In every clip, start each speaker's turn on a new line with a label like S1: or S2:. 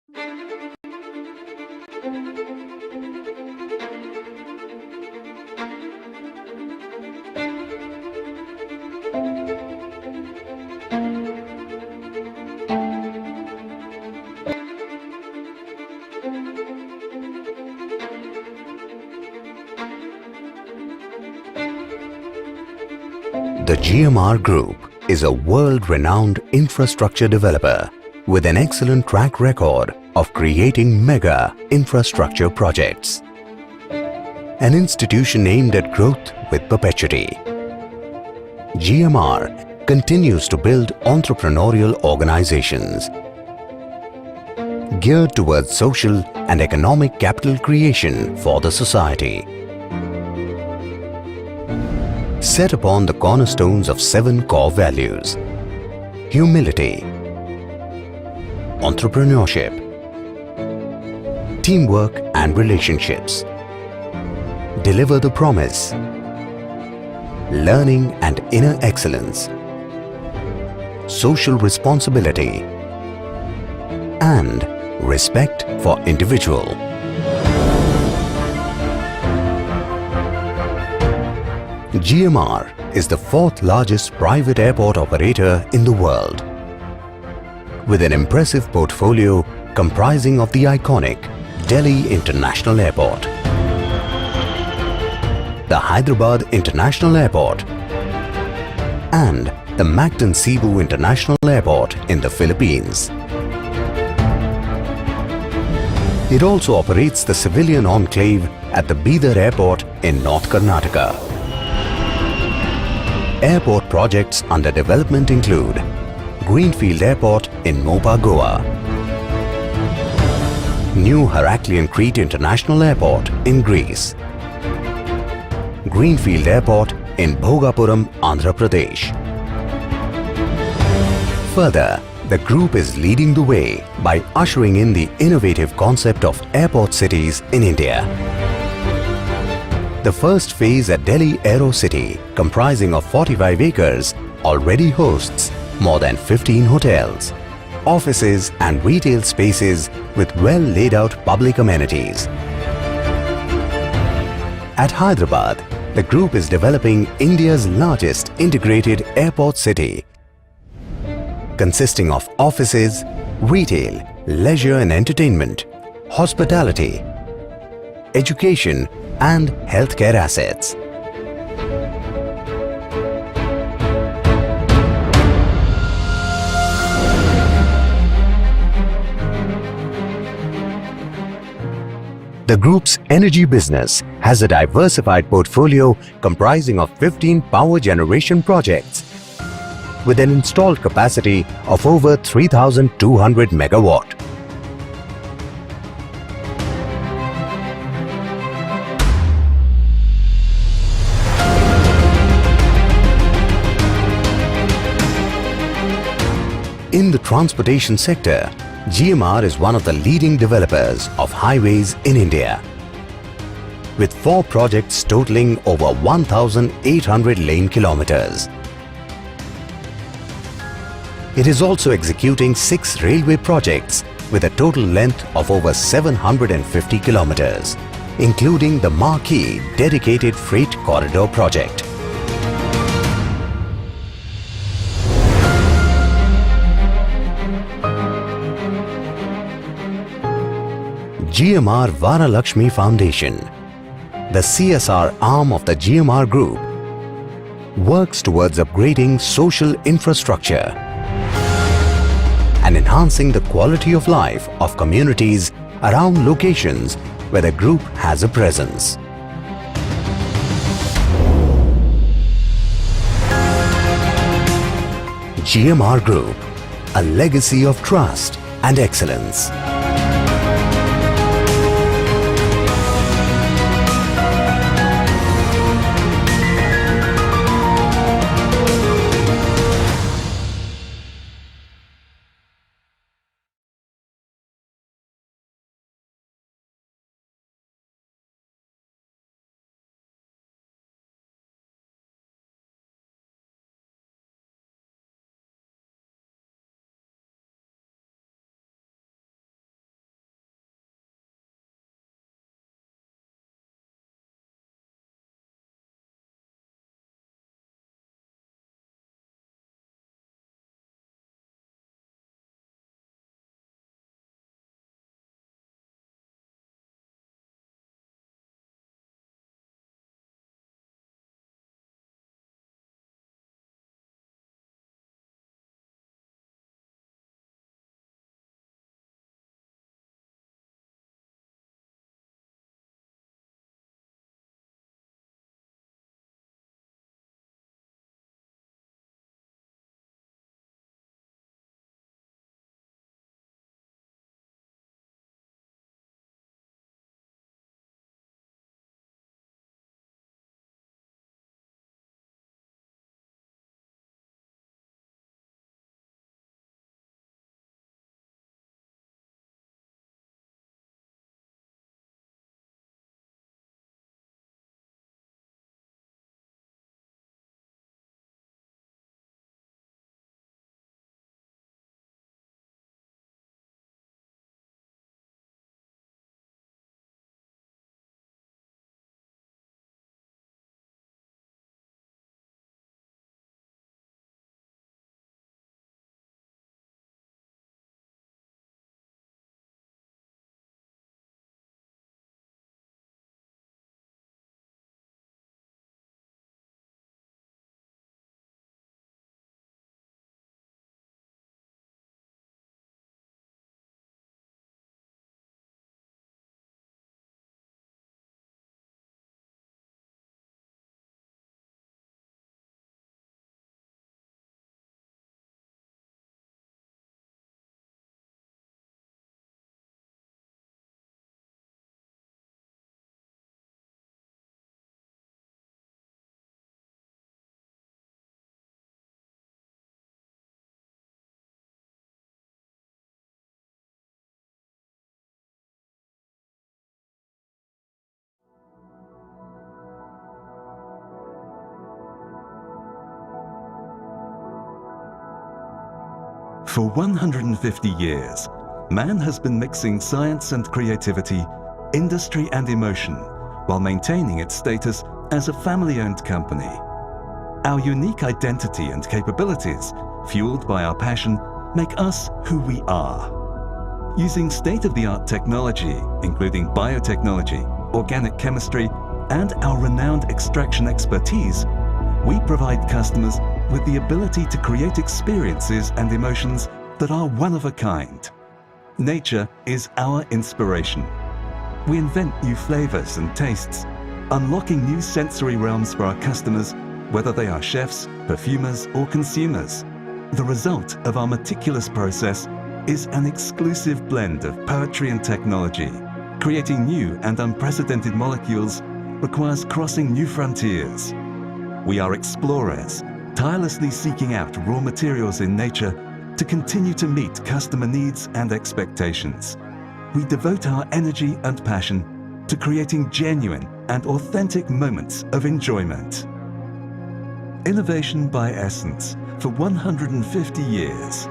S1: The GMR Group is a world-renowned infrastructure developer with an excellent track record of creating mega infrastructure projects. An institution aimed at growth with perpetuity. GMR continues to build entrepreneurial organizations geared towards social and economic capital creation for the society. Set upon the cornerstones of 7 core values: humility, entrepreneurship, teamwork and relationships, deliver the promise, learning and inner excellence, social responsibility, and respect for individual. GMR is the 4th largest private airport operator in the world, with an impressive portfolio comprising of the iconic Delhi International Airport, the Hyderabad International Airport, and the Mactan Cebu International Airport in the Philippines. It also operates the civilian enclave at the Bidar Airport in North Karnataka. Airport projects under development include Greenfield Airport in Mopa, Goa, New Heraklion Crete International Airport in Greece, Greenfield Airport in Bhogapuram, Andhra Pradesh. Further, the group is leading the way by ushering in the innovative concept of airport cities in India. The first phase at Delhi Aero City, comprising of 45 acres, already hosts more than 15 hotels, offices and retail spaces with well laid out public amenities. At Hyderabad, the group is developing India's largest integrated airport city, consisting of offices, retail, leisure and entertainment, hospitality, education and healthcare assets. The group's energy business has a diversified portfolio comprising of 15 power generation projects with an installed capacity of over 3,200 megawatt. In the transportation sector, GMR is one of the leading developers of highways in India, with 4 projects totaling over 1,800 lane kilometers. It is also executing 6 railway projects with a total length of over 750 kilometers, including the marquee dedicated freight corridor project. GMR Varalakshmi Foundation, the CSR arm of the GMR Group, works towards upgrading social infrastructure and enhancing the quality of life of communities around locations where the group has a presence. GMR Group, a legacy of trust and excellence.
S2: For 150 years, man has been mixing science and creativity, industry and emotion, while maintaining its status as a family-owned company. Our unique identity and capabilities, fueled by our passion, make us who we are. Using state-of-the-art technology, including biotechnology, organic chemistry, and our renowned extraction expertise, we provide customers with the ability to create experiences and emotions that are one of a kind. Nature is our inspiration. We invent new flavors and tastes, unlocking new sensory realms for our customers, whether they are chefs, perfumers, or consumers. The result of our meticulous process is an exclusive blend of poetry and technology. Creating new and unprecedented molecules requires crossing new frontiers. We are explorers, tirelessly seeking out raw materials in nature to continue to meet customer needs and expectations. We devote our energy and passion to creating genuine and authentic moments of enjoyment. Innovation by essence for 150 years.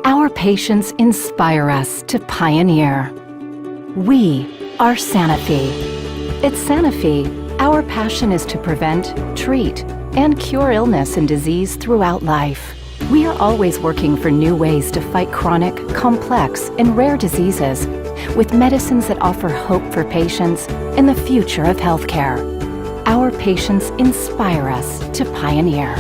S3: Our patients inspire us to pioneer. We are Sanofi. At Sanofi, our passion is to prevent, treat, and cure illness and disease throughout life. We are always working for new ways to fight chronic, complex, and rare diseases with medicines that offer hope for patients and the future of healthcare. Our patients inspire us to pioneer.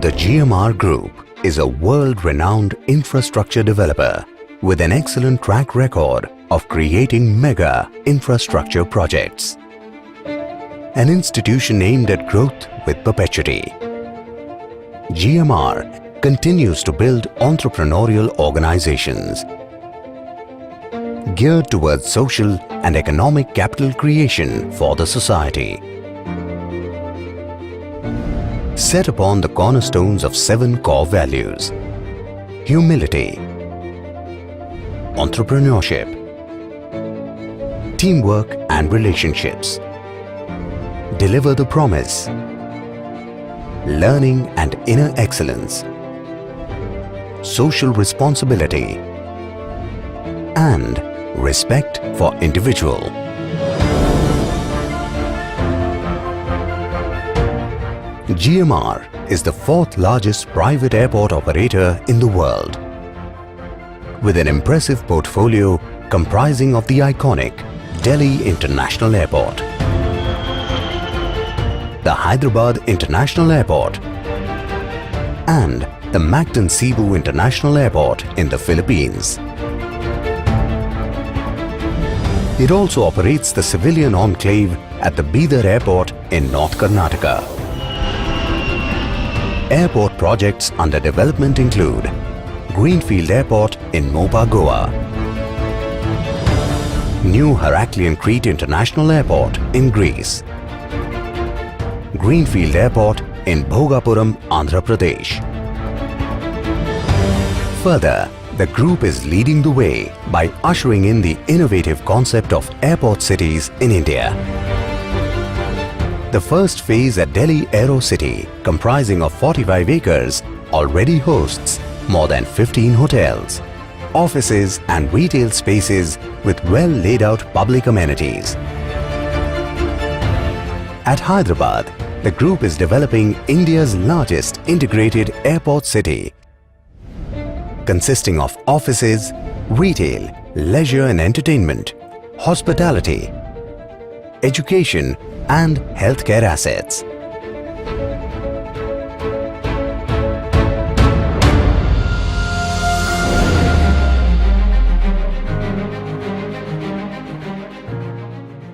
S1: The GMR Group is a world-renowned infrastructure developer with an excellent track record of creating mega infrastructure projects. An institution aimed at growth with perpetuity. GMR continues to build entrepreneurial organizations geared towards social and economic capital creation for the society. Set upon the cornerstones of 7 core values: humility, entrepreneurship, teamwork and relationships, deliver the promise, learning and inner excellence, social responsibility, and respect for individual. GMR is the 4th largest private airport operator in the world, with an impressive portfolio comprising of the iconic Delhi International Airport, the Hyderabad International Airport, and the Mactan Cebu International Airport in the Philippines. It also operates the civilian enclave at the Bidar Airport in North Karnataka. Airport projects under development include Greenfield Airport in Mopa, Goa, New Heraklion Crete International Airport in Greece, Greenfield Airport in Bhogapuram, Andhra Pradesh. Further, the group is leading the way by ushering in the innovative concept of airport cities in India. The first phase at Delhi Aero City, comprising of 45 acres, already hosts more than 15 hotels, offices and retail spaces with well laid out public amenities. At Hyderabad, the group is developing India's largest integrated airport city, consisting of offices, retail, leisure and entertainment, hospitality, education and healthcare assets.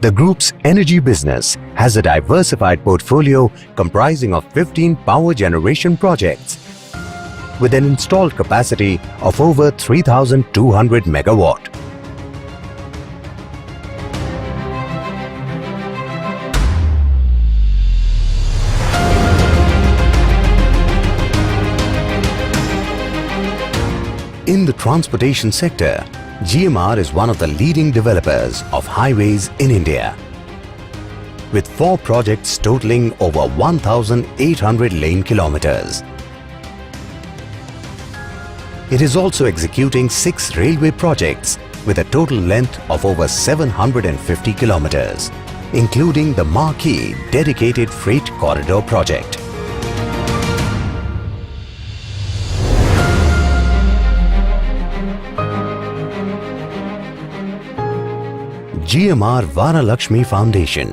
S1: The group's energy business has a diversified portfolio comprising of 15 power generation projects with an installed capacity of over 3,200 megawatt. In the transportation sector, GMR is one of the leading developers of highways in India, with 4 projects totaling over 1,800 lane kilometers. It is also executing 6 railway projects with a total length of over 750 kilometers, including the marquee dedicated freight corridor project. GMR Varalakshmi Foundation,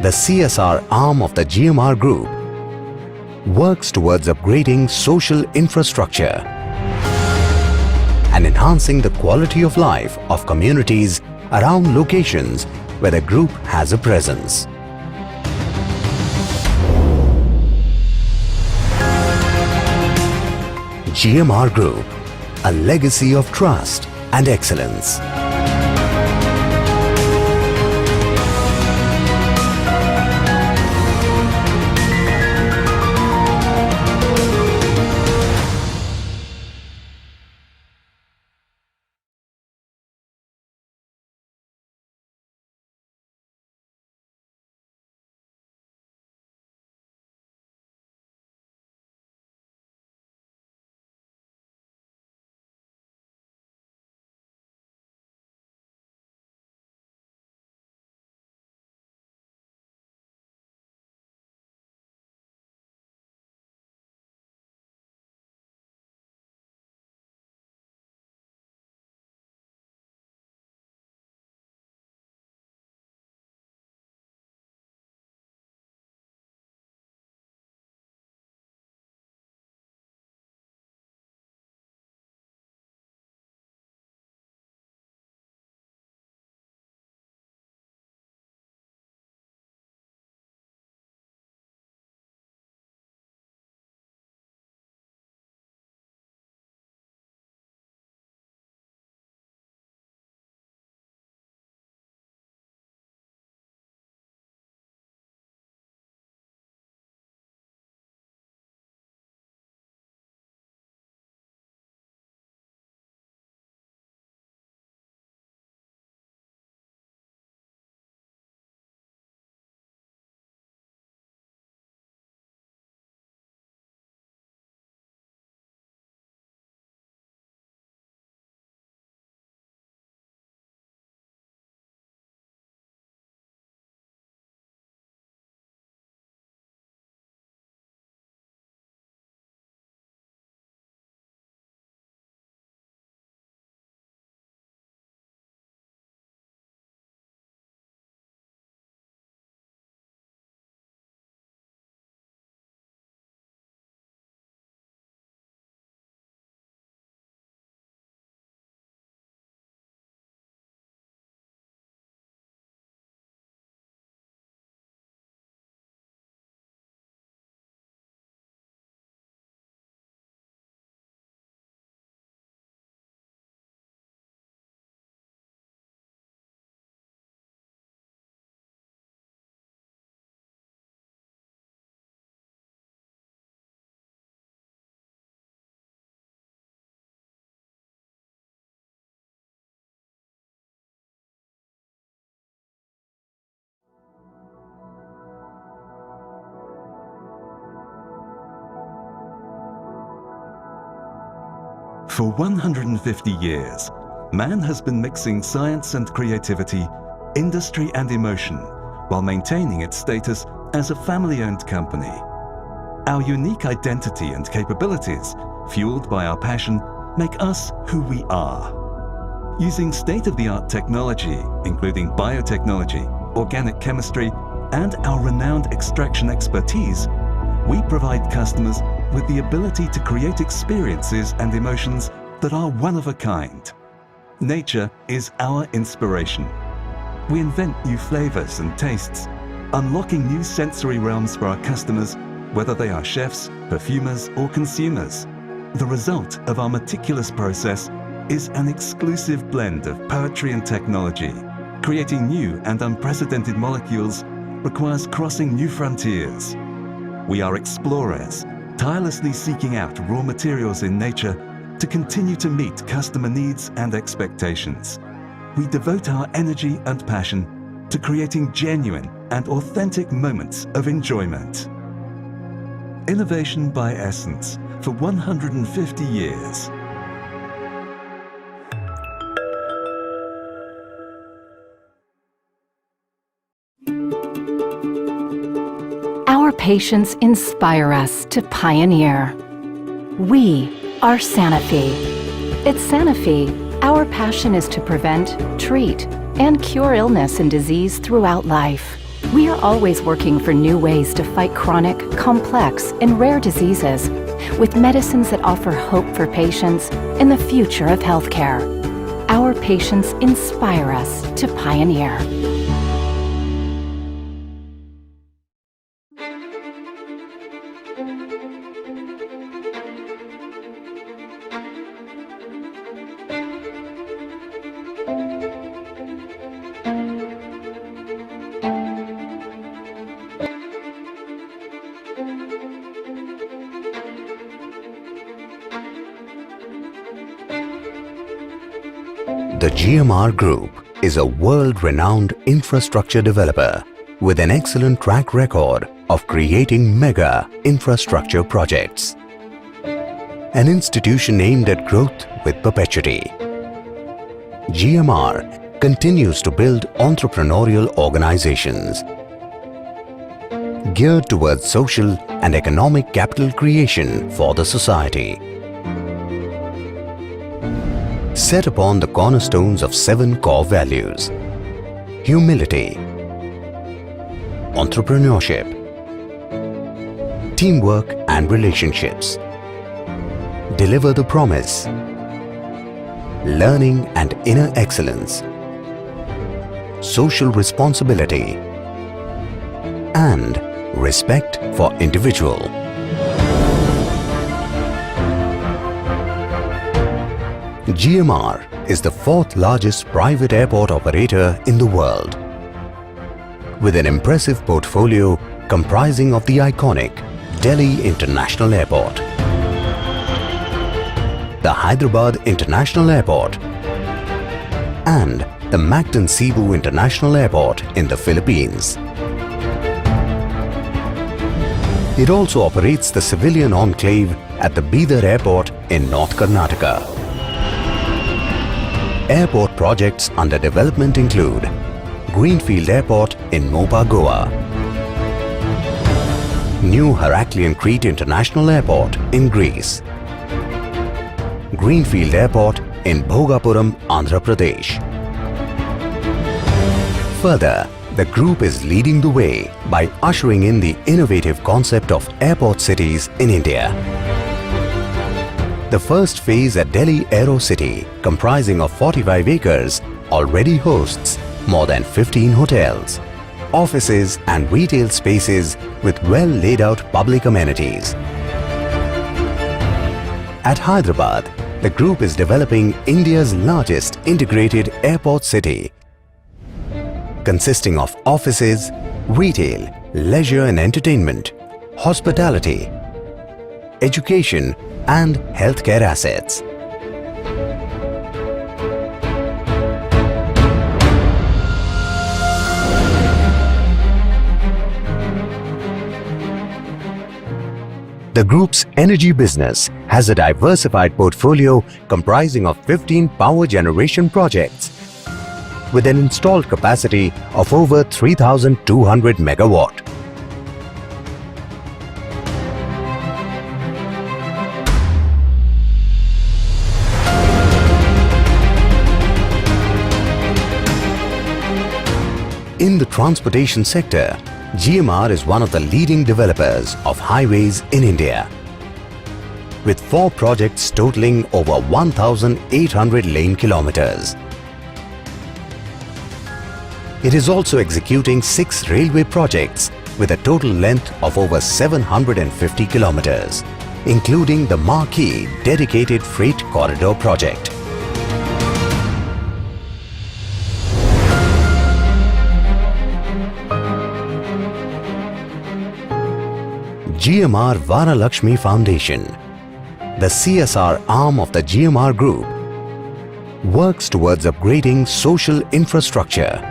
S1: the CSR arm of the GMR Group, works towards upgrading social infrastructure and enhancing the quality of life of communities around locations where the group has a presence. GMR Group, a legacy of trust and excellence.
S2: For 150 years, man has been mixing science and creativity, industry and emotion, while maintaining its status as a family-owned company. Our unique identity and capabilities, fueled by our passion, make us who we are. Using state-of-the-art technology, including biotechnology, organic chemistry, and our renowned extraction expertise, we provide customers with the ability to create experiences and emotions that are one of a kind. Nature is our inspiration. We invent new flavors and tastes, unlocking new sensory realms for our customers, whether they are chefs, perfumers, or consumers. The result of our meticulous process is an exclusive blend of poetry and technology. Creating new and unprecedented molecules requires crossing new frontiers. We are explorers, tirelessly seeking out raw materials in nature to continue to meet customer needs and expectations. We devote our energy and passion to creating genuine and authentic moments of enjoyment. Innovation by essence for 150 years.
S3: Our patients inspire us to pioneer. We are Sanofi. At Sanofi, our passion is to prevent, treat, and cure illness and disease throughout life. We are always working for new ways to fight chronic, complex, and rare diseases with medicines that offer hope for patients and the future of healthcare. Our patients inspire us to pioneer.
S1: The GMR Group is a world-renowned infrastructure developer with an excellent track record of creating mega infrastructure projects. An institution aimed at growth with perpetuity. GMR continues to build entrepreneurial organizations geared towards social and economic capital creation for the society. Set upon the cornerstones of 7 core values: humility, entrepreneurship, teamwork and relationships, deliver the promise, learning and inner excellence, social responsibility, and respect for individual. GMR is the 4th largest private airport operator in the world, with an impressive portfolio comprising of the iconic Delhi International Airport, the Hyderabad International Airport, and the Mactan Cebu International Airport in the Philippines. It also operates the civilian enclave at the Bidar Airport in North Karnataka. Airport projects under development include Greenfield Airport in Mopa, Goa, New Heraklion Crete International Airport in Greece, Greenfield Airport in Bhogapuram, Andhra Pradesh. Further, the group is leading the way by ushering in the innovative concept of airport cities in India. The first phase at Delhi Aero City, comprising of 45 acres, already hosts more than 15 hotels, offices and retail spaces with well laid out public amenities. At Hyderabad, the group is developing India's largest integrated airport city, consisting of offices, retail, leisure and entertainment, hospitality, education and healthcare assets. The group's energy business has a diversified portfolio comprising of 15 power generation projects with an installed capacity of over 3,200 megawatt. In the transportation sector, GMR is one of the leading developers of highways in India, with 4 projects totaling over 1,800 lane kilometers. It is also executing 6 railway projects with a total length of over 750 kilometers, including the marquee Dedicated Freight Corridor project. GMR Varalakshmi Foundation, the CSR arm of the GMR Group, works towards upgrading social infrastructure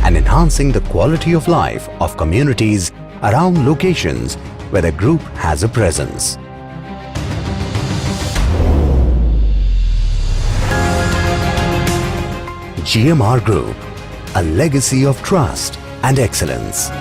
S1: and enhancing the quality of life of communities around locations where the group has a presence. GMR Group, a legacy of trust and excellence.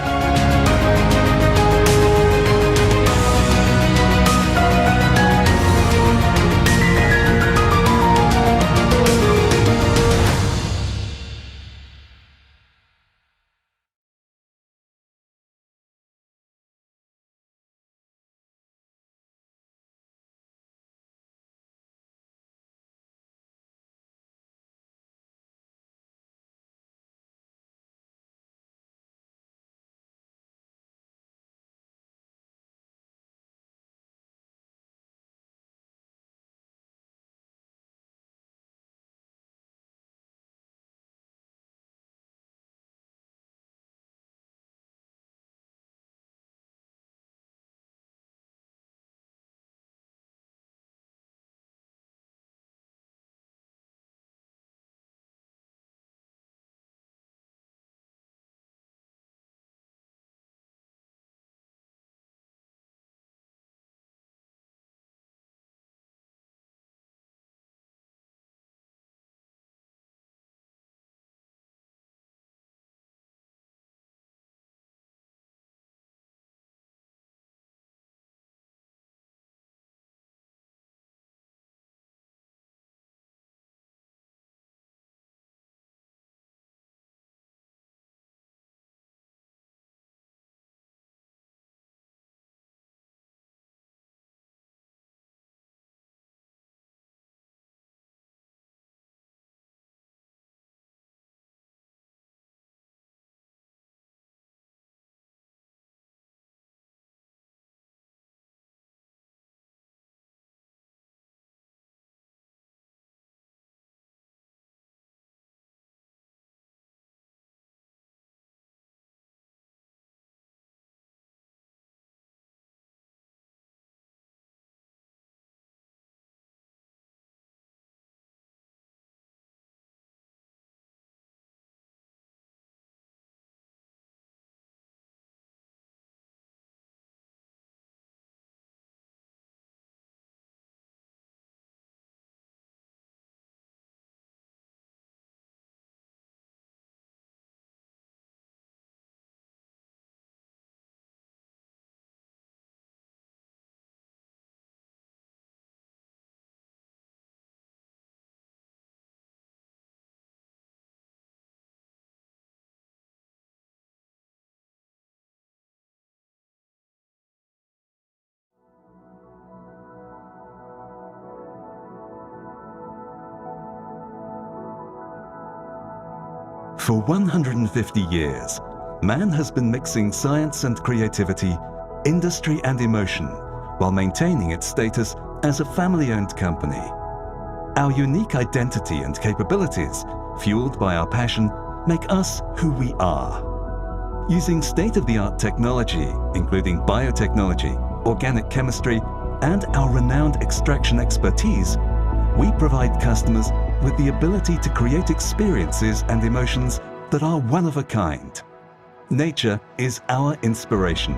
S2: For 150 years, man has been mixing science and creativity, industry and emotion, while maintaining its status as a family-owned company. Our unique identity and capabilities, fueled by our passion, make us who we are. Using state-of-the-art technology, including biotechnology, organic chemistry, and our renowned extraction expertise, we provide customers with the ability to create experiences and emotions that are one of a kind. Nature is our inspiration.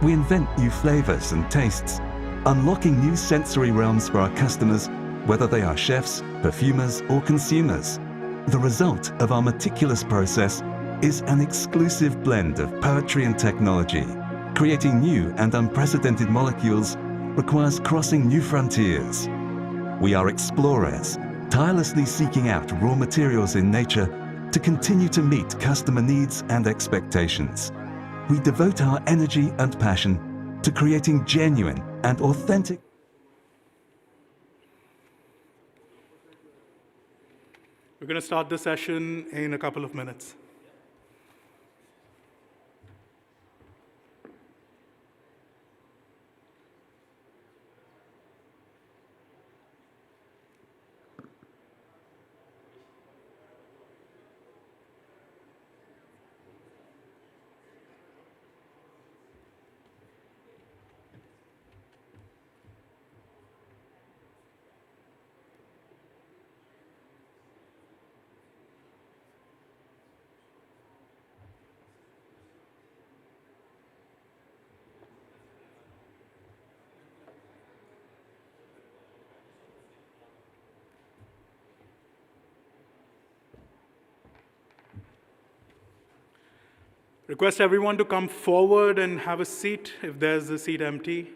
S2: We invent new flavors and tastes, unlocking new sensory realms for our customers, whether they are chefs, perfumers, or consumers. The result of our meticulous process is an exclusive blend of poetry and technology. Creating new and unprecedented molecules requires crossing new frontiers. We are explorers, tirelessly seeking out raw materials in nature to continue to meet customer needs and expectations. We devote our energy and passion to creating genuine and authentic
S4: We're going to start the session in a couple of minutes. Request everyone to come forward and have a seat if there's a seat empty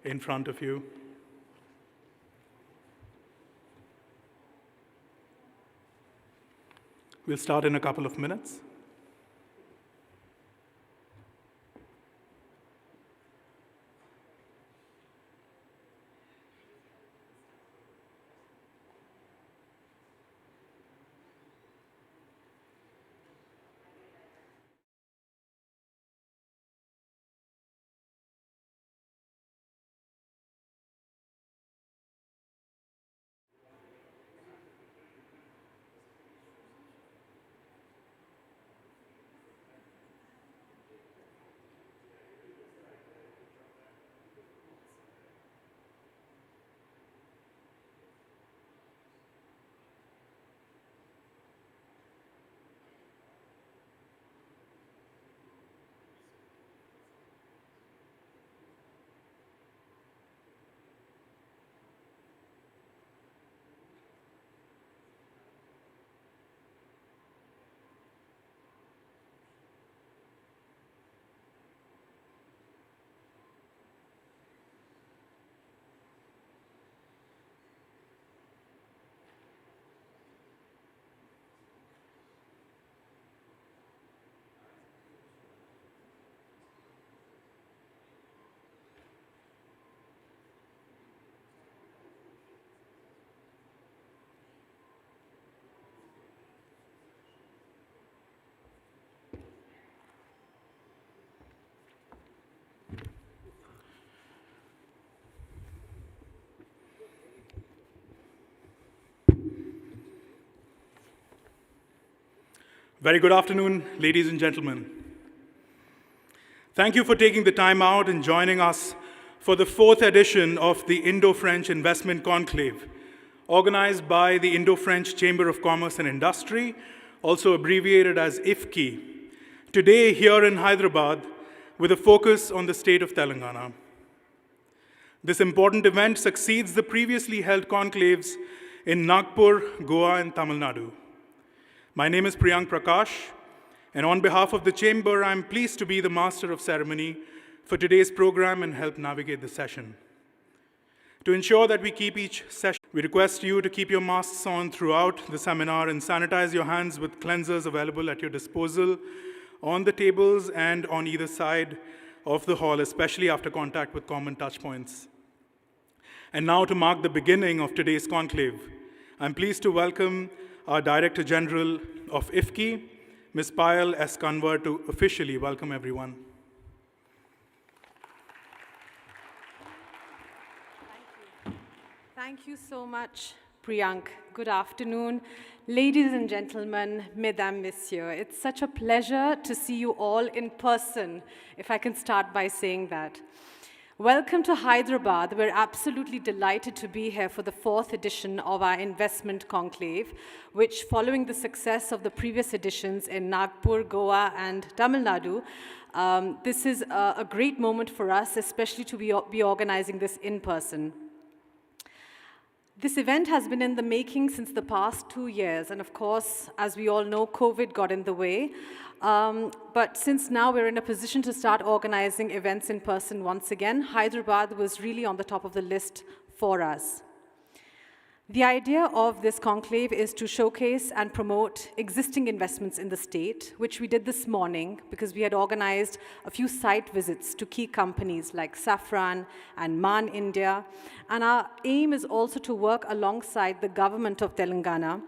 S4: in front of you. We'll start in a couple of minutes. Very good afternoon, ladies and gentlemen. Thank you for taking the time out and joining us for the 4th edition of the Indo-French Investment Conclave, organized by the Indo-French Chamber of Commerce and Industry, also abbreviated as IFCI, today here in Hyderabad with a focus on the state of Telangana. This important event succeeds the previously held conclaves in Nagpur, Goa, and Tamil Nadu. My name is Priyank Prakash, and on behalf of the Chamber, I'm pleased to be the Master of Ceremony for today's program and help navigate the session. To ensure that we keep each session, we request you to keep your masks on throughout the seminar and sanitize your hands with cleansers available at your disposal on the tables and on either side of the hall, especially after contact with common touch points. And now to mark the beginning of today's conclave, I'm pleased to welcome our Director General of IFCI, Ms. Payal S. Kanwar, to officially welcome everyone.
S5: Thank you so much, Priyank. Good afternoon, ladies and gentlemen, mesdames, messieurs. It's such a pleasure to see you all in person, if I can start by saying that. Welcome to Hyderabad. We're absolutely delighted to be here for the 4th edition of our investment conclave, which, following the success of the previous editions in Nagpur, Goa, and Tamil Nadu, this is a great moment for us, especially to be organizing this in person. This event has been in the making since the past 2 years, and of course, as we all know, COVID got in the way. But since now we're in a position to start organizing events in person once again, Hyderabad was really on the top of the list for us. The idea of this conclave is to showcase and promote existing investments in the state, which we did this morning because we had organized a few site visits to key companies like Safran and Man India. And our aim is also to work alongside the government of Telangana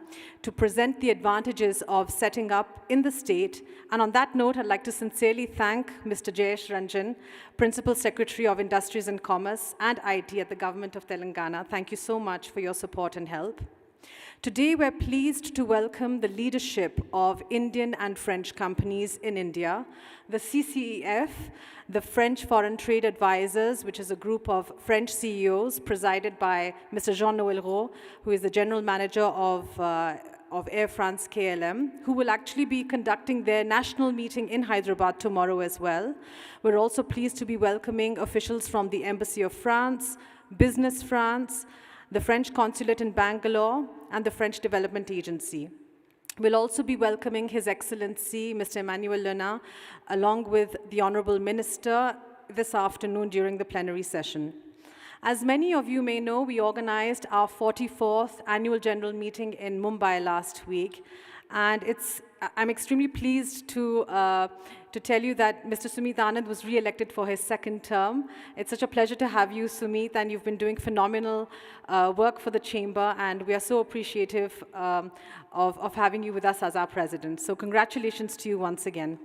S5: to present the advantages of setting up in the state. And on that note, I'd like to sincerely thank Mr. Jayesh Ranjan, Principal Secretary of Industries and Commerce and IT at the government of Telangana. Thank you so much for your support and help. Today, we're pleased to welcome the leadership of Indian and French companies in India, the CCEF, the French Foreign Trade Advisors, which is a group of French CEOs presided by Mr. Jean-Noël Roux, who is the General Manager of Air France KLM, who will actually be conducting their national meeting in Hyderabad tomorrow as well. We're also pleased to be welcoming officials from the Embassy of France, Business France, the French Consulate in Bangalore, and the French Development Agency. We'll also be welcoming His Excellency, Mr. Emmanuel Lena, along with the Honorable Minister this afternoon during the plenary session. As many of you may know, we organized our 44th annual general meeting in Mumbai last week, and I'm extremely pleased to tell you that Mr. Sumit Anand was re-elected for his second term. It's such a pleasure to have you, Sumit, and you've been doing phenomenal work for the chamber, and we are so appreciative of having you with us as our president. So congratulations to you once again.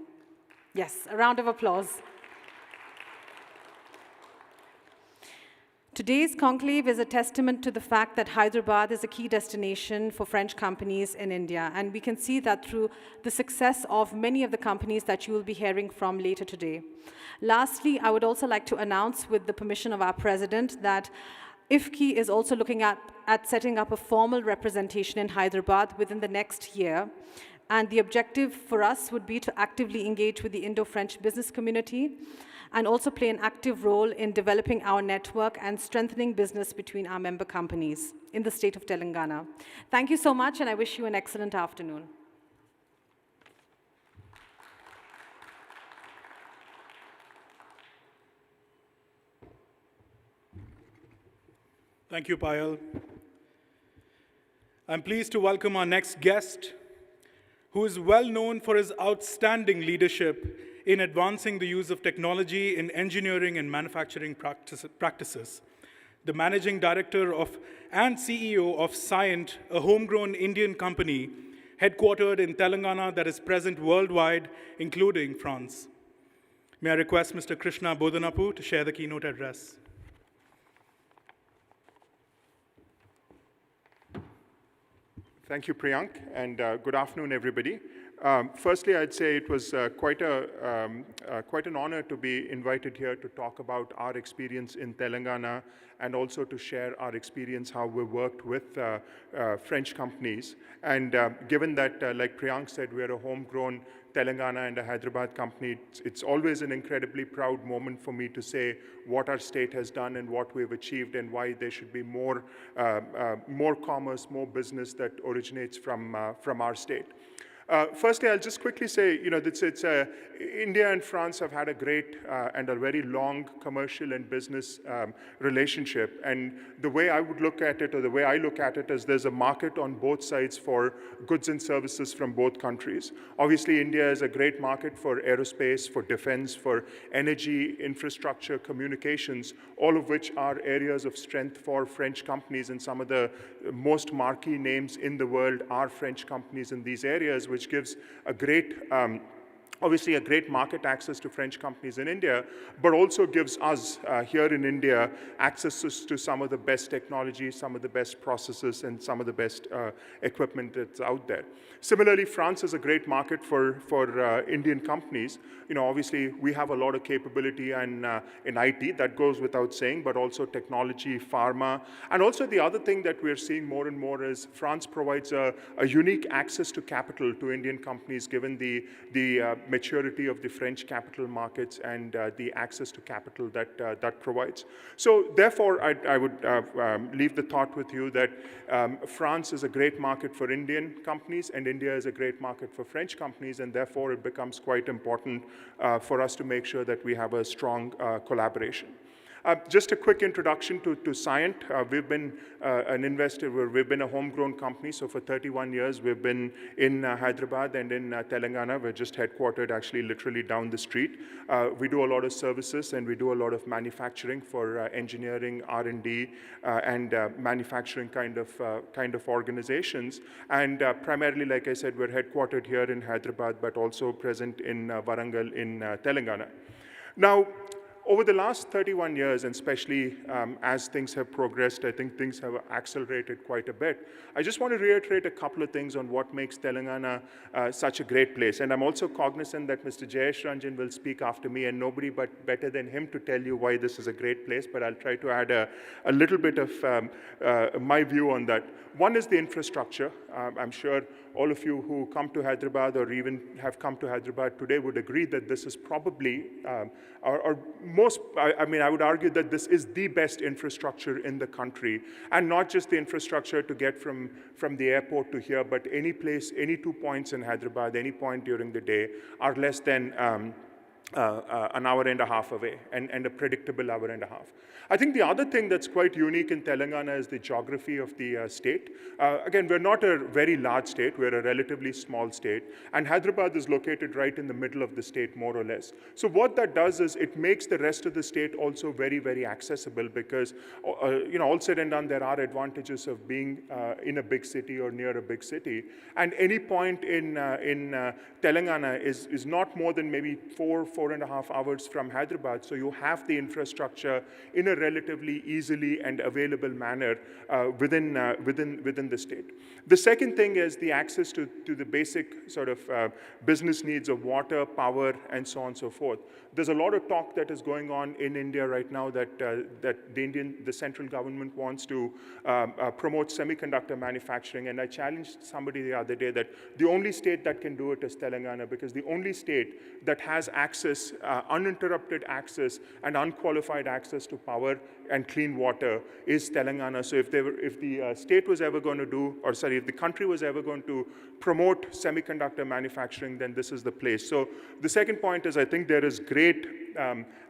S5: Yes, a round of applause. Today's conclave is a testament to the fact that Hyderabad is a key destination for French companies in India, and we can see that through the success of many of the companies that you will be hearing from later today. Lastly, I would also like to announce, with the permission of our president, that IFCI is also looking at setting up a formal representation in Hyderabad within the next year. And the objective for us would be to actively engage with the Indo-French business community and also play an active role in developing our network and strengthening business between our member companies in the state of Telangana. Thank you so much, and I wish you an excellent afternoon.
S4: Thank you, Payal. I'm pleased to welcome our next guest, who is well known for his outstanding leadership in advancing the use of technology in engineering and manufacturing practices. The Managing Director and CEO of Cyient, a homegrown Indian company headquartered in Telangana that is present worldwide, including France. May I request Mr. Krishna Bodanapu to share the keynote address.
S6: Thank you, Priyank, and good afternoon, everybody. Firstly, I'd say it was quite an honor to be invited here to talk about our experience in Telangana and also to share our experience, how we worked with French companies. And given that, like Priyank said, we're a homegrown Telangana and a Hyderabad company, it's always an incredibly proud moment for me to say what our state has done and what we've achieved and why there should be more commerce, more business that originates from our state. Firstly, I'll just quickly say, India and France have had a great and a very long commercial and business relationship. And the way I would look at it, or the way I look at it, is there's a market on both sides for goods and services from both countries. Obviously, India is a great market for aerospace, for defense, for energy, infrastructure, communications, all of which are areas of strength for French companies. And some of the most marquee names in the world are French companies in these areas, which gives a great, obviously a great market access to French companies in India, but also gives us here in India access to some of the best technology, some of the best processes, and some of the best equipment that's out there. Similarly, France is a great market for Indian companies. Obviously, we have a lot of capability in IT, that goes without saying, but also technology, pharma. And also the other thing that we're seeing more and more is France provides a unique access to capital to Indian companies, given the maturity of the French capital markets and the access to capital that provides. So therefore, I would leave the thought with you that France is a great market for Indian companies, and India is a great market for French companies, and therefore it becomes quite important for us to make sure that we have a strong collaboration. Just a quick introduction to Cyient. We've been an investor, we've been a homegrown company, so for 31 years we've been in Hyderabad and in Telangana. We're just headquartered actually literally down the street. We do a lot of services and we do a lot of manufacturing for engineering, R&D, and manufacturing kind of organizations. And primarily, like I said, we're headquartered here in Hyderabad, but also present in Warangal in Telangana. Now, over the last 31 years, and especially as things have progressed, I think things have accelerated quite a bit. I just want to reiterate a couple of things on what makes Telangana such a great place. And I'm also cognizant that Mr. Jayesh Ranjan will speak after me, and nobody but better than him to tell you why this is a great place, but I'll try to add a little bit of my view on that. One is the infrastructure. I'm sure all of you who come to Hyderabad or even have come to Hyderabad today would agree that this is probably, I would argue that this is the best infrastructure in the country. And not just the infrastructure to get from the airport to here, but any place, any 2 points in Hyderabad, any point during the day are less than an hour and a half away, and a predictable hour and a half. I think the other thing that's quite unique in Telangana is the geography of the state. Again, we're not a very large state, we're a relatively small state, and Hyderabad is located right in the middle of the state, more or less. So what that does is it makes the rest of the state also very, very accessible because, all said and done, there are advantages of being in a big city or near a big city. And any point in Telangana is not more than maybe 4.5 hours from Hyderabad, so you have the infrastructure in a relatively easily and available manner within the state. The second thing is the access to the basic sort of business needs of water, power, and so on and so forth. There's a lot of talk that is going on in India right now that the central government wants to promote semiconductor manufacturing, and I challenged somebody the other day that the only state that can do it is Telangana, because the only state that has access, uninterrupted access and unqualified access to power and clean water is Telangana. So if the state was ever going to do, or sorry, if the country was ever going to promote semiconductor manufacturing, then this is the place. So the second point is I think there is great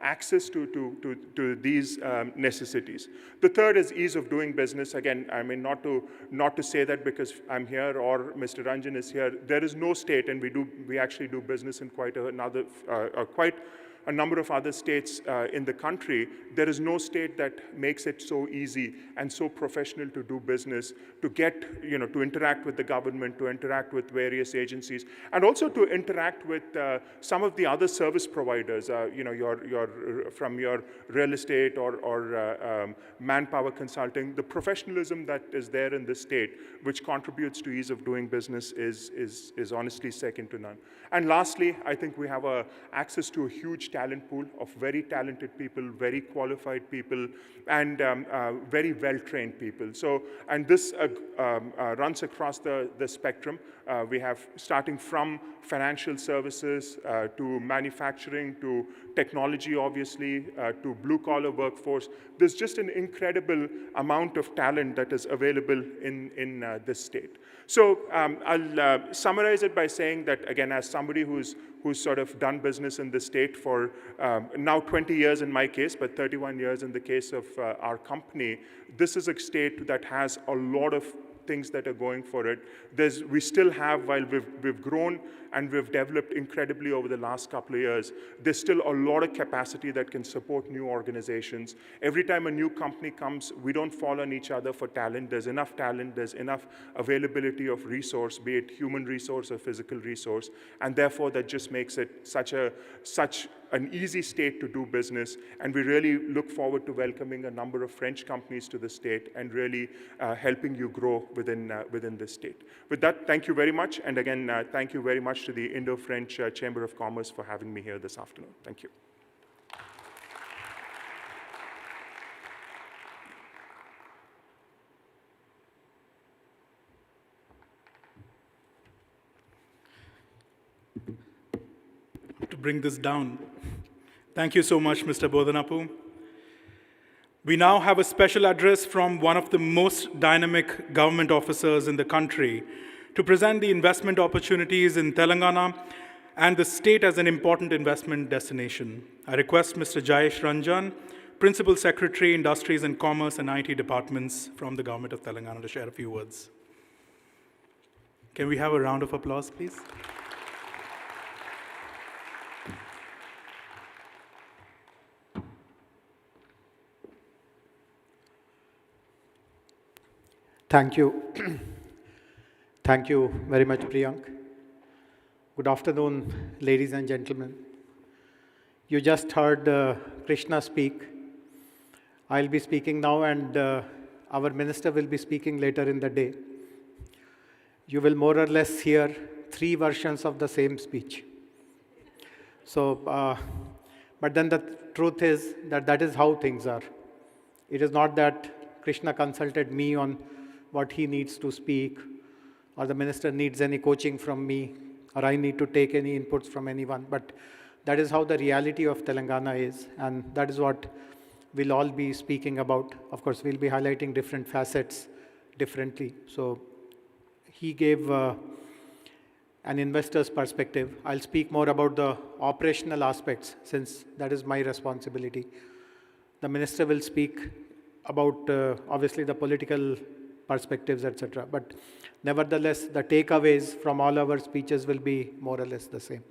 S6: access to these necessities. The third is ease of doing business. Again, I mean, not to say that because I'm here or Mr. Ranjan is here. There is no state, and we actually do business in quite a number of other states in the country. There is no state that makes it so easy and so professional to do business, to get, to interact with the government, to interact with various agencies, and also to interact with some of the other service providers, from your real estate or manpower consulting. The professionalism that is there in this state, which contributes to ease of doing business, is honestly second to none. And lastly, I think we have access to a huge talent pool of very talented people, very qualified people, and very well-trained people. So, and this runs across the spectrum. We have starting from financial services to manufacturing to technology, obviously, to blue-collar workforce. There's just an incredible amount of talent that is available in this state. So I'll summarize it by saying that, again, as somebody who's sort of done business in this state for now 20 years in my case, but 31 years in the case of our company, this is a state that has a lot of things that are going for it. We still have, while we've grown and we've developed incredibly over the last couple of years, there's still a lot of capacity that can support new organizations. Every time a new company comes, we don't fall on each other for talent. There's enough talent, there's enough availability of resource, be it human resource or physical resource, and therefore that just makes it such an easy state to do business, and we really look forward to welcoming a number of French companies to the state and really helping you grow within this state. With that, thank you very much, and again, thank you very much to the Indo-French Chamber of Commerce for having me here this afternoon. Thank you.
S4: To bring this down. Thank you so much, Mr. Bodhanapu. We now have a special address from one of the most dynamic government officers in the country to present the investment opportunities in Telangana and the state as an important investment destination. I request Mr. Jayesh Ranjan Principal Secretary, Industries and Commerce and IT Departments from the Government of Telangana, to share a few words. Can we have a round of applause, please?
S7: Thank you. Thank you very much, Priyank. Good afternoon, ladies and gentlemen. You just heard Krishna speak. I'll be speaking now, and our minister will be speaking later in the day. You will more or less hear 3 versions of the same speech. So, but then the truth is that that is how things are. It is not that Krishna consulted me on what he needs to speak, or the minister needs any coaching from me, or I need to take any inputs from anyone. But that is how the reality of Telangana is, and that is what we'll all be speaking about. Of course, we'll be highlighting different facets differently. So he gave an investor's perspective. I'll speak more about the operational aspects, since that is my responsibility. The minister will speak about, obviously, the political perspectives, etc. But nevertheless, the takeaways from all our speeches will be more or less the same.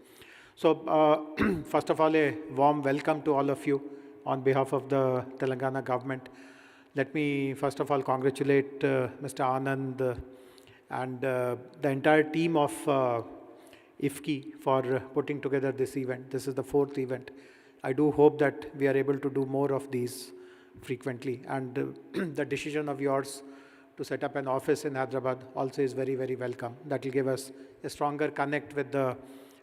S7: So first of all, a warm welcome to all of you on behalf of the Telangana government. Let me first of all congratulate Mr. Anand and the entire team of IFFCI for putting together this event. This is the 4th event. I do hope that we are able to do more of these frequently. And the decision of yours to set up an office in Hyderabad also is very, very welcome. That will give us a stronger connect with the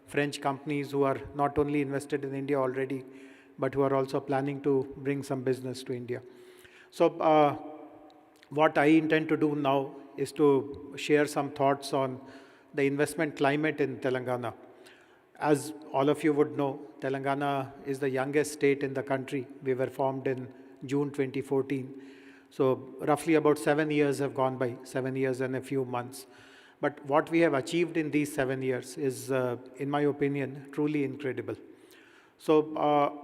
S7: French companies who are not only invested in India already, but who are also planning to bring some business to India. So what I intend to do now is to share some thoughts on the investment climate in Telangana. As all of you would know, Telangana is the youngest state in the country. We were formed in June 2014. So roughly about 7 years have gone by, 7 years and a few months. But what we have achieved in these 7 years is, in my opinion, truly incredible. So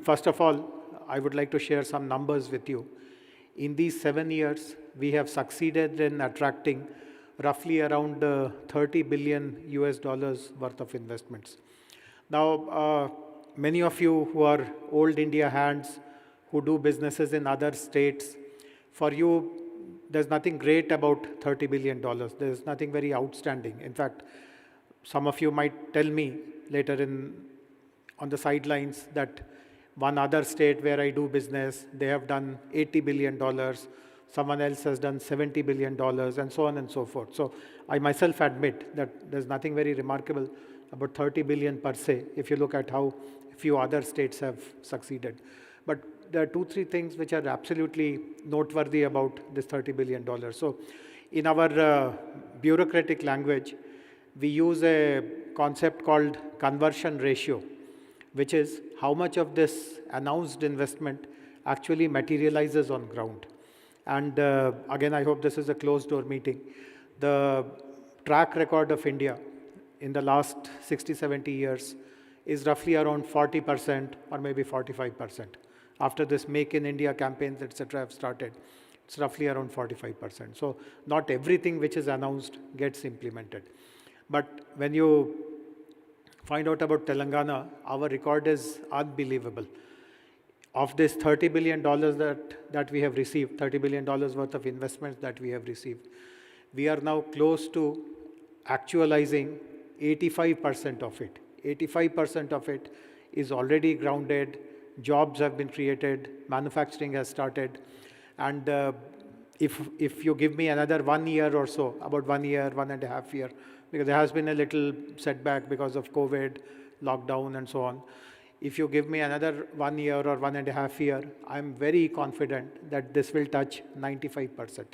S7: first of all, I would like to share some numbers with you. In these 7 years, we have succeeded in attracting roughly around $30 billion worth of investments. Now, many of you who are old India hands, who do businesses in other states, for you, there's nothing great about $30 billion. There's nothing very outstanding. In fact, some of you might tell me later on the sidelines that one other state where I do business, they have done $80 billion. Someone else has done $70 billion, and so on and so forth. So I myself admit that there's nothing very remarkable about 30 billion per se, if you look at how few other states have succeeded. But there are 2-3 things which are absolutely noteworthy about this $30 billion. So in our bureaucratic language, we use a concept called conversion ratio, which is how much of this announced investment actually materializes on ground. And again, I hope this is a closed-door meeting. The track record of India in the last 60-70 years is roughly around 40% or maybe 45%. After this Make in India campaigns, etc. have started, it's roughly around 45%. So not everything which is announced gets implemented. But when you find out about Telangana, our record is unbelievable. Of this $30 billion that we have received, $30 billion worth of investments that we have received, we are now close to actualizing 85% of it. 85% of it is already grounded. Jobs have been created, manufacturing has started, and if you give me another 1 year or so, about 1 year, 1.5 years, because there has been a little setback because of COVID, lockdown and so on. If you give me another 1 year or 1.5 years, I'm very confident that this will touch 95%,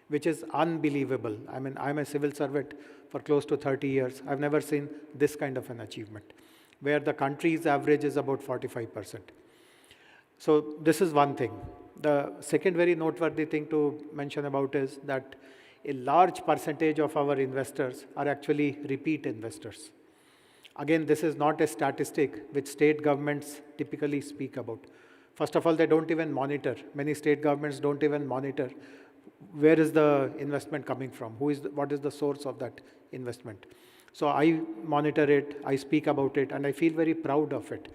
S7: which is unbelievable. I mean, I'm a civil servant for close to 30 years. I've never seen this kind of an achievement, where the country's average is about 45%. So this is one thing. The second very noteworthy thing to mention about is that a large percentage of our investors are actually repeat investors. Again, this is not a statistic which state governments typically speak about. First of all, they don't even monitor. Many state governments don't even monitor where is the investment coming from, what is the source of that investment. So I monitor it, I speak about it, and I feel very proud of it,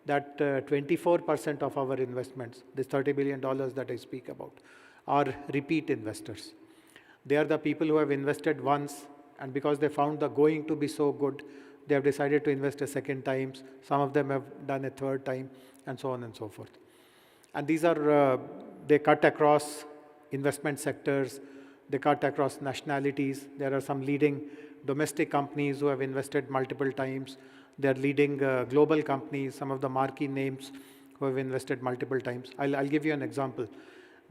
S7: that 24% of our investments, this $30 billion that I speak about, are repeat investors. They are the people who have invested once, and because they found the going to be so good, they have decided to invest a second time. Some of them have done a third time, and so on and so forth. And these are, they cut across investment sectors, they cut across nationalities. There are some leading domestic companies who have invested multiple times. They are leading global companies, some of the marquee names who have invested multiple times. I'll give you an example.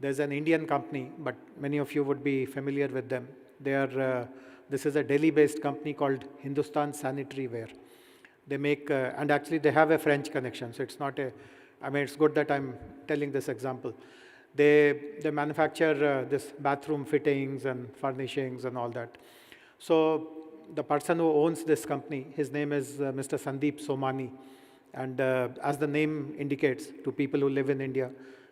S7: There's an Indian company, but many of you would be familiar with them. They are, this is a Delhi-based company called Hindustan Sanitary Ware. They make, and actually they have a French connection, so it's not a, I mean, it's good that I'm telling this example. They manufacture this bathroom fittings and furnishings and all that. So the person who owns this company, his name is Mr. Sandeep Somani. And as the name indicates to people who live in India,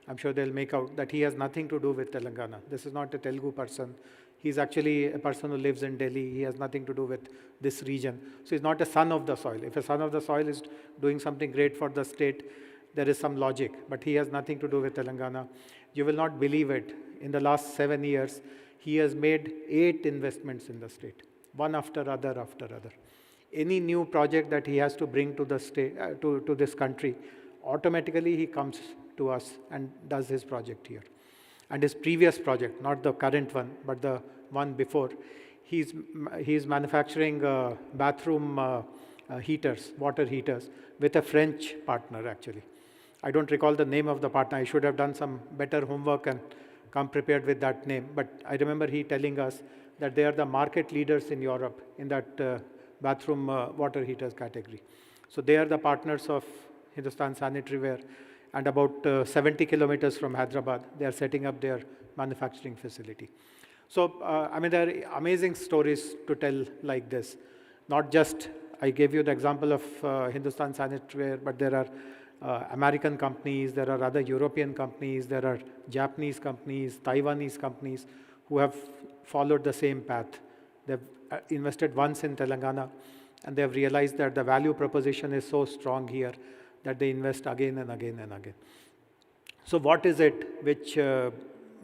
S7: I'm sure they'll make out that he has nothing to do with Telangana. This is not a Telugu person. He's actually a person who lives in Delhi. He has nothing to do with this region. So he's not a son of the soil. If a son of the soil is doing something great for the state, there is some logic, but he has nothing to do with Telangana. You will not believe it. In the last 7 years, he has made 8 investments in the state, one after other after other. Any new project that he has to bring to the state, to this country, automatically he comes to us and does his project here. And his previous project, not the current one, but the one before, he's manufacturing bathroom heaters, water heaters, with a French partner actually. I don't recall the name of the partner. I should have done some better homework and come prepared with that name. But I remember he telling us that they are the market leaders in Europe in that bathroom water heaters category. So they are the partners of Hindustan Sanitary Ware. And about 70 kilometers from Hyderabad, they are setting up their manufacturing facility. So, I mean, there are amazing stories to tell like this. Not just, I gave you the example of Hindustan Sanitary Ware, but there are American companies, there are other European companies, there are Japanese companies, Taiwanese companies who have followed the same path. They've invested once in Telangana, and they have realized that the value proposition is so strong here that they invest again and again and again. So what is it which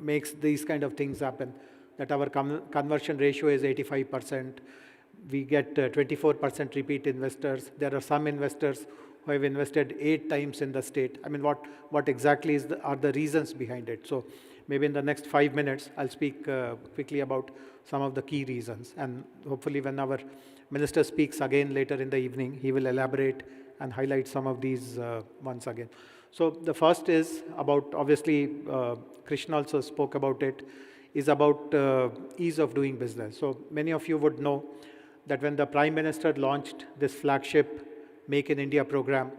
S7: makes these kind of things happen? That our conversion ratio is 85%. We get 24% repeat investors. There are some investors who have invested 8 times in the state. I mean, what exactly are the reasons behind it? So maybe in the next 5 minutes, I'll speak quickly about some of the key reasons. And hopefully when our minister speaks again later in the evening, he will elaborate and highlight some of these once again. So the first is about, obviously, Krishna also spoke about it, is about ease of doing business. So many of you would know that when the Prime Minister launched this flagship Make in India program,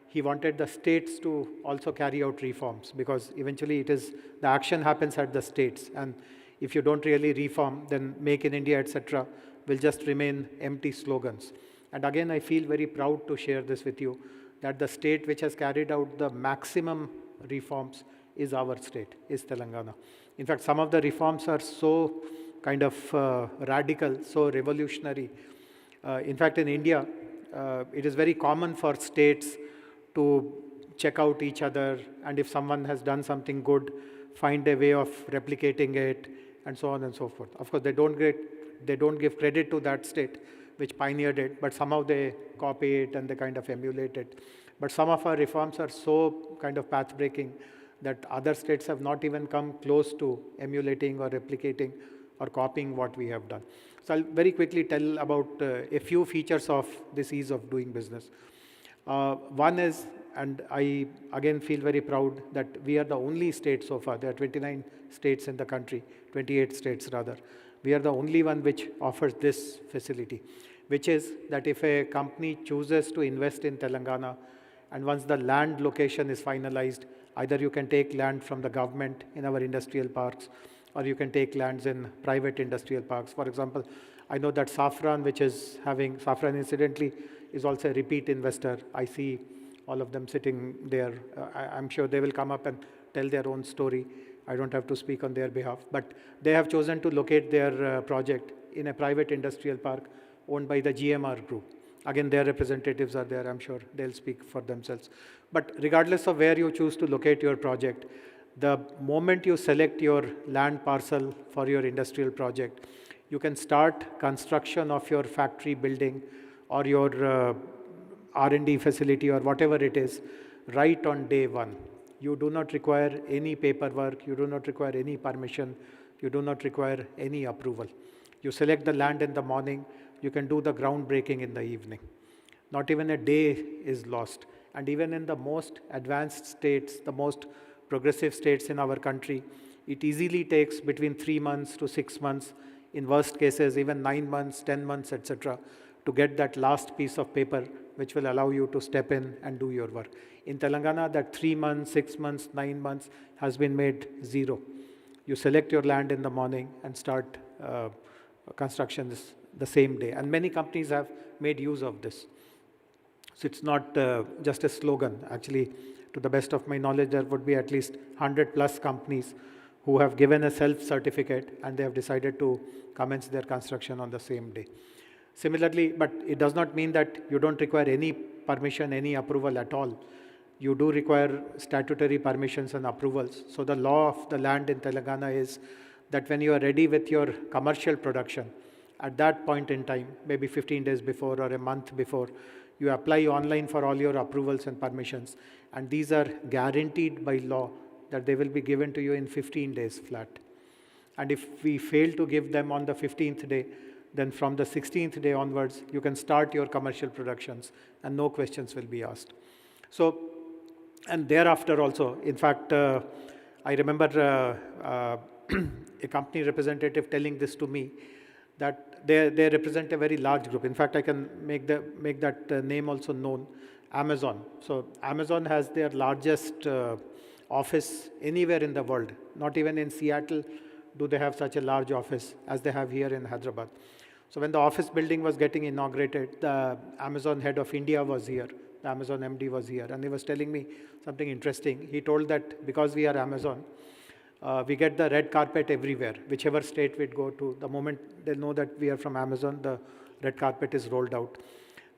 S7: he wanted the states to also carry out reforms, because eventually the action happens at the states. And if you don't really reform, then Make in India, etc., will just remain empty slogans. And again, I feel very proud to share this with you, that the state which has carried out the maximum reforms is our state, is Telangana. In fact, some of the reforms are so kind of radical, so revolutionary. In fact, in India, it is very common for states to check out each other, and if someone has done something good, find a way of replicating it, and so on and so forth. Of course, they don't give credit to that state which pioneered it, but somehow they copy it and they kind of emulate it. But some of our reforms are so kind of path-breaking that other states have not even come close to emulating or replicating or copying what we have done. So I'll very quickly tell about a few features of this ease of doing business. One is, and I again feel very proud that we are the only state so far, there are 29 states in the country, 28 states rather. We are the only one which offers this facility, which is that if a company chooses to invest in Telangana, and once the land location is finalized, either you can take land from the government in our industrial parks, or you can take lands in private industrial parks. For example, I know that Safran, which is having, Safran incidentally is also a repeat investor. I see all of them sitting there. I'm sure they will come up and tell their own story. I don't have to speak on their behalf, but they have chosen to locate their project in a private industrial park owned by the GMR group. Again, their representatives are there. I'm sure they'll speak for themselves. But regardless of where you choose to locate your project, the moment you select your land parcel for your industrial project, you can start construction of your factory building or your R&D facility or whatever it is right on day one. You do not require any paperwork, you do not require any permission, you do not require any approval. You select the land in the morning, you can do the groundbreaking in the evening. Not even a day is lost. And even in the most advanced states, the most progressive states in our country, it easily takes between 3 months to 6 months, in worst cases even 9 months, 10 months, etc., to get that last piece of paper which will allow you to step in and do your work. In Telangana, that 3 months, 6 months, 9 months has been made 0. You select your land in the morning and start construction the same day. And many companies have made use of this. So it's not just a slogan. Actually, to the best of my knowledge, there would be at least 100 plus companies who have given a self-certificate and they have decided to commence their construction on the same day. Similarly, but it does not mean that you don't require any permission, any approval at all. You do require statutory permissions and approvals. So the law of the land in Telangana is that when you are ready with your commercial production, at that point in time, maybe 15 days before or a month before, you apply online for all your approvals and permissions. And these are guaranteed by law that they will be given to you in 15 days flat. And if we fail to give them on the 15th day, then from the 16th day onwards, you can start your commercial productions and no questions will be asked. So, and thereafter also, in fact, I remember a company representative telling this to me, that they represent a very large group. In fact, I can make that name also known, Amazon. So Amazon has their largest office anywhere in the world. Not even in Seattle do they have such a large office as they have here in Hyderabad. So when the office building was getting inaugurated, the Amazon head of India was here. The Amazon MD was here. And he was telling me something interesting. He told that because we are Amazon, we get the red carpet everywhere, whichever state we'd go to. The moment they know that we are from Amazon, the red carpet is rolled out.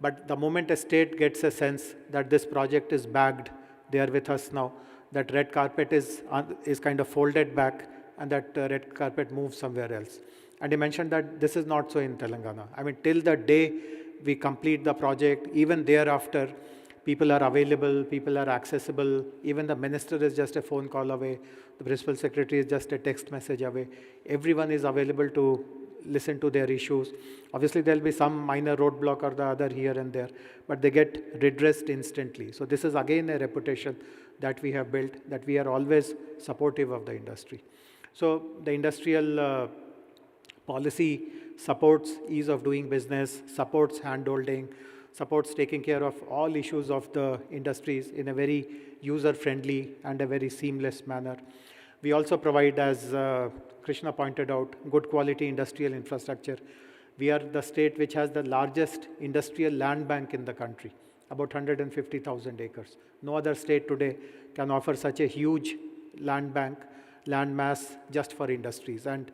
S7: But the moment a state gets a sense that this project is bagged, they are with us now, that red carpet is kind of folded back and that red carpet moves somewhere else. And he mentioned that this is not so in Telangana. I mean, till the day we complete the project, even thereafter, people are available, people are accessible. Even the minister is just a phone call away. The principal secretary is just a text message away. Everyone is available to listen to their issues. Obviously, there will be some minor roadblock or the other here and there, but they get redressed instantly. So this is again a reputation that we have built, that we are always supportive of the industry. So the industrial policy supports ease of doing business, supports handholding, supports taking care of all issues of the industries in a very user-friendly and a very seamless manner. We also provide, as Krishna pointed out, good quality industrial infrastructure. We are the state which has the largest industrial land bank in the country, about 150,000 acres. No other state today can offer such a huge land bank, land mass just for industries. And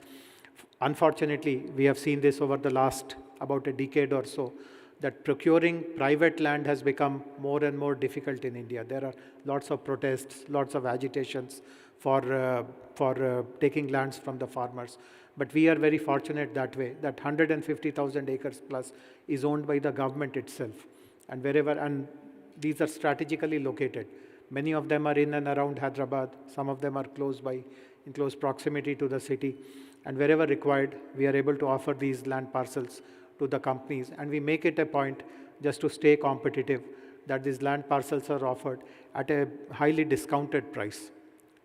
S7: unfortunately, we have seen this over the last about a decade or so, that procuring private land has become more and more difficult in India. There are lots of protests, lots of agitations for taking lands from the farmers. But we are very fortunate that way, that 150,000 acres plus is owned by the government itself. And and these are strategically located. Many of them are in and around Hyderabad. Some of them are close by, in close proximity to the city. And wherever required, we are able to offer these land parcels to the companies. And we make it a point, just to stay competitive, that these land parcels are offered at a highly discounted price.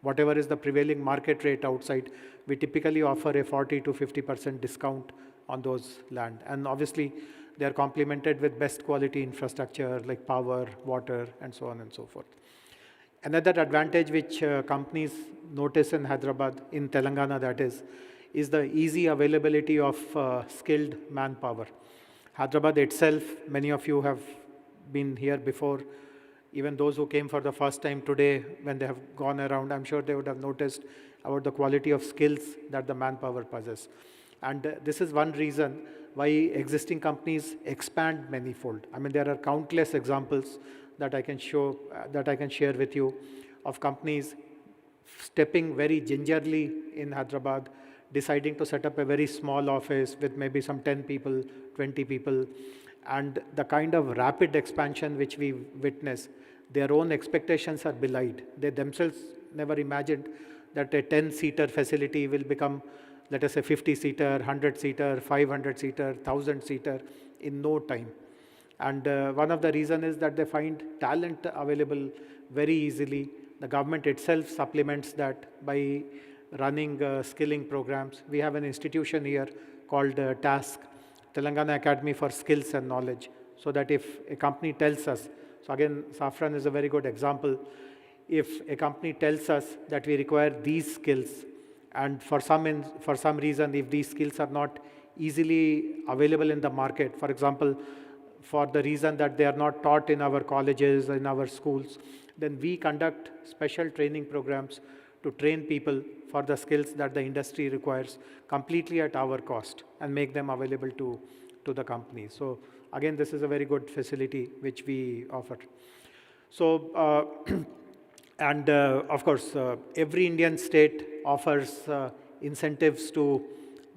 S7: Whatever is the prevailing market rate outside, we typically offer a 40 to 50% discount on those land. And obviously, they are complemented with best quality infrastructure like power, water, and so on and so forth. Another advantage which companies notice in Hyderabad, in Telangana that is the easy availability of skilled manpower. Hyderabad itself, many of you have been here before, Even those who came for the first time today, when they have gone around, I'm sure they would have noticed about the quality of skills that the manpower possess. And this is one reason why existing companies expand manifold. I mean, there are countless examples that I can show, that I can share with you of companies stepping very gingerly in Hyderabad, deciding to set up a very small office with maybe some 10 people, 20 people, and the kind of rapid expansion which we witness, their own expectations are belied. They themselves never imagined that a 10-seater facility will become, let us say, 50-seater, 100-seater, 500-seater, 1,000-seater in no time. And one of the reasons is that they find talent available very easily. The government itself supplements that by running skilling programs. We have an institution here called TASK, Telangana Academy for Skills and Knowledge, so that if a company tells us, so again, Safran is a very good example, if a company tells us that we require these skills, and for some reason, if these skills are not easily available in the market, for example, for the reason that they are not taught in our colleges, in our schools, then we conduct special training programs to train people for the skills that the industry requires completely at our cost and make them available to the company. So again, this is a very good facility which we offer. So, and of course, every Indian state offers incentives to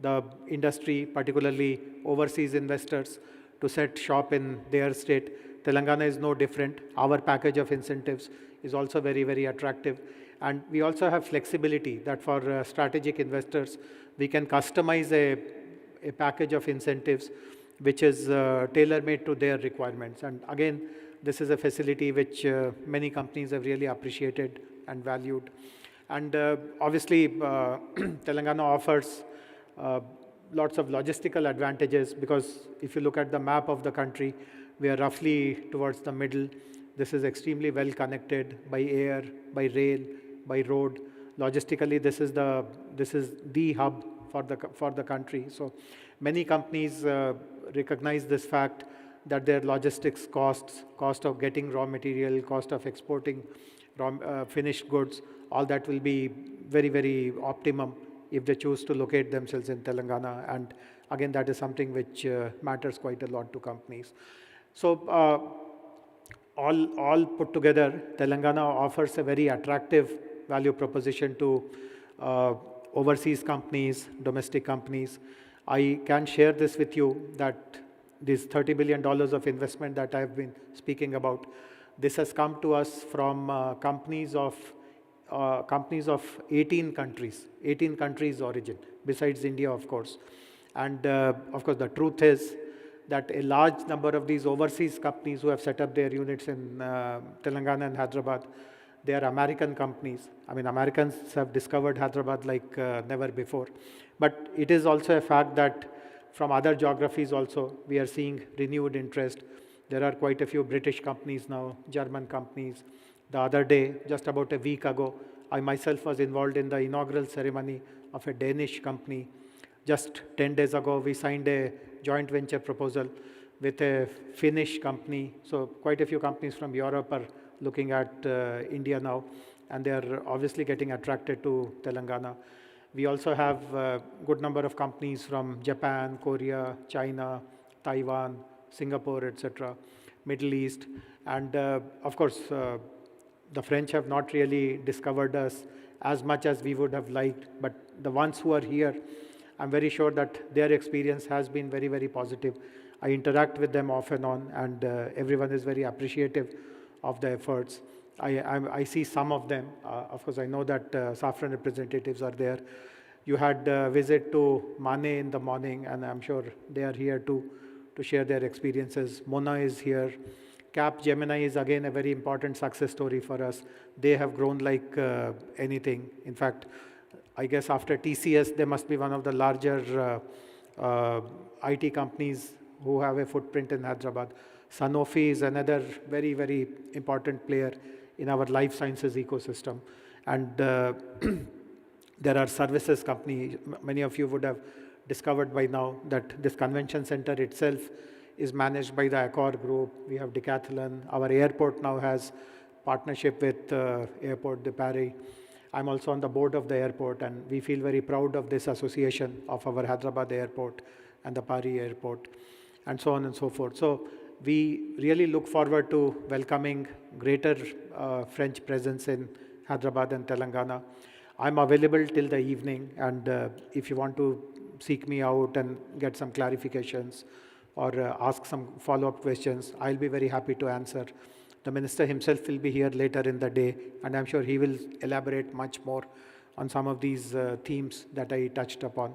S7: the industry, particularly overseas investors, to set shop in their state. Telangana is no different. Our package of incentives is also very, very attractive. And we also have flexibility that for strategic investors, we can customize a package of incentives which is tailor-made to their requirements. And again, this is a facility which many companies have really appreciated and valued. And obviously, Telangana offers lots of logistical advantages, because if you look at the map of the country, we are roughly towards the middle. This is extremely well connected by air, by rail, by road. Logistically, this is the hub for the country. So many companies recognize this fact that their logistics costs, cost of getting raw material, cost of exporting finished goods, all that will be very, very optimum if they choose to locate themselves in Telangana. And again, that is something which matters quite a lot to companies. So all put together, Telangana offers a very attractive value proposition to overseas companies, domestic companies. I can share this with you that this $30 billion of investment that I've been speaking about, this has come to us from companies of 18 countries origin, besides India, of course. And of course, the truth is that a large number of these overseas companies who have set up their units in Telangana and Hyderabad, they are American companies. I mean, Americans have discovered Hyderabad like never before. But it is also a fact that from other geographies also, we are seeing renewed interest. There are quite a few British companies now, German companies. The other day, just about a week ago, I myself was involved in the inaugural ceremony of a Danish company. Just 10 days ago, we signed a joint venture proposal with a Finnish company. So quite a few companies from Europe are looking at India now, and they are obviously getting attracted to Telangana. We also have a good number of companies from Japan, Korea, China, Taiwan, Singapore, etc., Middle East. And of course, the French have not really discovered us as much as we would have liked, but the ones who are here, I'm very sure that their experience has been very, very positive. I interact with them off and on, and everyone is very appreciative of the efforts. I see some of them. Of course, I know that Safran representatives are there. You had a visit to Mane in the morning, and I'm sure they are here to share their experiences. Mona is here. Cap Gemini is again a very important success story for us. They have grown like anything. In fact, I guess after TCS, they must be one of the larger IT companies who have a footprint in Hyderabad. Sanofi is another very, very important player in our life sciences ecosystem. And there are services companies. Many of you would have discovered by now that this convention center itself is managed by the Accor Group. We have Decathlon. Our airport now has partnership with Airport de Paris. I'm also on the board of the airport, and we feel very proud of this association of our Hyderabad airport and the Paris airport, and so on and so forth. So we really look forward to welcoming greater French presence in Hyderabad and Telangana. I'm available till the evening, and if you want to seek me out and get some clarifications or ask some follow-up questions, I'll be very happy to answer. The minister himself will be here later in the day, and I'm sure he will elaborate much more on some of these themes that I touched upon.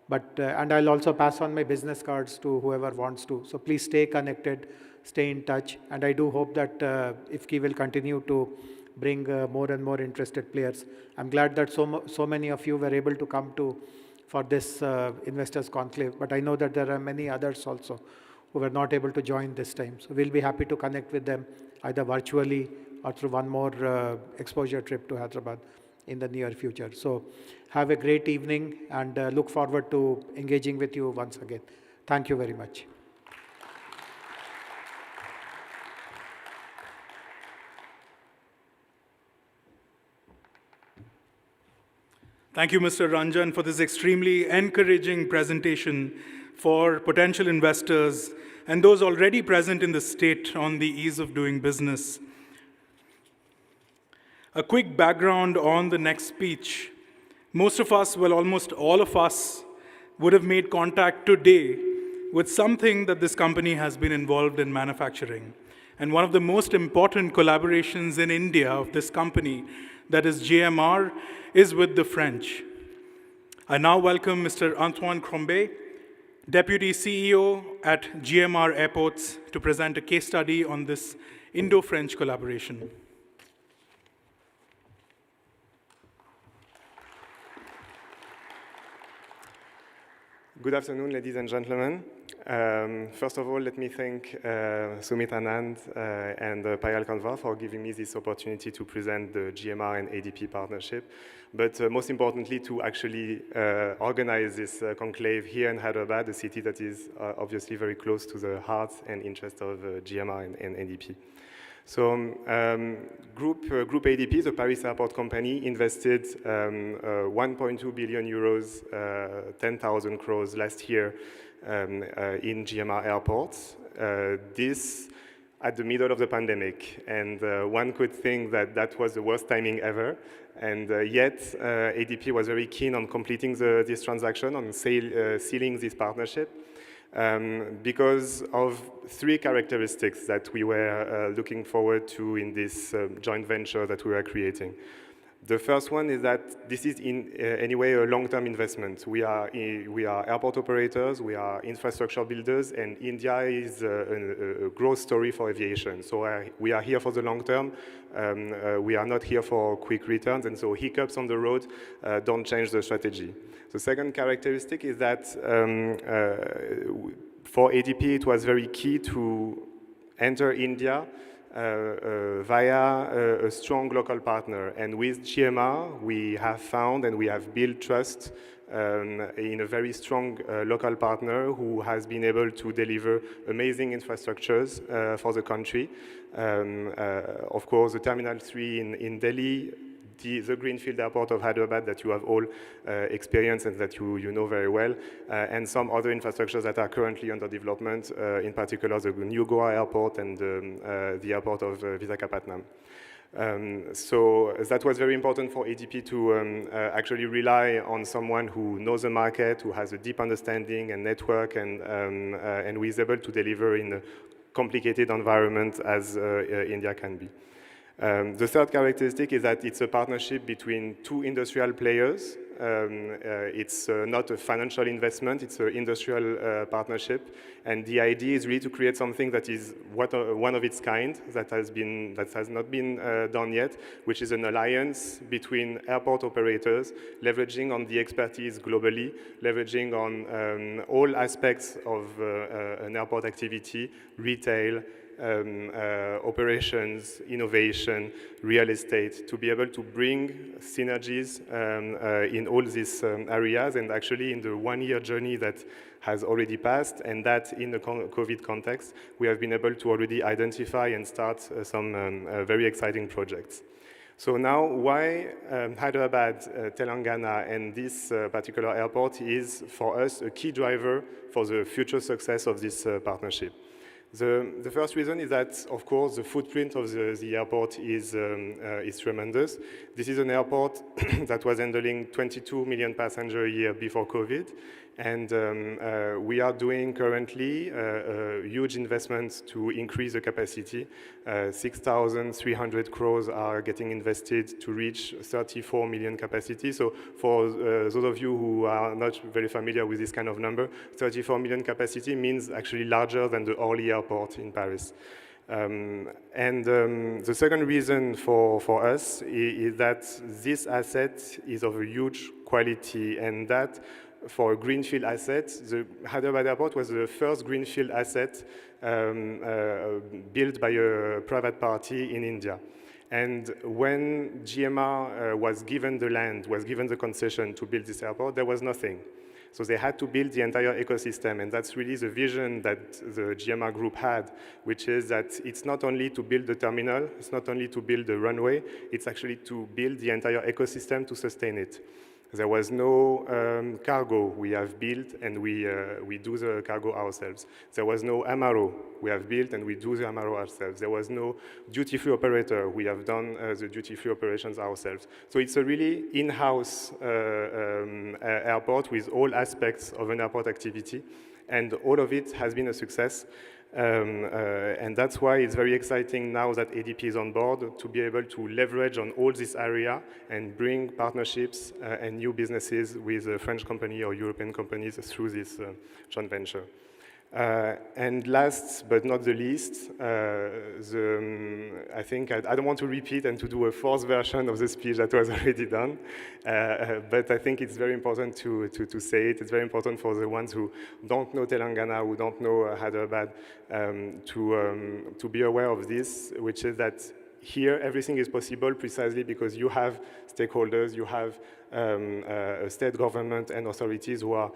S7: But, and I'll also pass on my business cards to whoever wants to. So please stay connected, stay in touch, and I do hope that IFFCI will continue to bring more and more interested players. I'm glad that so many of you were able to come to for this investors conclave, but I know that there are many others also who were not able to join this time. So we'll be happy to connect with them either virtually or through one more exposure trip to Hyderabad in the near future. So have a great evening, and look forward to engaging with you once again. Thank you very much.
S4: Thank you, Mr. Ranjan, for this extremely encouraging presentation for potential investors and those already present in the state on the ease of doing business. A quick background on the next speech. Most of us, well, almost all of us, would have made contact today with something that this company has been involved in manufacturing. And one of the most important collaborations in India of this company, that is GMR, is with the French. I now welcome Mr. Antoine Crombé, Deputy CEO at GMR Airports, to present a case study on this Indo-French collaboration.
S8: Good afternoon, ladies and gentlemen. First of all, let me thank Sumit Anand and Payal Kanva for giving me this opportunity to present the GMR and ADP partnership, but most importantly, to actually organize this conclave here in Hyderabad, a city that is obviously very close to the heart and interest of GMR and ADP. So Group ADP, the Paris airport company, invested 1.2 billion euros, 10,000 crores last year in GMR airports. This at the middle of the pandemic, and one could think that that was the worst timing ever, and yet ADP was very keen on completing this transaction, on sealing this partnership. Because of three characteristics that we were looking forward to in this joint venture that we were creating. The first one is that this is in any way a long-term investment. We are airport operators, we are infrastructure builders, and India is a growth story for aviation. So we are here for the long term. We are not here for quick returns, and so hiccups on the road don't change the strategy. The second characteristic is that for ADP, it was very key to enter India via a strong local partner. And with GMR, we have found and we have built trust in a very strong local partner who has been able to deliver amazing infrastructures for the country. Of course, the Terminal 3 in Delhi, the Greenfield Airport of Hyderabad that you have all experienced and that you know very well, and some other infrastructures that are currently under development, in particular the new Goa Airport and the airport of Visakhapatnam. So that was very important for ADP to actually rely on someone who knows the market, who has a deep understanding and network, and who is able to deliver in a complicated environment as India can be. The third characteristic is that it's a partnership between two industrial players. It's not a financial investment, it's an industrial partnership. And the idea is really to create something that is one of its kind, that has not been done yet, which is an alliance between airport operators, leveraging on the expertise globally, leveraging on all aspects of an airport activity, retail, operations, innovation, real estate, to be able to bring synergies in all these areas. And actually in the one-year journey that has already passed, and that in the COVID context, we have been able to already identify and start some very exciting projects. So now, why Hyderabad, Telangana, and this particular airport is, for us, a key driver for the future success of this partnership. The first reason is that, of course, the footprint of the airport is tremendous. This is an airport that was handling 22 million passengers a year before COVID. And we are doing currently huge investments to increase the capacity. 6,300 crores are getting invested to reach 34 million capacity. So for those of you who are not very familiar with this kind of number, 34 million capacity means actually larger than the Orly airport in Paris. The second reason for us is that this asset is of a huge quality, and that for a greenfield asset, the Hyderabad airport was the first greenfield asset built by a private party in India. And when GMR was given the land, was given the concession to build this airport, there was nothing. So they had to build the entire ecosystem, and that's really the vision that the GMR group had, which is that it's not only to build the terminal, it's not only to build the runway, it's actually to build the entire ecosystem to sustain it. There was no cargo we have built, and we do the cargo ourselves. There was no MRO we have built, and we do the MRO ourselves. There was no duty-free operator. We have done the duty-free operations ourselves. So it's a really in-house airport with all aspects of an airport activity, and all of it has been a success. And that's why it's very exciting now that ADP is on board to be able to leverage on all this area and bring partnerships and new businesses with French company or European companies through this joint venture. And last but not the least, I think I don't want to repeat and to do a fourth version of the speech that was already done, but I think it's very important to say it. It's very important for the ones who don't know Telangana, who don't know Hyderabad, to be aware of this, which is that here everything is possible precisely because you have stakeholders, you have a state government and authorities who are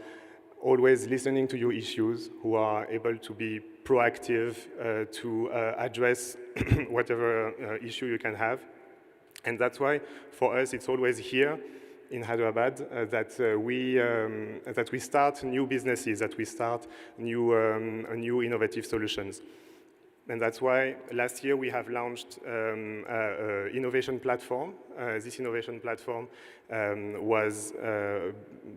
S8: always listening to your issues, who are able to be proactive to address whatever issue you can have. And that's why, for us, it's always here in Hyderabad that we start new businesses, that we start new innovative solutions. And that's why last year we have launched an innovation platform. This innovation platform was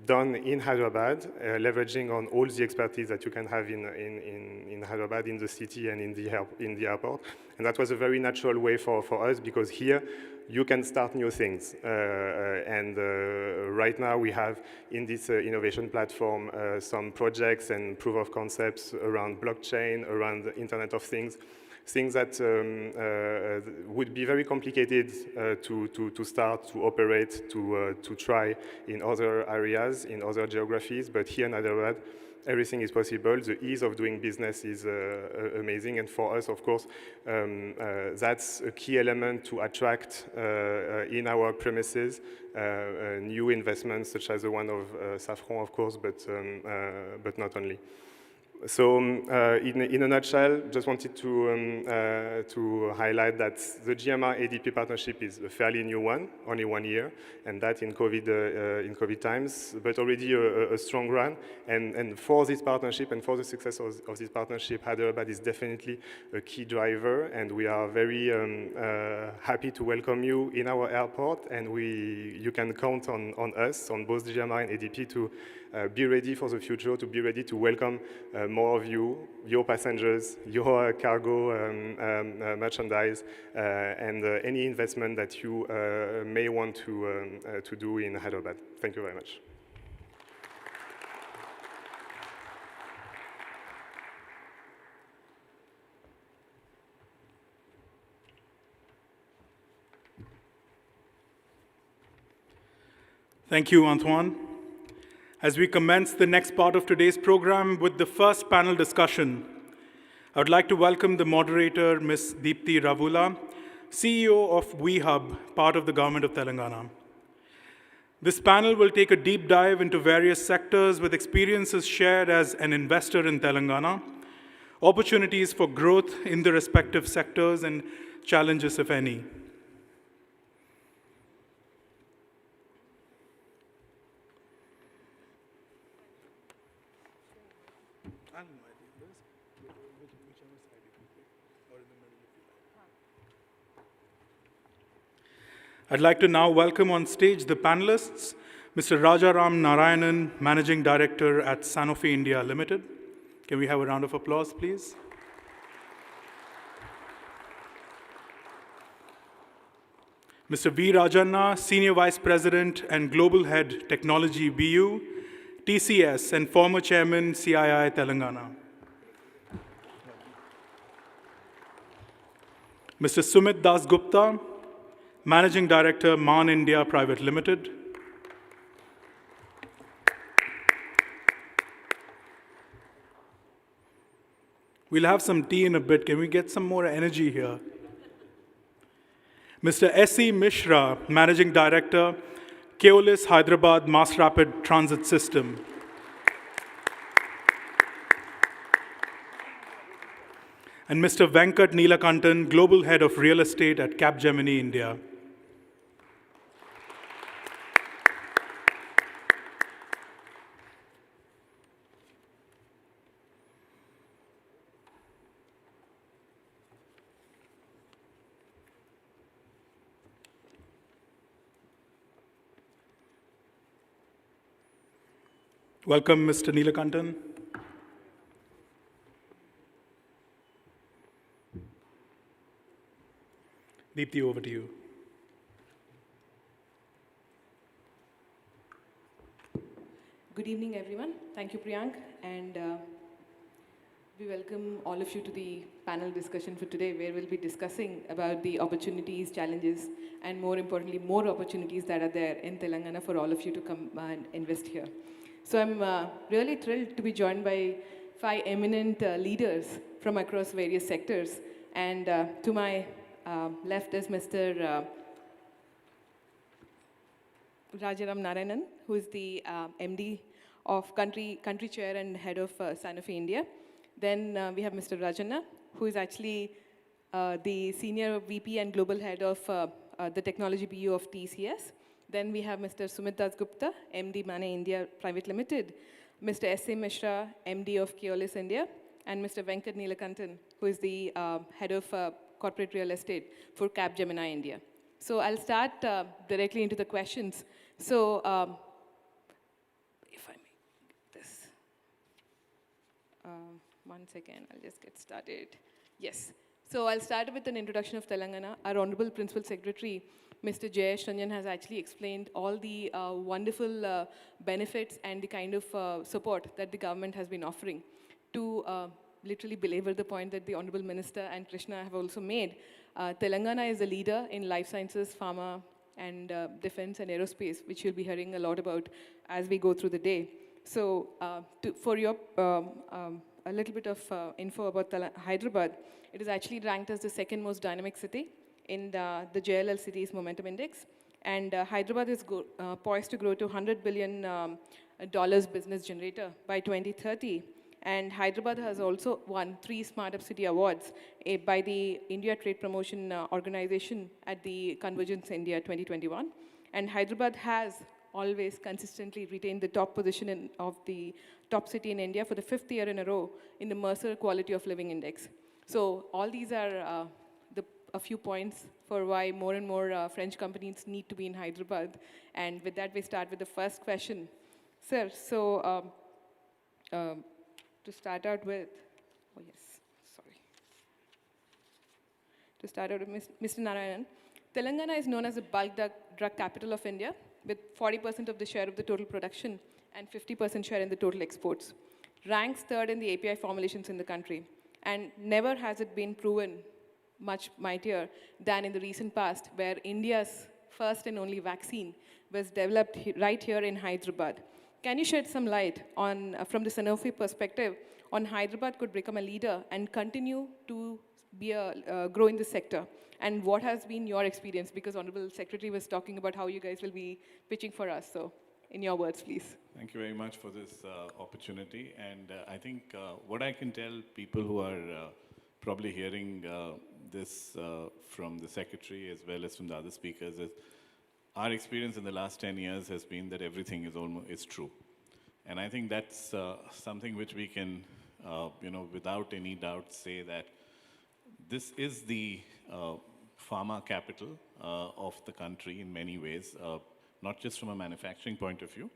S8: done in Hyderabad, leveraging on all the expertise that you can have in Hyderabad, in the city and in the airport. And that was a very natural way for us, because here you can start new things. Right now we have in this innovation platform some projects and proof of concepts around blockchain, around the Internet of Things that would be very complicated to start, to operate, to try in other areas, in other geographies. But here in Hyderabad, everything is possible. The ease of doing business is amazing. And for us, of course, that's a key element to attract in our premises new investments, such as the one of Safran, of course, but not only. So in a nutshell, just wanted to highlight that the GMR-ADP partnership is a fairly new one, only 1 year, and that in COVID times, but already a strong run. And for this partnership and for the success of this partnership, Hyderabad is definitely a key driver, and we are very happy to welcome you in our airport, and you can count on us, on both GMR and ADP, to be ready for the future, to be ready to welcome more of you, your passengers, your cargo merchandise, and any investment that you may want to do in Hyderabad. Thank you very much.
S4: Thank you, Antoine. As we commence the next part of today's program with the first panel discussion, I would like to welcome the moderator, Ms. Deepthi Ravula, CEO of WeHub, part of the Government of Telangana. This panel will take a deep dive into various sectors with experiences shared as an investor in Telangana, opportunities for growth in the respective sectors, and challenges, if any. I'd like to now welcome on stage the panelists, Mr. Rajaram Narayanan, Managing Director at Sanofi India Limited. Can we have a round of applause, please? Mr. V. Rajanna, Senior Vice President and Global Head, Technology BU, TCS, and former Chairman, CII Telangana. Mr. Sumit Das Gupta, Managing Director, MAN India Private Limited. We'll have some tea in a bit. Can we get some more energy here? Mr. S.E. Mishra, Managing Director, Keolis Hyderabad Mass Rapid Transit System. And Mr. Venkat Neelakantan, Global Head of Real Estate at Capgemini India. Welcome, Mr. Neelakantan. Deepthi, over to you.
S9: Good evening, everyone. Thank you, Priyank. And we welcome all of you to the panel discussion for today, where we'll be discussing about the opportunities, challenges, and more importantly, more opportunities that are there in Telangana for all of you to come and invest here. So I'm really thrilled to be joined by 5 eminent leaders from across various sectors. And to my left is Mr. Rajaram Narayanan, who is the MD of country chair and head of Sanofi India. Then we have Mr. Rajanna, who is actually the senior VP and global head of the technology BU of TCS. Then we have Mr. Sumit Das Gupta, MD MAN India Private Limited, Mr. S.A. Mishra, MD of Keolis India, and Mr. Venkat Neelakantan, who is the head of corporate real estate for Capgemini India. So I'll start directly into the questions. So if I make this, 1 second, I'll just get started. Yes. So I'll start with an introduction of Telangana. Our Honorable Principal Secretary, Mr. Jayesh Ranjan, has actually explained all the wonderful benefits and the kind of support that the government has been offering. To literally belabor the point that the Honorable Minister and Krishna have also made, Telangana is a leader in life sciences, pharma, and defense and aerospace, which you'll be hearing a lot about as we go through the day. So for your a little bit of info about Hyderabad, it is actually ranked as the 2nd most dynamic city in the JLL Cities Momentum Index. And Hyderabad is poised to grow to $100 billion business generator by 2030. And Hyderabad has also won 3 Smart Up City Awards by the India Trade Promotion Organization at the Convergence India 2021. And Hyderabad has always consistently retained the top position of the top city in India for the 5th year in a row in the Mercer Quality of Living Index. So all these are a few points for why more and more French companies need to be in Hyderabad. And with that, we start with the first question. Sir, so to start out with, oh yes, sorry. To start out with Mr. Narayanan, Telangana is known as the bulk drug capital of India, with 40% of the share of the total production and 50% share in the total exports. Ranks 3rd in the API formulations in the country. And never has it been proven much mightier than in the recent past, where India's first and only vaccine was developed right here in Hyderabad. Can you shed some light on, from the Sanofi perspective, on Hyderabad could become a leader and continue to be grow in this sector? And what has been your experience? Because Honorable Secretary was talking about how you guys will be pitching for us. So, in your words, please.
S10: Thank you very much for this opportunity. And I think what I can tell people who are probably hearing this from the Secretary as well as from the other speakers is our experience in the last 10 years has been that everything is true. And I think that's something which we can, without any doubt say that this is the pharma capital of the country in many ways, not just from a manufacturing point of view,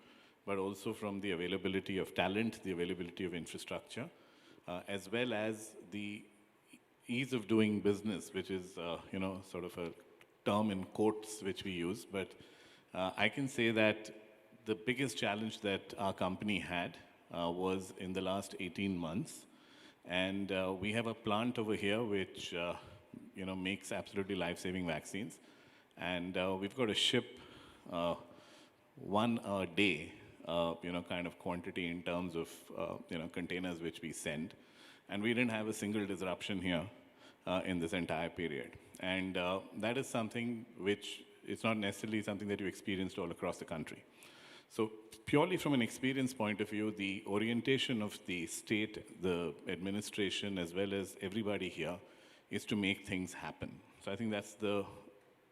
S10: but also from the availability of talent, the availability of infrastructure, as well as the ease of doing business, which is, sort of a term in quotes which we use. But I can say that the biggest challenge that our company had was in the last 18 months. And we have a plant over here which, makes absolutely life-saving vaccines. And we've got to ship one a day, kind of quantity in terms of, containers which we send. And we didn't have a single disruption here in this entire period. And that is something which it's not necessarily something that you experienced all across the country. So purely from an experience point of view, the orientation of the state, the administration, as well as everybody here, is to make things happen. So I think that's the,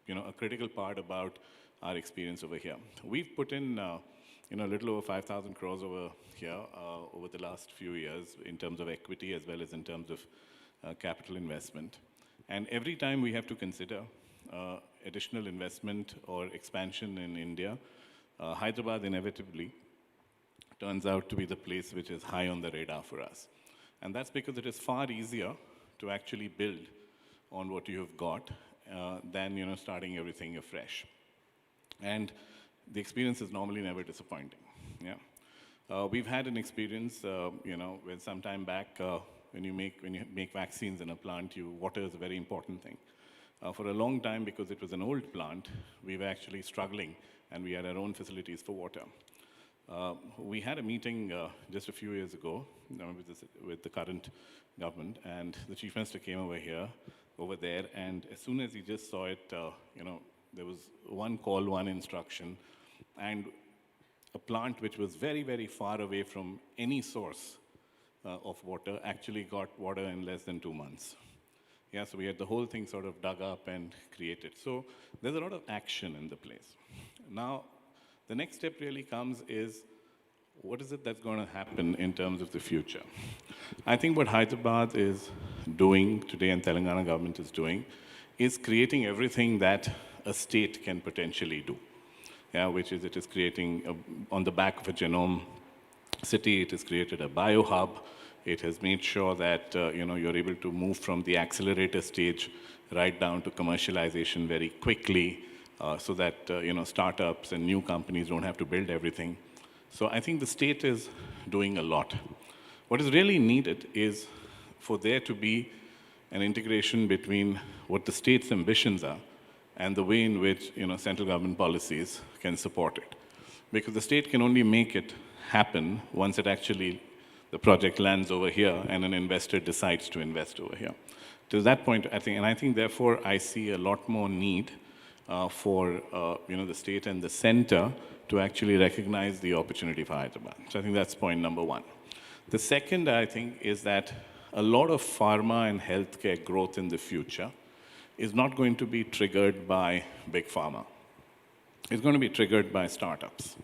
S10: a critical part about our experience over here. We've put in, a little over 5,000 crores over here over the last few years in terms of equity as well as in terms of capital investment. And every time we have to consider additional investment or expansion in India, Hyderabad inevitably turns out to be the place which is high on the radar for us. And that's because it is far easier to actually build on what you have got than starting everything afresh. And the experience is normally never disappointing. Yeah, we've had an experience, when some time back, when you make vaccines in a plant, water is a very important thing. For a long time, because it was an old plant, we were actually struggling, and we had our own facilities for water. We had a meeting just a few years ago with the current government, and the Chief Minister came over there, and as soon as he just saw it, there was one call, one instruction, and a plant which was very, very far away from any source of water actually got water in less than 2 months. Yeah, so we had the whole thing sort of dug up and created. So there's a lot of action in the place. Now, the next step really comes is, what is it that's going to happen in terms of the future? I think what Hyderabad is doing today and Telangana government is doing is creating everything that a state can potentially do. Yeah, which is it is creating, on the back of a genome city, it has created a biohub. It has made sure that you're able to move from the accelerator stage right down to commercialization very quickly, so that startups and new companies don't have to build everything. So I think the state is doing a lot. What is really needed is for there to be an integration between what the state's ambitions are and the way in which central government policies can support it. Because the state can only make it happen once the project lands over here and an investor decides to invest over here. To that point, I think therefore I see a lot more need for the state and the center to actually recognize the opportunity for Hyderabad. So I think that's point number one. The second, I think, is that a lot of pharma and healthcare growth in the future is not going to be triggered by big pharma. It's going to be triggered by startups.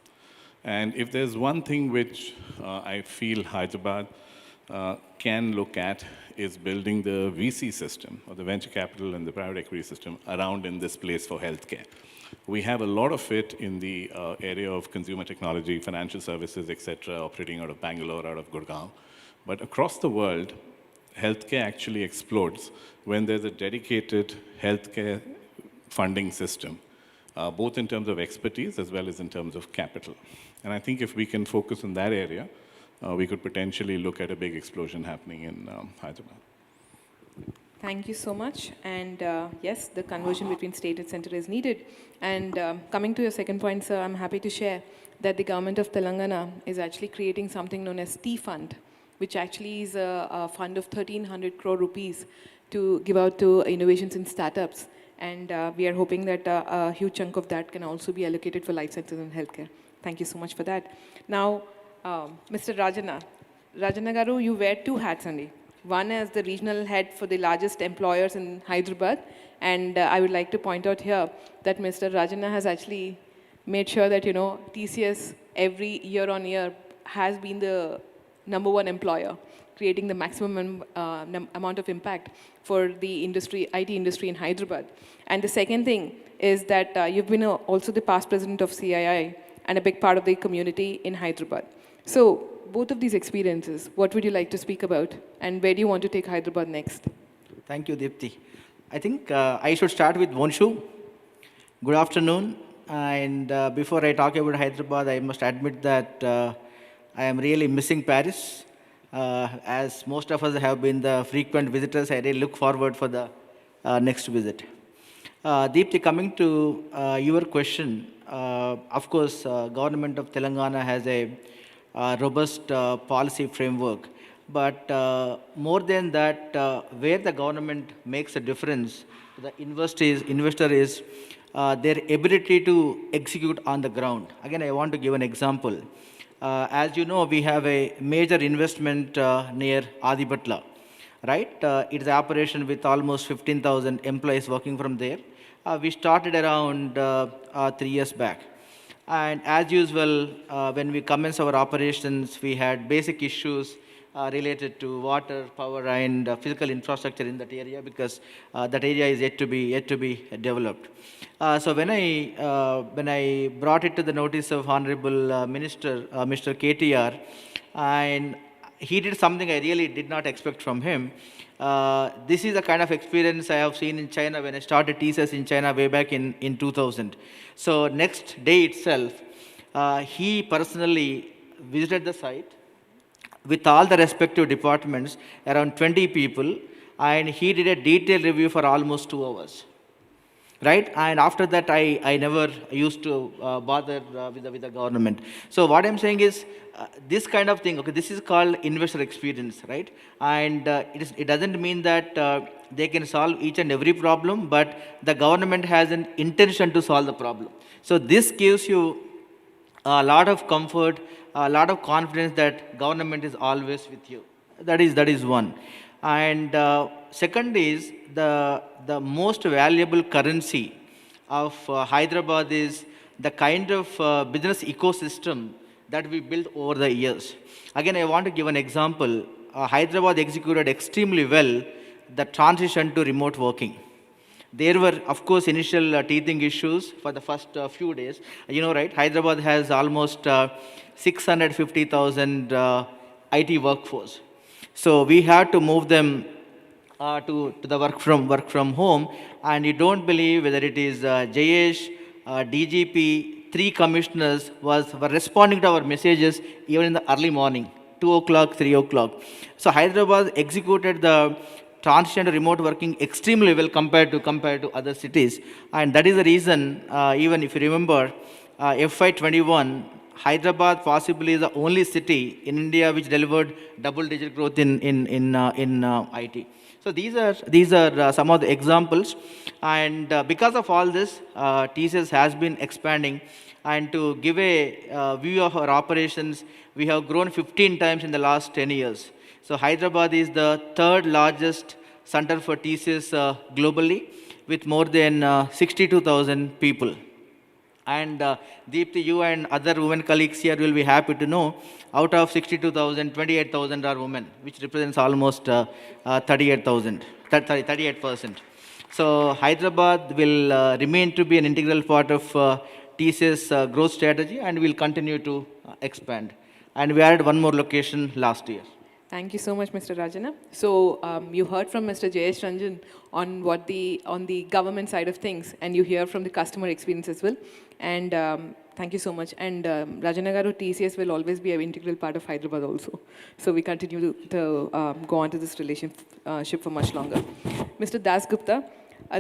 S10: And if there's one thing which I feel Hyderabad can look at is building the VC system, or the venture capital and the private equity system, around in this place for healthcare. We have a lot of it in the area of consumer technology, financial services, etc., operating out of Bangalore, out of Gurgaon. But across the world, healthcare actually explodes when there's a dedicated healthcare funding system, both in terms of expertise as well as in terms of capital. And I think if we can focus on that area, we could potentially look at a big explosion happening in Hyderabad.
S9: Thank you so much. And yes, the conversion between state and center is needed. And coming to your second point, sir, I'm happy to share that the government of Telangana is actually creating something known as T-Fund, which actually is a fund of 1,300 crore rupees to give out to innovations in startups. And we are hoping that a huge chunk of that can also be allocated for life sciences and healthcare. Thank you so much for that. Now, Mr. Rajana. Rajana Garu, you wear two hats only. One as the regional head for the largest employers in Hyderabad. And I would like to point out here that Mr. Rajana has actually made sure that, TCS every year on year has been the number one employer, creating the maximum amount of impact for the industry, IT industry in Hyderabad. And the second thing is that you've been also the past president of CII and a big part of the community in Hyderabad. So both of these experiences, what would you like to speak about? And where do you want to take Hyderabad next?
S11: Thank you, Deepthi. I think I should start with Vonshu. Good afternoon. And before I talk about Hyderabad, I must admit that I am really missing Paris. As most of us have been the frequent visitors, I really look forward for the next visit. Deepthi, coming to your question, of course, government of Telangana has a robust policy framework. But more than that, where the government makes a difference to the investor is their ability to execute on the ground. Again, I want to give an example. As you know, we have a major investment near Adipatla, right? It's an operation with almost 15,000 employees working from there. We started around 3 years back. And as usual, when we commence our operations, we had basic issues related to water, power, and physical infrastructure in that area because that area is yet to be developed. So when I brought it to the notice of Honorable Minister, Mr. KTR, and he did something I really did not expect from him. This is the kind of experience I have seen in China when I started TCS in China way back in 2000. So next day itself, he personally visited the site with all the respective departments, around 20 people, and he did a detailed review for almost 2 hours. Right? And after that, I never used to bother with the government. So what I'm saying is, this kind of thing, okay, this is called investor experience, right? And it doesn't mean that they can solve each and every problem, but the government has an intention to solve the problem. So this gives you a lot of comfort, a lot of confidence that government is always with you. That is one. And second is the most valuable currency of Hyderabad is the kind of business ecosystem that we built over the years. Again, I want to give an example. Hyderabad executed extremely well the transition to remote working. There were, of course, initial teething issues for the first few days. You know, right? Hyderabad has almost 650,000 IT workforce. So we had to move them to the work from home. And you don't believe whether it is Jayesh, DGP, 3 commissioners were responding to our messages even in the early morning, 2 o'clock, 3 o'clock. So Hyderabad executed the transition to remote working extremely well compared to other cities. And that is the reason, even if you remember, FY21, Hyderabad possibly is the only city in India which delivered double-digit growth in IT. So these are some of the examples, and because of all this, TCS has been expanding. And to give a view of our operations, we have grown 15 times in the last 10 years. So Hyderabad is the 3rd largest center for TCS globally, with more than 62,000 people. And Deepthi, you and other women colleagues here will be happy to know, out of 62,000, 28,000 are women, which represents almost 38%. So Hyderabad will remain to be an integral part of TCS growth strategy, and will continue to expand. And we added one more location last year.
S9: Thank you so much, Mr. Rajana. So you heard from Mr. Jayesh Ranjan on the government side of things, and you hear from the customer experience as well. And Thank you so much. And Rajanagaru TCS will always be an integral part of Hyderabad also. So we continue to go on to this relationship for much longer. Mr. Das Gupta,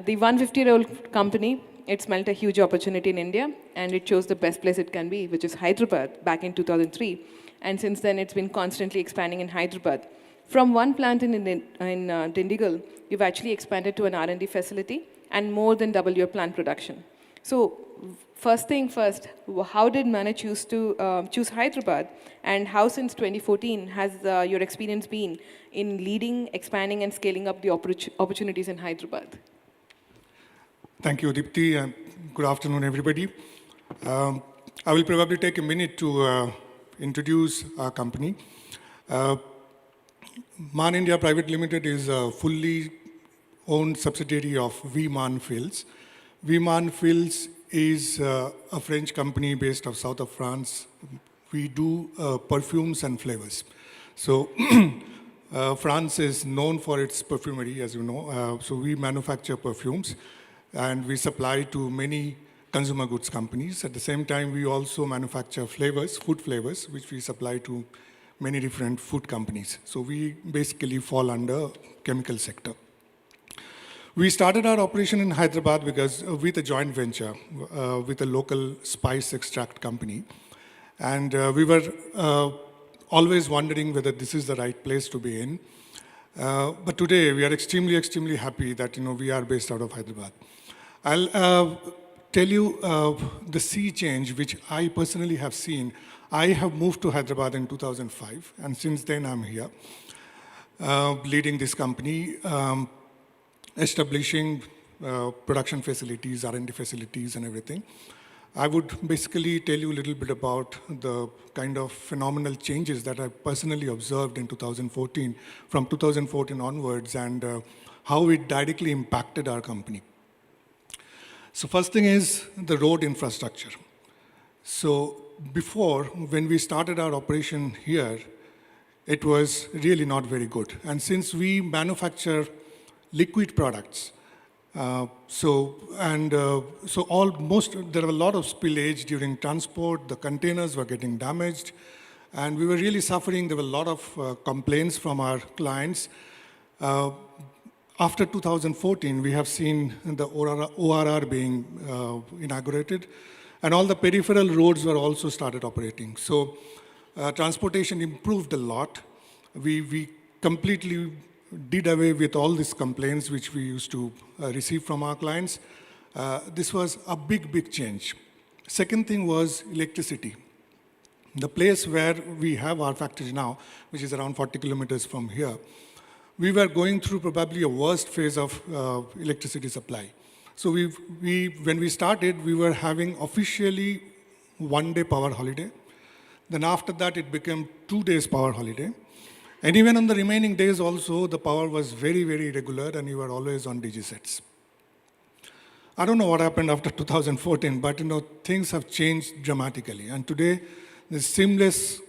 S9: the 150-year-old company, it smelt a huge opportunity in India, and it chose the best place it can be, which is Hyderabad, back in 2003. And since then, it's been constantly expanding in Hyderabad. From one plant in Dindigul, you've actually expanded to an R&D facility and more than double your plant production. So first thing first, how did Mana choose Hyderabad, and how since 2014 has your experience been in leading, expanding, and scaling up the opportunities in Hyderabad?
S12: Thank you, Deepti, and good afternoon, everybody. I will probably take a minute to introduce our company. MAN India Private Limited is a fully owned subsidiary of MAN Fields. MAN Fields is a French company based out of south of France. We do perfumes and flavors. So France is known for its perfumery, as you know. So we manufacture perfumes, and we supply to many consumer goods companies. At the same time, we also manufacture flavors, food flavors, which we supply to many different food companies. So we basically fall under chemical sector. We started our operation in Hyderabad because with a joint venture with a local spice extract company. And we were always wondering whether this is the right place to be in. But today we are extremely, extremely happy that we are based out of Hyderabad. I'll tell you the sea change, which I personally have seen. I have moved to Hyderabad in 2005, and since then I'm here, leading this company, establishing production facilities, R&D facilities, and everything. I would basically tell you a little bit about the kind of phenomenal changes that I personally observed in 2014, from 2014 onwards, and how it directly impacted our company. So first thing is the road infrastructure. So before, when we started our operation here, it was really not very good. And since we manufacture liquid products, there are a lot of spillage during transport. The containers were getting damaged, and we were really suffering. There were a lot of complaints from our clients. After 2014, we have seen the ORR being inaugurated, and all the peripheral roads were also started operating. So transportation improved a lot. We completely did away with all these complaints which we used to receive from our clients. This was a big, big change. Second thing was electricity. The place where we have our factory now, which is around 40 kilometers from here, we were going through probably a worst phase of electricity supply. So when we started, we were having officially 1 day power holiday. Then after that, it became 2 days power holiday. And even on the remaining days also, the power was very, very irregular, and you were always on DG sets. I don't know what happened after 2014, but things have changed dramatically. And today, the seamless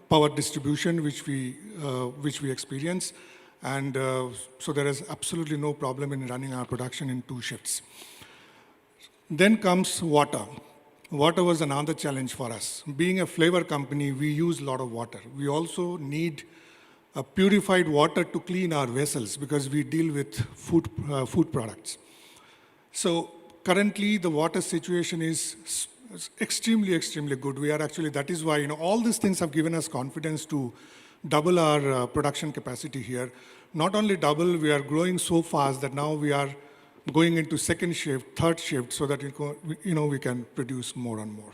S12: power distribution which we experience, and so there is absolutely no problem in running our production in 2 shifts. Then comes water. Water was another challenge for us. Being a flavor company, we use a lot of water. We also need purified water to clean our vessels because we deal with food products. So currently, the water situation is extremely, extremely good. We are actually, that is why, all these things have given us confidence to double our production capacity here. Not only double, we are growing so fast that now we are going into second shift, third shift, so that we can produce more and more.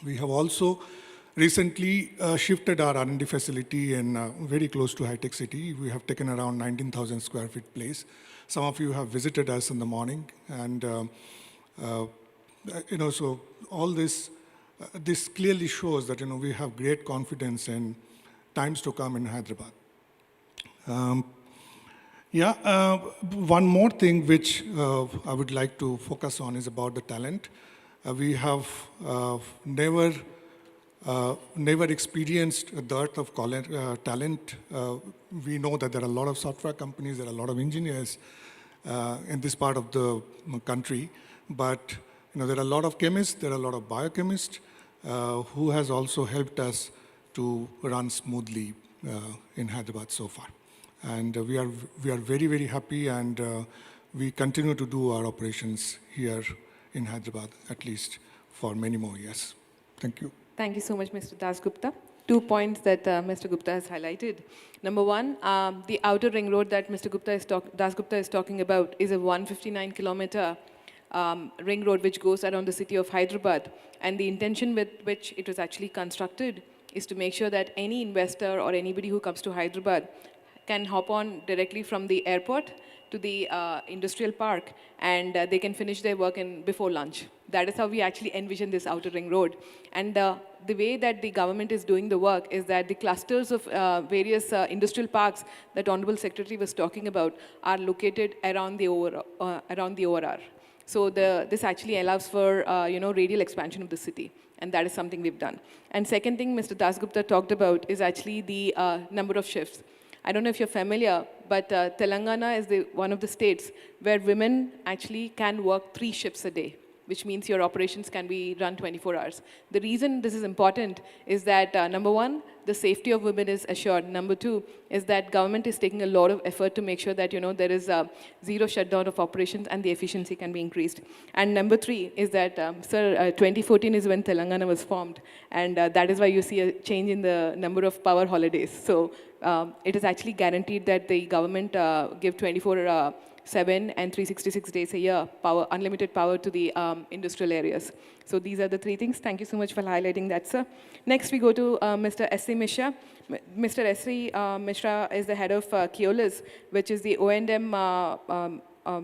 S12: We have also recently shifted our R&D facility in very close to high-tech city. We have taken around 19,000 square feet place. Some of you have visited us in the morning, and so all this clearly shows that we have great confidence in times to come in Hyderabad. One more thing which I would like to focus on is about the talent. We have never experienced a dearth of talent. We know that there are a lot of software companies, there are a lot of engineers in this part of the country, but there are a lot of chemists, there are a lot of biochemists who has also helped us to run smoothly in Hyderabad so far. And we are very, very happy, and we continue to do our operations here in Hyderabad, at least for many more years. Thank you.
S9: Thank you so much, Mr. Dasgupta. 2 points that Mr. Gupta has highlighted. Number one, the outer ring road that Mr. Dasgupta is talking about is a 159-kilometer ring road which goes around the city of Hyderabad. And the intention with which it was actually constructed is to make sure that any investor or anybody who comes to Hyderabad can hop on directly from the airport to the industrial park, and they can finish their work before lunch. That is how we actually envision this outer ring road. And the way that the government is doing the work is that the clusters of various industrial parks that Honorable Secretary was talking about are located around the ORR. So this actually allows for radial expansion of the city. And that is something we've done. And second thing Mr. Dasgupta talked about is actually the number of shifts. I don't know if you're familiar, but Telangana is one of the states where women actually can work 3 shifts a day, which means your operations can be run 24 hours. The reason this is important is that, number one, the safety of women is assured. Number two is that government is taking a lot of effort to make sure that there is zero shutdown of operations and the efficiency can be increased. And number three is that, 2014 is when Telangana was formed, and that is why you see a change in the number of power holidays. So it is actually guaranteed that the government give 24/7 and 366 days a year, unlimited power to the industrial areas. So these are the 3 things. Thank you so much for highlighting that, sir. Next, we go to Mr. S.C. Mishra. Mr. S.C. Mishra is the head of Keolis, which is the O&M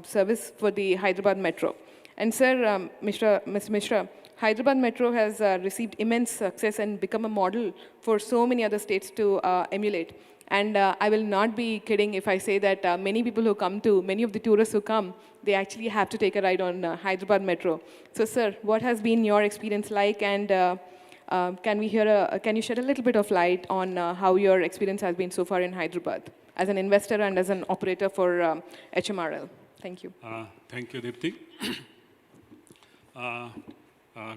S9: service for the Hyderabad Metro. And sir, Mr. Mishra, Hyderabad Metro has received immense success and become a model for so many other states to emulate. And I will not be kidding if I say that many of the tourists who come, they actually have to take a ride on Hyderabad Metro. So sir, what has been your experience like, and can you shed a little bit of light on how your experience has been so far in Hyderabad as an investor and as an operator for HMRL? Thank you.
S13: Thank you, Deepthi.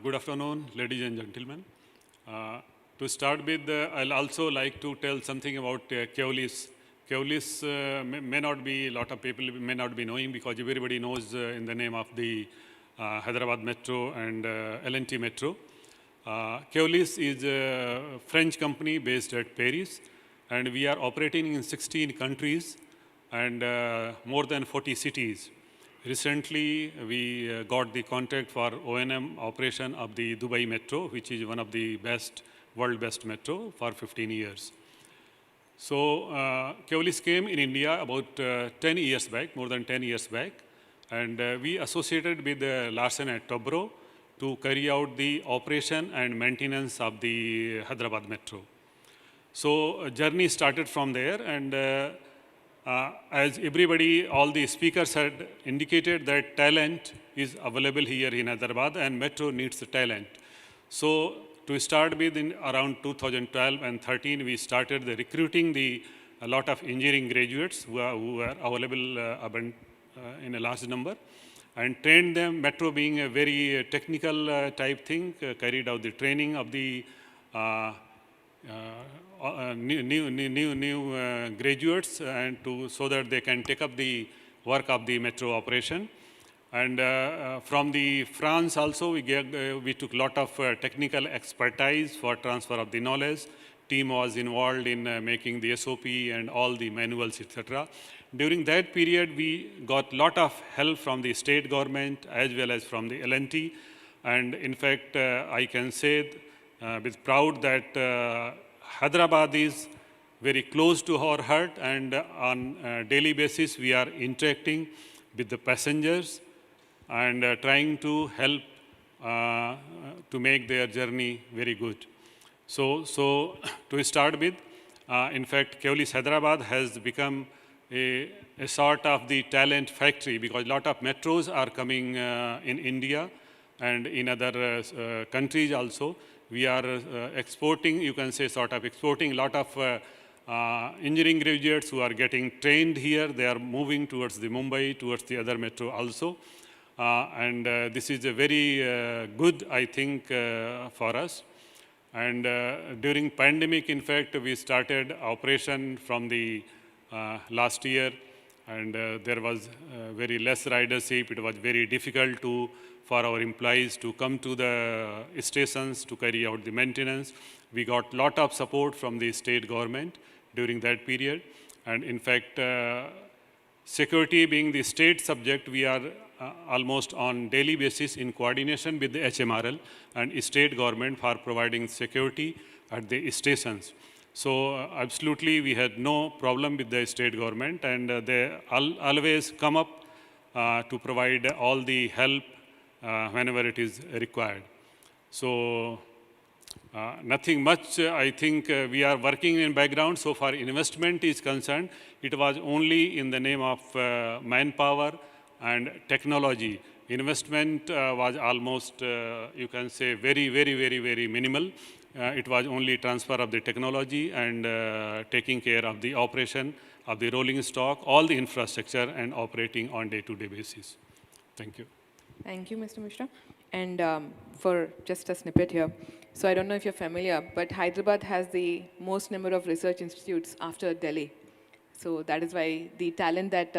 S13: Good afternoon, ladies and gentlemen. To start with, I'll also like to tell something about Keolis. Keolis may not be, a lot of people may not be knowing, because everybody knows in the name of the Hyderabad Metro and L&T Metro. Keolis is a French company based at Paris, and we are operating in 16 countries and more than 40 cities. Recently, we got the contract for O&M operation of the Dubai Metro, which is one of the world best metro, for 15 years. So Keolis came in India about 10 years back, more than 10 years back, and we associated with Larsen & Toubro to carry out the operation and maintenance of the Hyderabad Metro. So journey started from there, and as everybody, all the speakers had indicated that talent is available here in Hyderabad and Metro needs the talent. So to start with, in around 2012 and 13, we started recruiting a lot of engineering graduates who were available in a large number, and trained them. Metro being a very technical type thing, carried out the training of the new graduates, and so that they can take up the work of the metro operation. And from the France also, we took a lot of technical expertise for transfer of the knowledge. Team was involved in making the SOP and all the manuals, etc. During that period, we got a lot of help from the state government as well as from the L&T. And in fact, I can say with proud that Hyderabad is very close to our heart, and on a daily basis, we are interacting with the passengers and trying to help to make their journey very good. So to start with, in fact, Keolis Hyderabad has become a sort of the talent factory, because a lot of metros are coming in India and in other countries also. We are exporting, you can say, sort of exporting a lot of engineering graduates who are getting trained here. They are moving towards the Mumbai, towards the other metro also. and this is a very good, I think, for us. And during pandemic, in fact, we started operation from the last year, and there was very less ridership. It was very difficult for our employees to come to the stations to carry out the maintenance. We got a lot of support from the state government during that period. And in fact, security being the state subject, we are almost on daily basis in coordination with the HMRL and state government for providing security at the stations. So absolutely, we had no problem with the state government, and they always come up to provide all the help whenever it is required. So nothing much, I think we are working in background. So far investment is concerned, it was only in the name of manpower and technology. Investment was almost, you can say, very minimal. It was only transfer of the technology and taking care of the operation of the rolling stock, all the infrastructure, and operating on day-to-day basis. Thank you.
S9: Thank you, Mr. Mishra. And for just a snippet here, so I don't know if you're familiar, but Hyderabad has the most number of research institutes after Delhi. So that is why the talent that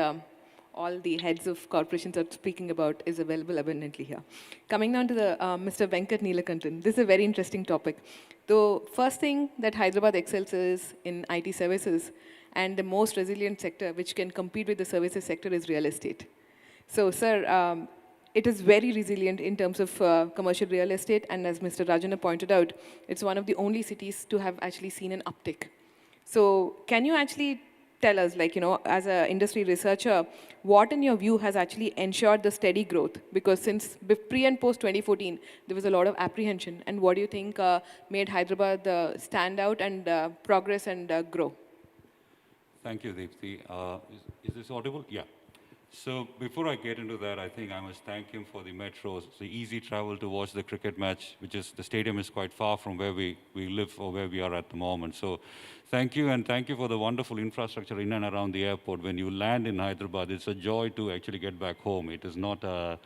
S9: all the heads of corporations are speaking about is available abundantly here. Coming down to the Mr. Venkat Neelakantan, this is a very interesting topic. The first thing that Hyderabad excels is in IT services, and the most resilient sector which can compete with the services sector is real estate. So, sir, it is very resilient in terms of commercial real estate, and as Mr. Rajana pointed out, it's one of the only cities to have actually seen an uptick. So, can you actually tell us, like, as an industry researcher, what in your view has actually ensured the steady growth? Because since pre and post 2014, there was a lot of apprehension. And what do you think made Hyderabad stand out and progress and grow?
S14: Thank you, Deepthi. Is this audible? Yeah. So before I get into that, I think I must thank him for the metros, the easy travel to watch the cricket match, which is, the stadium is quite far from where we live or where we are at the moment. So thank you, and thank you for the wonderful infrastructure in and around the airport. When you land in Hyderabad, it's a joy to actually get back home. It is not a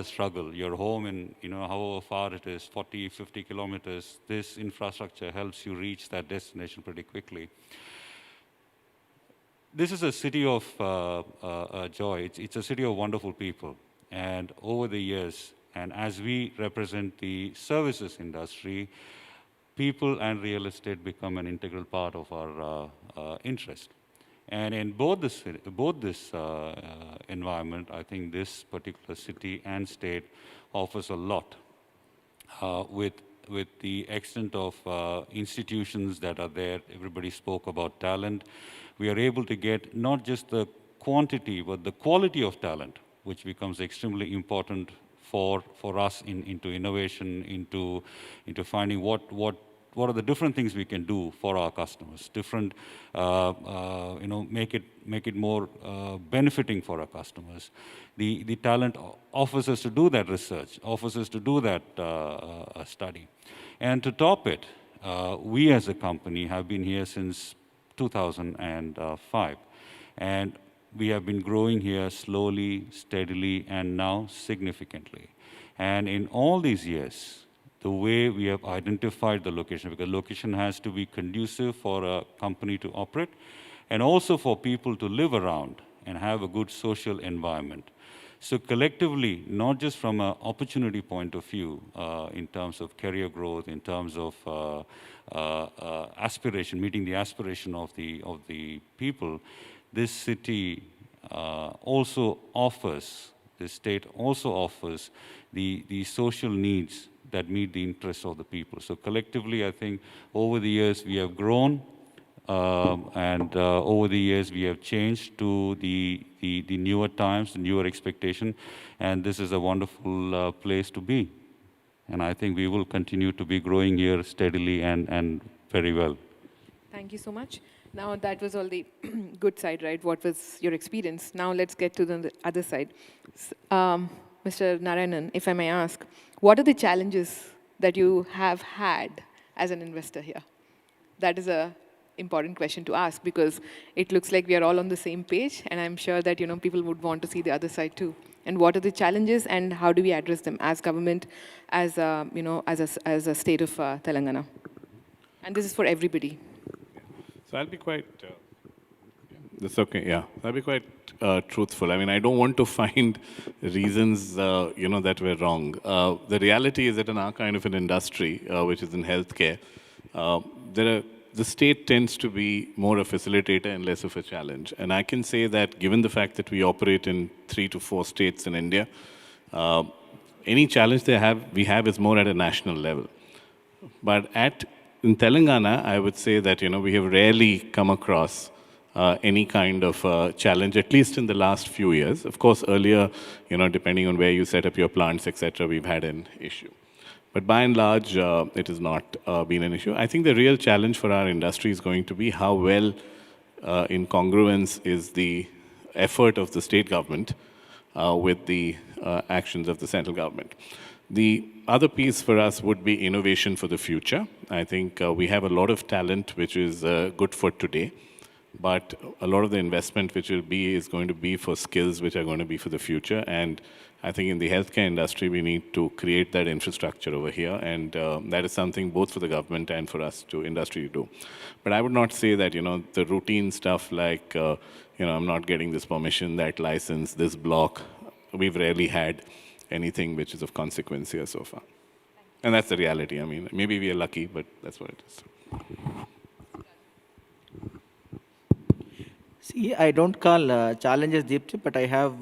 S14: struggle. You're home in, however far it is, 40, 50 kilometers. This infrastructure helps you reach that destination pretty quickly. This is a city of joy. It's a city of wonderful people. And over the years, and as we represent the services industry, people and real estate become an integral part of our interest. And in both this environment, I think this particular city and state offers a lot with the extent of institutions that are there. Everybody spoke about talent. We are able to get not just the quantity, but the quality of talent, which becomes extremely important for us into innovation, into finding what are the different things we can do for our customers, different, make it more benefiting for our customers. The talent offers us to do that research, offers us to do that study. And to top it, we as a company have been here since 2005. And we have been growing here slowly, steadily, and now significantly. And in all these years, the way we have identified the location, because location has to be conducive for a company to operate, and also for people to live around and have a good social environment. So collectively, not just from an opportunity point of view, in terms of career growth, in terms of aspiration, meeting the aspiration of the people, this city also offers, this state also offers the social needs that meet the interests of the people. So collectively, I think over the years we have grown, and over the years we have changed to the newer times, the newer expectation, and this is a wonderful place to be. And I think we will continue to be growing here steadily and very well.
S9: Thank you so much. Now that was all the good side, right? What was your experience? Now let's get to the other side. Mr. Narayanan, if I may ask, what are the challenges that you have had as an investor here? That is an important question to ask, because it looks like we are all on the same page, and I'm sure that people would want to see the other side too. and what are the challenges, and how do we address them as government, as as a state of Telangana. And this is for everybody.
S10: So I'll be quite, that's okay, yeah. I'll be quite truthful. I mean, I don't want to find reasons, that we're wrong. The reality is that in our kind of an industry, which is in healthcare, the state tends to be more a facilitator and less of a challenge. And I can say that given the fact that we operate in 3 to 4 states in India, any challenge we have is more at a national level. But in Telangana, I would say that, we have rarely come across any kind of challenge, at least in the last few years. Of course, earlier, depending on where you set up your plants, etc., we've had an issue. But by and large, it has not been an issue. I think the real challenge for our industry is going to be how well in congruence is the effort of the state government with the actions of the central government. The other piece for us would be innovation for the future. I think we have a lot of talent which is good for today, but a lot of the investment which is going to be for skills which are going to be for the future. And I think in the healthcare industry, we need to create that infrastructure over here, and that is something both for the government and for us to industry to do. But I would not say that, the routine stuff like, I'm not getting this permission, that license, this block, we've rarely had anything which is of consequence here so far. And that's the reality. I mean, maybe we are lucky, but that's what it is.
S11: See, I don't call challenges Deepti, but I have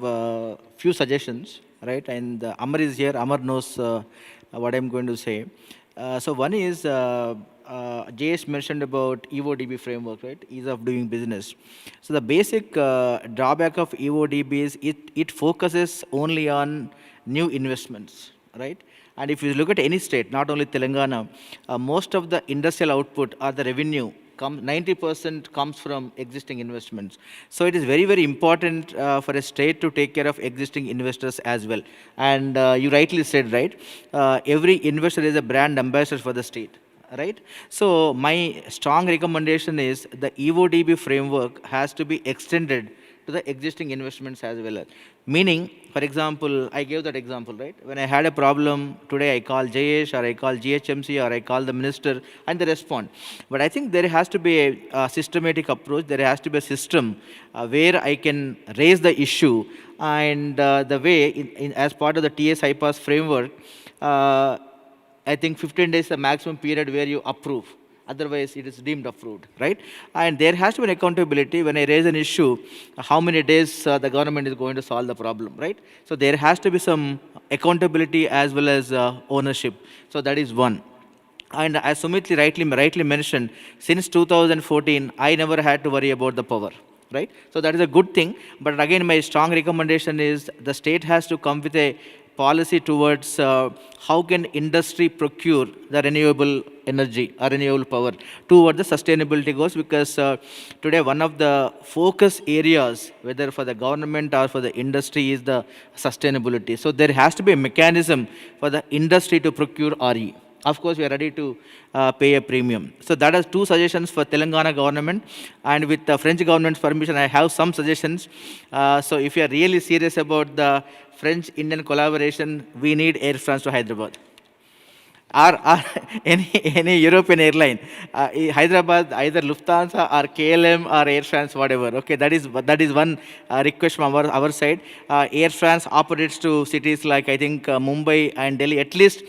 S11: few suggestions, right? And Amar is here. Amar knows what I'm going to say. So one is, Jayesh mentioned about EODB framework, right? Ease of doing business. So the basic drawback of EODB is it focuses only on new investments, right? And if you look at any state, not only Telangana, most of the industrial output or the revenue 90% comes from existing investments. So it is very, very important for a state to take care of existing investors as well. And you rightly said, right? Every investor is a brand ambassador for the state, right? So my strong recommendation is the EODB framework has to be extended to the existing investments as well. Meaning, for example, I gave that example, right? When I had a problem, today I call Jayesh or I call GHMC or I call the minister and they respond. But I think there has to be a systematic approach. There has to be a system where I can raise the issue, and the way, as part of the TS IPAS framework, I think 15 days is the maximum period where you approve. Otherwise, it is deemed approved, right? And there has to be an accountability. When I raise an issue, how many days the government is going to solve the problem, right? So there has to be some accountability as well as ownership. So that is one. And as Sumit rightly mentioned, since 2014, I never had to worry about the power, right? So that is a good thing. But again, my strong recommendation is the state has to come with a policy towards how can industry procure the renewable energy or renewable power toward the sustainability goals, because today one of the focus areas, whether for the government or for the industry, is the sustainability. So there has to be a mechanism for the industry to procure RE. Of course, we are ready to pay a premium. So that is two suggestions for Telangana government. And with the French government's permission, I have some suggestions. So if you are really serious about the French-Indian collaboration, we need Air France to Hyderabad. Or any European airline, Hyderabad, either Lufthansa or KLM or Air France, whatever. Okay, that is one request from our side. Air France operates to cities like, I think, Mumbai and Delhi. At least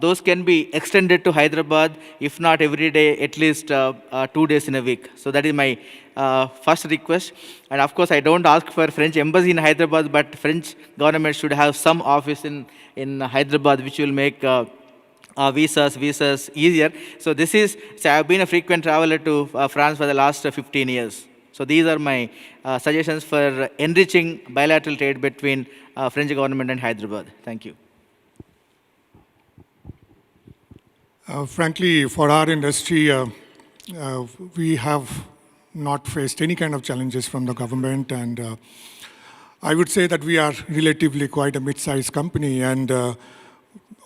S11: those can be extended to Hyderabad, if not every day, at least 2 days in a week. So that is my first request. And of course, I don't ask for French embassy in Hyderabad, but French government should have some office in Hyderabad, which will make visas easier. So I've been a frequent traveler to France for the last 15 years. So these are my suggestions for enriching bilateral trade between French government and Hyderabad. Thank you.
S12: Frankly, for our industry, we have not faced any kind of challenges from the government, and I would say that we are relatively quite a mid-sized company, and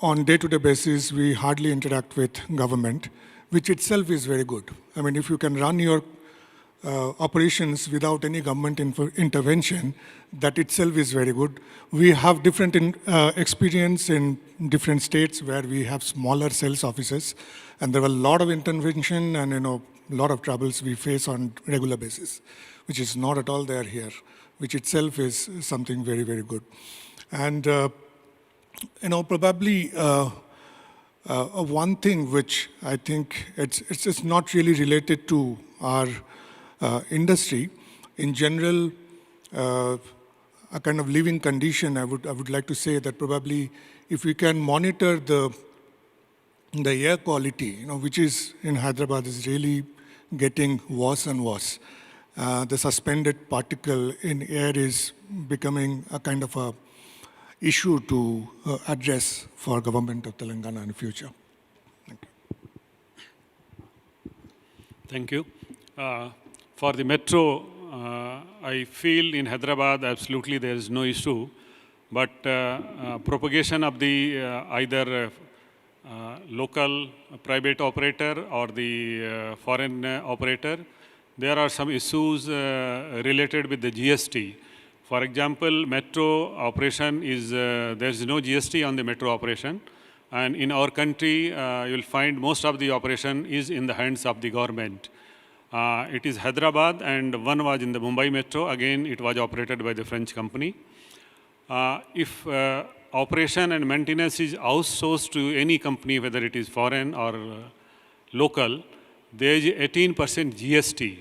S12: on day-to-day basis, we hardly interact with government, which itself is very good. I mean, if you can run your operations without any government intervention, that itself is very good. We have different experience in different states where we have smaller sales offices, and there were a lot of intervention and a lot of troubles we face on regular basis, which is not at all there here, which itself is something very, very good. And probably one thing which I think it's not really related to our industry. In general, a kind of living condition, I would like to say that probably if we can monitor the air quality, which is in Hyderabad is really getting worse and worse. The suspended particle in air is becoming a kind of a issue to address for government of Telangana in the future.
S13: Thank you. For the metro, I feel in Hyderabad absolutely there is no issue, but propagation of the either local private operator or the foreign operator, there are some issues related with the GST. For example, metro operation is, there is no GST on the metro operation. And in our country, you will find most of the operation is in the hands of the government. It is Hyderabad, and one was in the Mumbai metro. Again, it was operated by the French company. If operation and maintenance is outsourced to any company, whether it is foreign or local, there is 18% GST.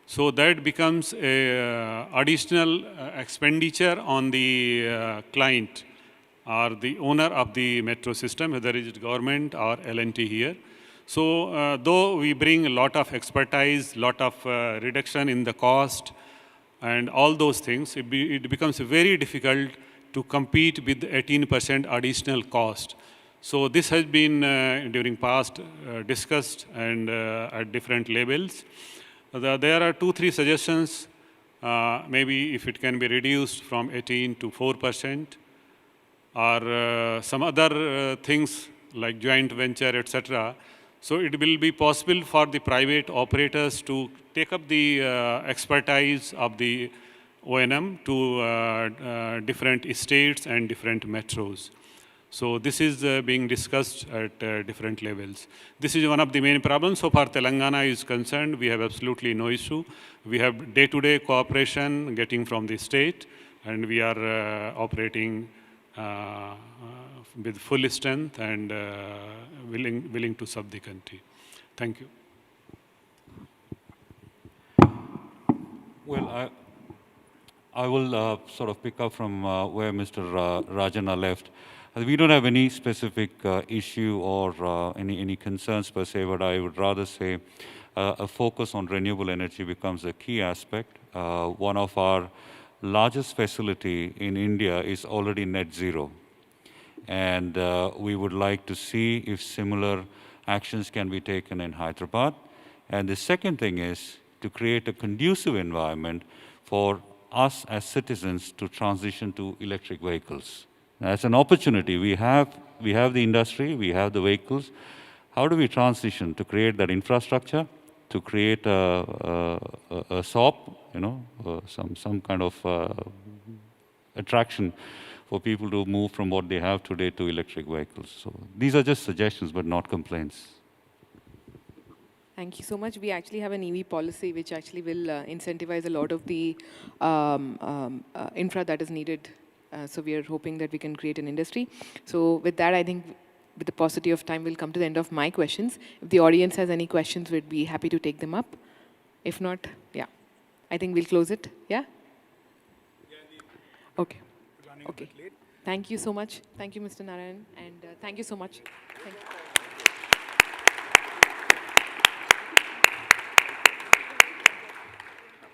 S13: So that becomes a additional expenditure on the client or the owner of the metro system, whether it is government or L&T here. So though we bring a lot of expertise, lot of reduction in the cost and all those things, it becomes very difficult to compete with 18% additional cost. So this has been during past discussed and at different levels. There are 2-3 suggestions, maybe if it can be reduced from 18 to 4%, or some other things like joint venture, etc. So it will be possible for the private operators to take up the expertise of the O&M to different states and different metros. So this is being discussed at different levels. This is one of the main problems. So far Telangana is concerned, we have absolutely no issue. We have day-to-day cooperation getting from the state, and we are operating with full strength and willing to serve the country. Thank you.
S14: Well, I will sort of pick up from where Mr. Rajana left. We don't have any specific issue or any concerns per se, but I would rather say a focus on renewable energy becomes a key aspect. One of our largest facility in India is already net zero. And we would like to see if similar actions can be taken in Hyderabad. And the second thing is to create a conducive environment for us as citizens to transition to electric vehicles. As an opportunity, we have the industry, we have the vehicles. How do we transition to create that infrastructure, to create a SOP, some kind of attraction for people to move from what they have today to electric vehicles. So these are just suggestions, but not complaints.
S9: Thank you so much. We actually have an EV policy which actually will incentivize a lot of the infra that is needed. So we are hoping that we can create an industry. So with that, I think with the paucity of time, we'll come to the end of my questions. If the audience has any questions, we'd be happy to take them up. If not, yeah. I think we'll close it. Yeah? Okay. Okay. Thank you so much. Thank you, Mr. Narayan. And thank you so much. Thank you.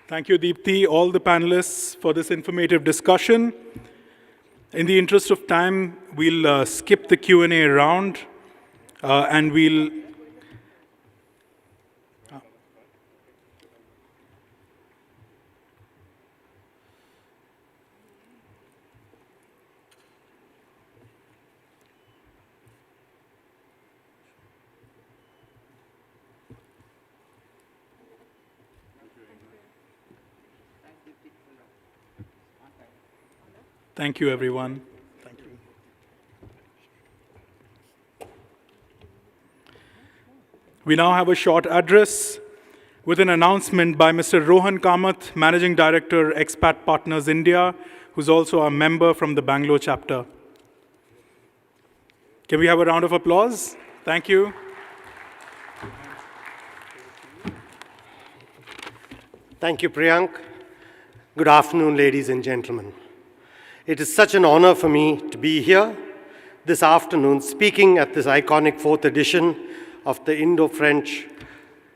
S4: Thank you, Deepthi, all the panelists for this informative discussion. In the interest of time, we'll skip the Q&A round and we'll... Thank you, everyone.
S15: Thank you.
S4: We now have a short address with an announcement by Mr. Rohan Kamath, Managing Director, Expat Partners India, who's also a member from the Bangalore chapter. Can we have a round of applause? Thank you.
S15: Thank you, Priyank. Good afternoon, ladies and gentlemen. It is such an honor for me to be here this afternoon speaking at this iconic 4th edition of the Indo-French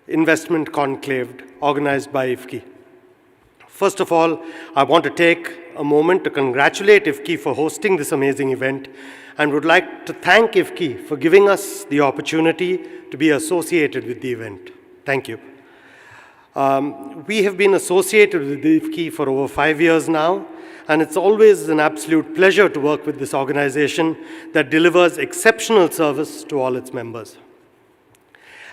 S15: Investment Conclave organized by IFCI. First of all, I want to take a moment to congratulate IFCI for hosting this amazing event and would like to thank IFCI for giving us the opportunity to be associated with the event. Thank you. We have been associated with IFCI for over 5 years now, and it's always an absolute pleasure to work with this organization that delivers exceptional service to all its members.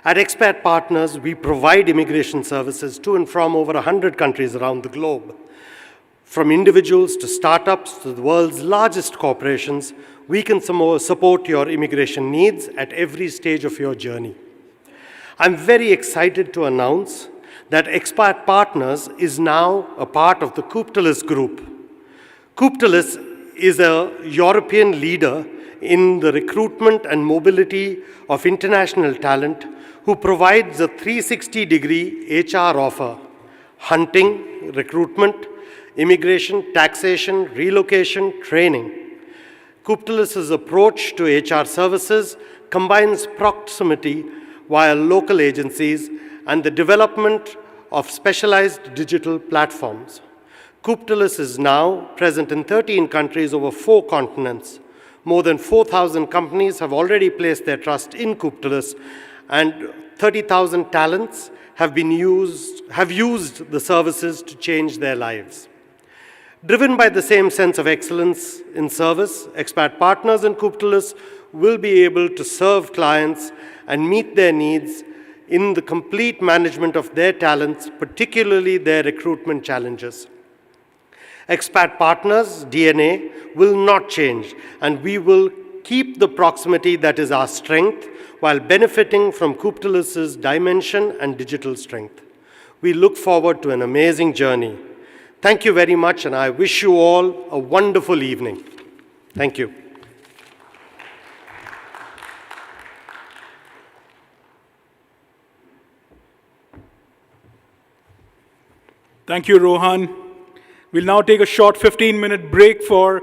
S15: At Expat Partners, we provide immigration services to and from over 100 countries around the globe. From individuals to startups to the world's largest corporations, we can support your immigration needs at every stage of your journey. I'm very excited to announce that Expat Partners is now a part of the Cooptalis Group. Cooptalis is a European leader in the recruitment and mobility of international talent who provides a 360-degree HR offer: hunting, recruitment, immigration, taxation, relocation, training. Cooptalis's approach to HR services combines proximity via local agencies and the development of specialized digital platforms. Cooptalis is now present in 13 countries over 4 continents. More than 4,000 companies have already placed their trust in Cooptalis, and 30,000 talents have used the services to change their lives. Driven by the same sense of excellence in service, Expat Partners and Cooptalis will be able to serve clients and meet their needs in the complete management of their talents, particularly their recruitment challenges. Expat Partners' DNA will not change, and we will keep the proximity that is our strength while benefiting from Cooptalis's dimension and digital strength. We look forward to an amazing journey. Thank you very much, and I wish you all a wonderful evening. Thank you.
S4: Thank you, Rohan. We'll now take a short 15-minute break for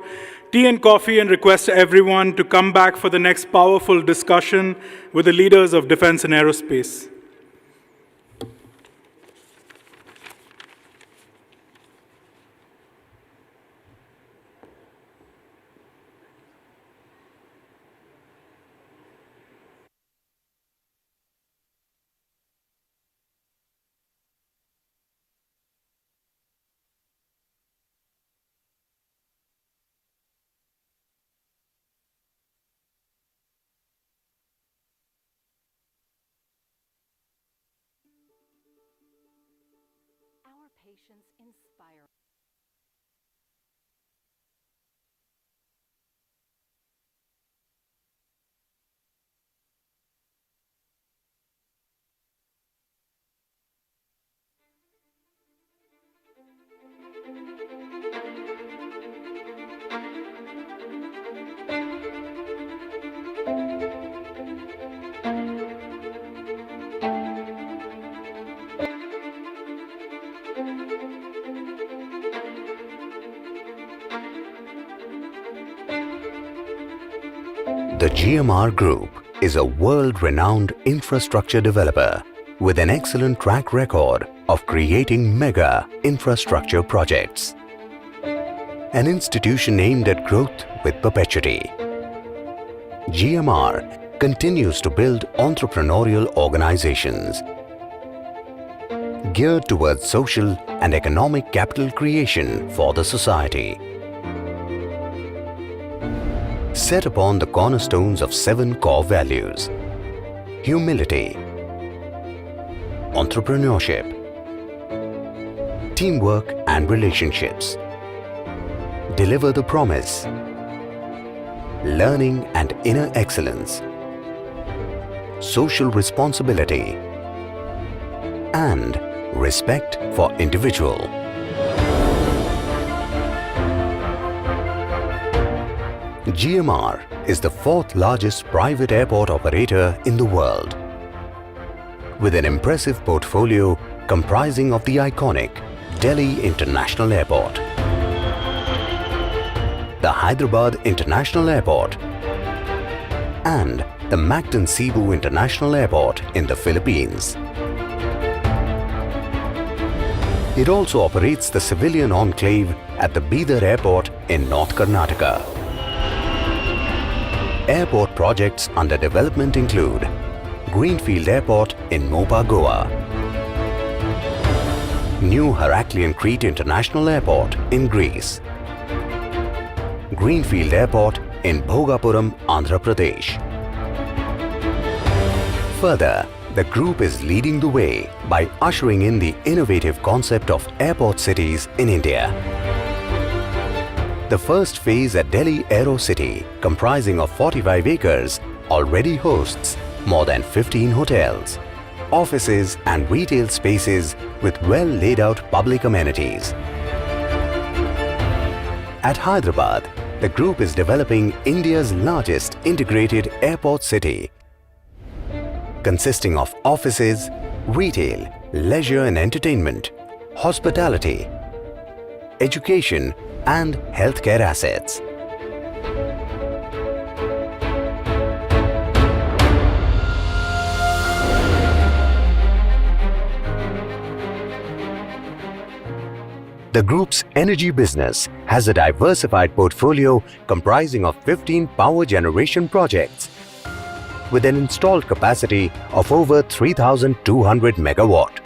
S4: tea and coffee and request everyone to come back for the next powerful discussion with the leaders of defense and aerospace.
S3: Our patients inspire.
S1: The GMR Group is a world-renowned infrastructure developer with an excellent track record of creating mega infrastructure projects. An institution aimed at growth with perpetuity. GMR continues to build entrepreneurial organizations geared towards social and economic capital creation for the society. Set upon the cornerstones of 7 core values: humility, entrepreneurship, teamwork and relationships. deliver the promise, learning and inner excellence, social responsibility, and respect for individual. GMR is the fourth largest private airport operator in the world, with an impressive portfolio comprising of the iconic Delhi International Airport, the Hyderabad International Airport, and the Mactan Cebu International Airport in the Philippines. It also operates the civilian enclave at the Bidar Airport in North Karnataka. Airport projects under development include Greenfield Airport in Mopa, Goa, New Heraklion Crete International Airport in Greece, Greenfield Airport in Bhogapuram, Andhra Pradesh. Further, the group is leading the way by ushering in the innovative concept of airport cities in India. The first phase at Delhi Aero City, comprising of 45 acres, already hosts more than 15 hotels, offices and retail spaces with well laid out public amenities. At Hyderabad, the group is developing India's largest integrated airport city, consisting of offices, retail, leisure and entertainment, hospitality, education and healthcare assets. The group's energy business has a diversified portfolio comprising of 15 power generation projects with an installed capacity of over 3,200 megawatt.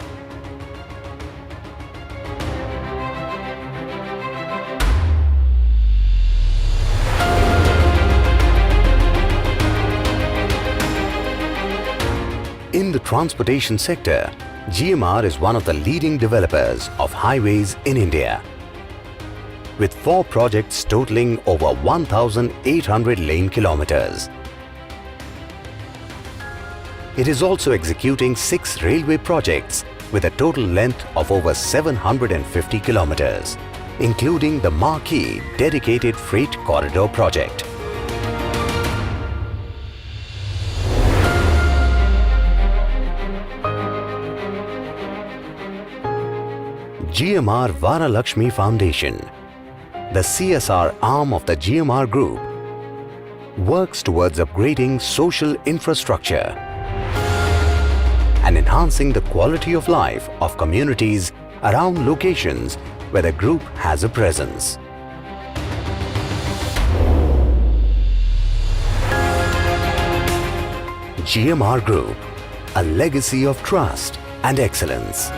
S1: In the transportation sector, GMR is one of the leading developers of highways in India, with 4 projects totaling over 1,800 lane kilometers. It is also executing 6 railway projects with a total length of over 750 kilometers, including the marquee dedicated freight corridor project. GMR Varalakshmi Foundation, the CSR arm of the GMR Group, works towards upgrading social infrastructure and enhancing the quality of life of communities around locations where the group has a presence. GMR Group, a legacy of trust and excellence.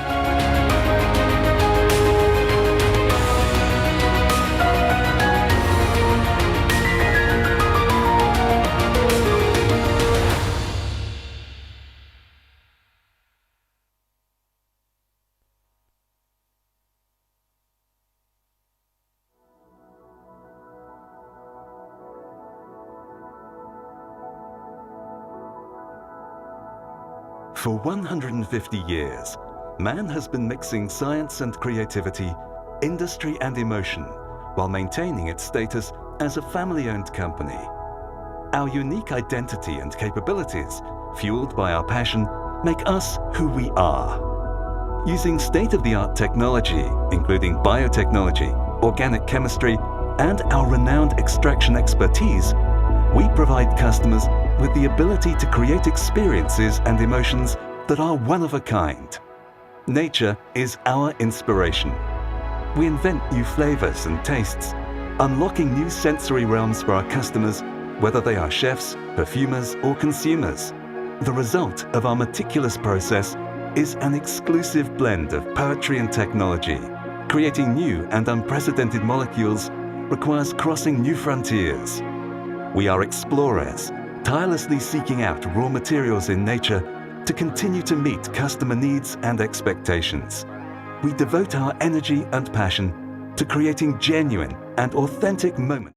S2: For 150 years, man has been mixing science and creativity, industry and emotion, while maintaining its status as a family-owned company. Our unique identity and capabilities, fueled by our passion, make us who we are. Using state-of-the-art technology, including biotechnology, organic chemistry, and our renowned extraction expertise, we provide customers with the ability to create experiences and emotions that are one of a kind. Nature is our inspiration. We invent new flavors and tastes, unlocking new sensory realms for our customers, whether they are chefs, perfumers, or consumers. The result of our meticulous process is an exclusive blend of poetry and technology. Creating new and unprecedented molecules requires crossing new frontiers. We are explorers, tirelessly seeking out raw materials in nature to continue to meet customer needs and expectations. We devote our energy and passion to creating genuine and authentic moments.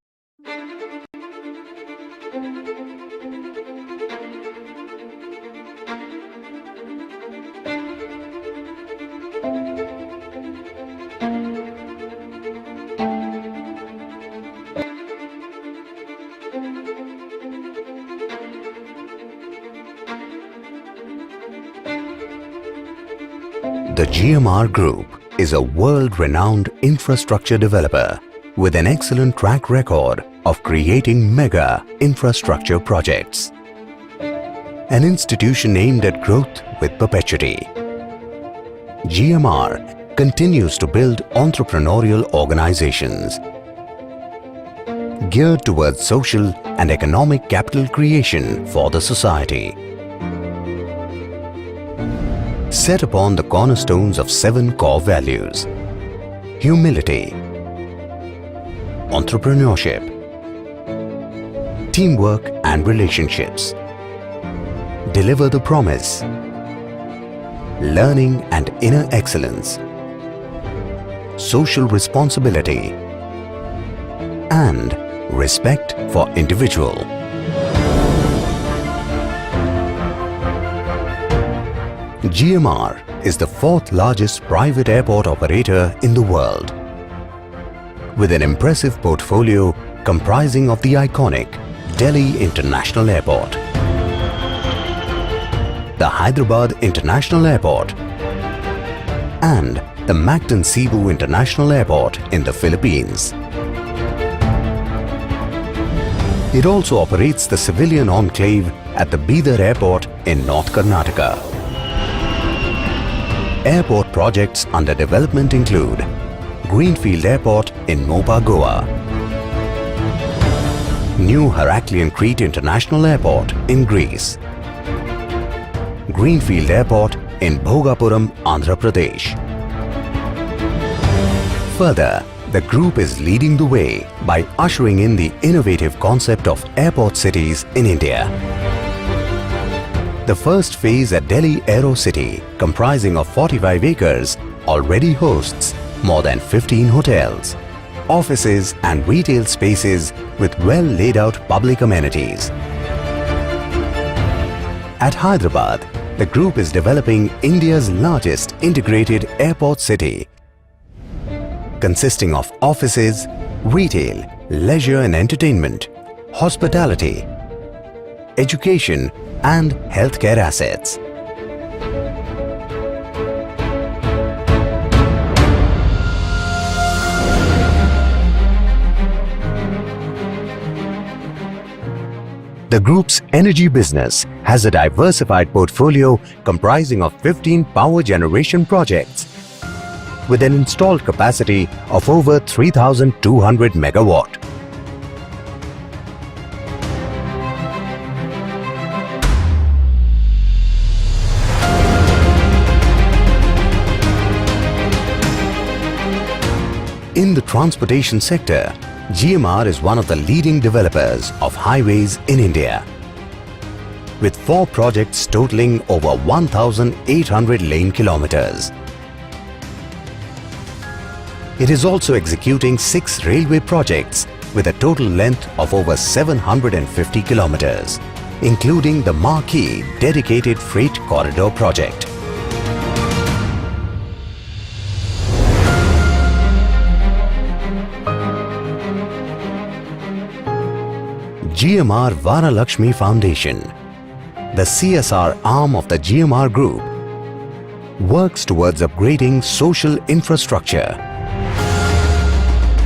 S1: The GMR Group is a world-renowned infrastructure developer with an excellent track record of creating mega infrastructure projects. An institution aimed at growth with perpetuity. GMR continues to build entrepreneurial organizations geared towards social and economic capital creation for the society. Set upon the cornerstones of 7 core values: humility, entrepreneurship, teamwork and relationships, deliver the promise, learning and inner excellence, social responsibility, and respect for individual. GMR is the 4th largest private airport operator in the world, with an impressive portfolio comprising of the iconic Delhi International Airport, the Hyderabad International Airport, and the Mactan Cebu International Airport in the Philippines. It also operates the civilian enclave at the Bidar Airport in North Karnataka. Airport projects under development include Greenfield Airport in Mopa, Goa, New Heraklion Crete International Airport in Greece, Greenfield Airport in Bhogapuram, Andhra Pradesh. Further, the group is leading the way by ushering in the innovative concept of airport cities in India. The first phase at Delhi Aero City, comprising of 45 acres, already hosts more than 15 hotels, offices and retail spaces with well laid out public amenities. At Hyderabad, the group is developing India's largest integrated airport city, consisting of offices, retail, leisure and entertainment, hospitality, education and healthcare assets. The group's energy business has a diversified portfolio comprising of 15 power generation projects with an installed capacity of over 3,200 megawatt. In the transportation sector, GMR is one of the leading developers of highways in India, with 4 projects totaling over 1,800 lane kilometers. It is also executing 6 railway projects with a total length of over 750 kilometers, including the marquee dedicated freight corridor project. GMR Varalakshmi Foundation, the CSR arm of the GMR Group, works towards upgrading social infrastructure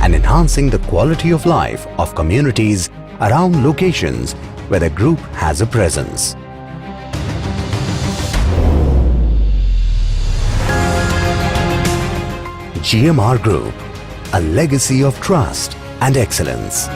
S1: and enhancing the quality of life of communities around locations where the group has a presence. GMR Group, a legacy of trust and excellence.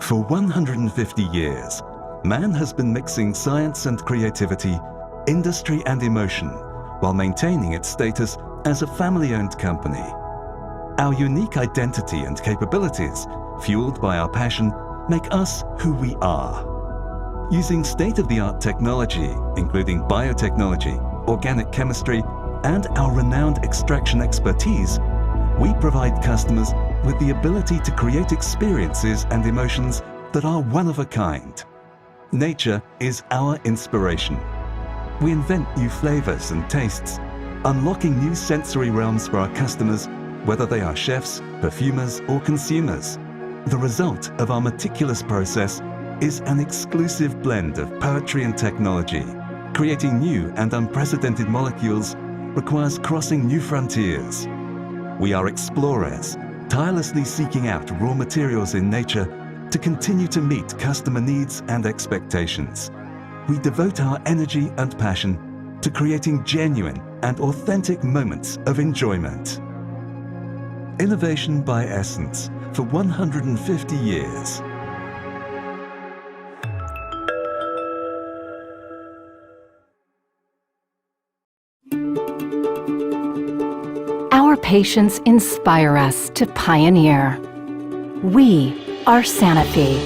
S2: For 150 years, man has been mixing science and creativity, industry and emotion, while maintaining its status as a family-owned company. Our unique identity and capabilities, fueled by our passion, make us who we are. Using state-of-the-art technology, including biotechnology, organic chemistry, and our renowned extraction expertise, we provide customers with the ability to create experiences and emotions that are one of a kind. Nature is our inspiration. We invent new flavors and tastes, unlocking new sensory realms for our customers, whether they are chefs, perfumers, or consumers. The result of our meticulous process is an exclusive blend of poetry and technology. Creating new and unprecedented molecules requires crossing new frontiers. We are explorers, tirelessly seeking out raw materials in nature to continue to meet customer needs and expectations. We devote our energy and passion to creating genuine and authentic moments of enjoyment. Innovation by essence for 150 years.
S3: Our patients inspire us to pioneer. We are Sanofi.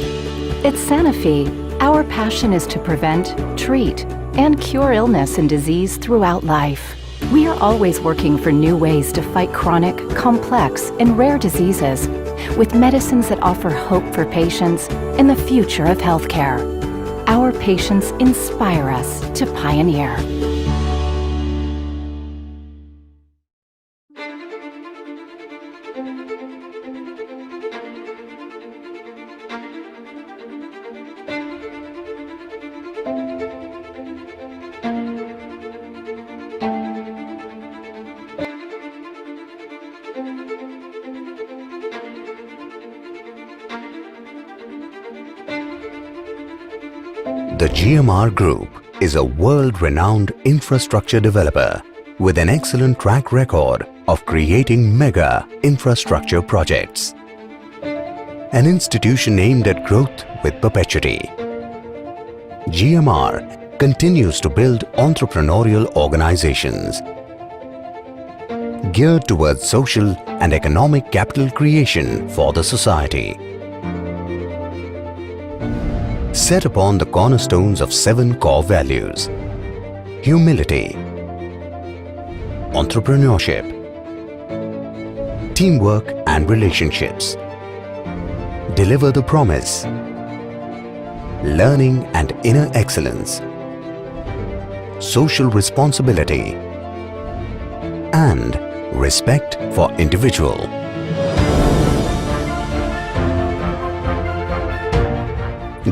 S3: At Sanofi, our passion is to prevent, treat, and cure illness and disease throughout life. We are always working for new ways to fight chronic, complex, and rare diseases with medicines that offer hope for patients and the future of healthcare. Our patients inspire us to pioneer.
S1: The GMR Group is a world-renowned infrastructure developer with an excellent track record of creating mega infrastructure projects. An institution aimed at growth with perpetuity. GMR continues to build entrepreneurial organizations geared towards social and economic capital creation for the society. Set upon the cornerstones of 7 core values: humility, entrepreneurship, teamwork and relationships, deliver the promise, learning and inner excellence, social responsibility, and respect for individual.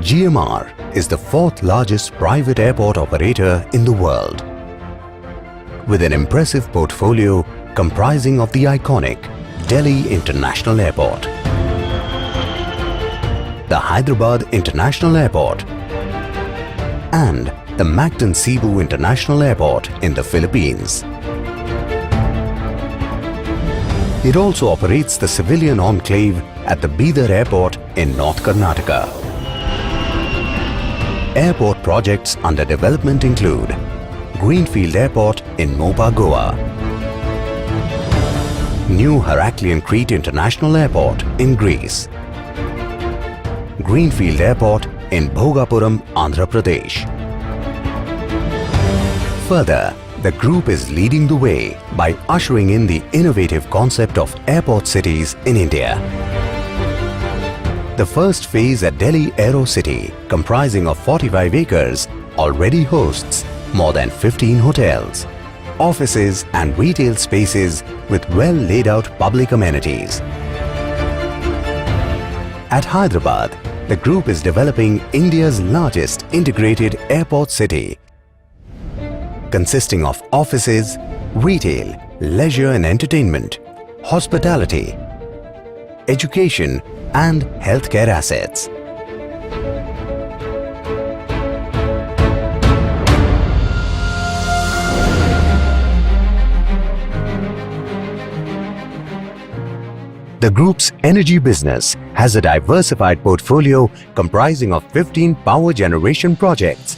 S1: GMR is the 4th largest private airport operator in the world, with an impressive portfolio comprising of the iconic Delhi International Airport, the Hyderabad International Airport, and the Mactan Cebu International Airport in the Philippines. It also operates the civilian enclave at the Bidar Airport in North Karnataka. Airport projects under development include Greenfield Airport in Mopa, Goa, New Heraklion Crete International Airport in Greece, Greenfield Airport in Bhogapuram, Andhra Pradesh. Further, the group is leading the way by ushering in the innovative concept of airport cities in India. The first phase at Delhi Aero City, comprising of 45 acres, already hosts more than 15 hotels, offices and retail spaces with well laid out public amenities. At Hyderabad, the group is developing India's largest integrated airport city, consisting of offices, retail, leisure and entertainment, hospitality, education and healthcare assets. The group's energy business has a diversified portfolio comprising of 15 power generation projects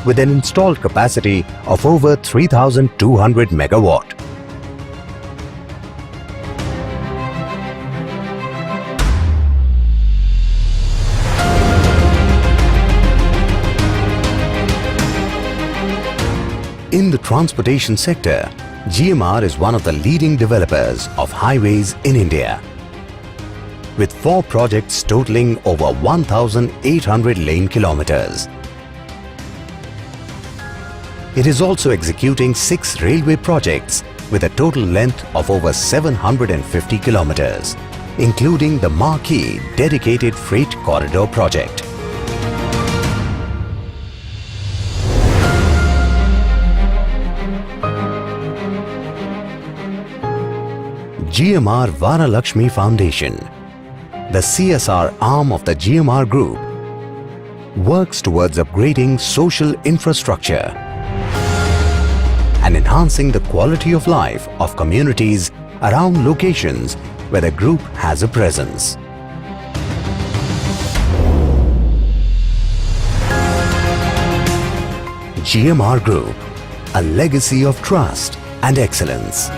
S1: with an installed capacity of over 3,200 megawatt. In the transportation sector, GMR is one of the leading developers of highways in India, with 4 projects totaling over 1,800 lane kilometers. It is also executing 6 railway projects with a total length of over 750 kilometers, including the marquee dedicated freight corridor project. GMR Varalakshmi Foundation, the CSR arm of the GMR Group, works towards upgrading social infrastructure and enhancing the quality of life of communities around locations where the group has a presence. GMR Group, a legacy of trust and excellence.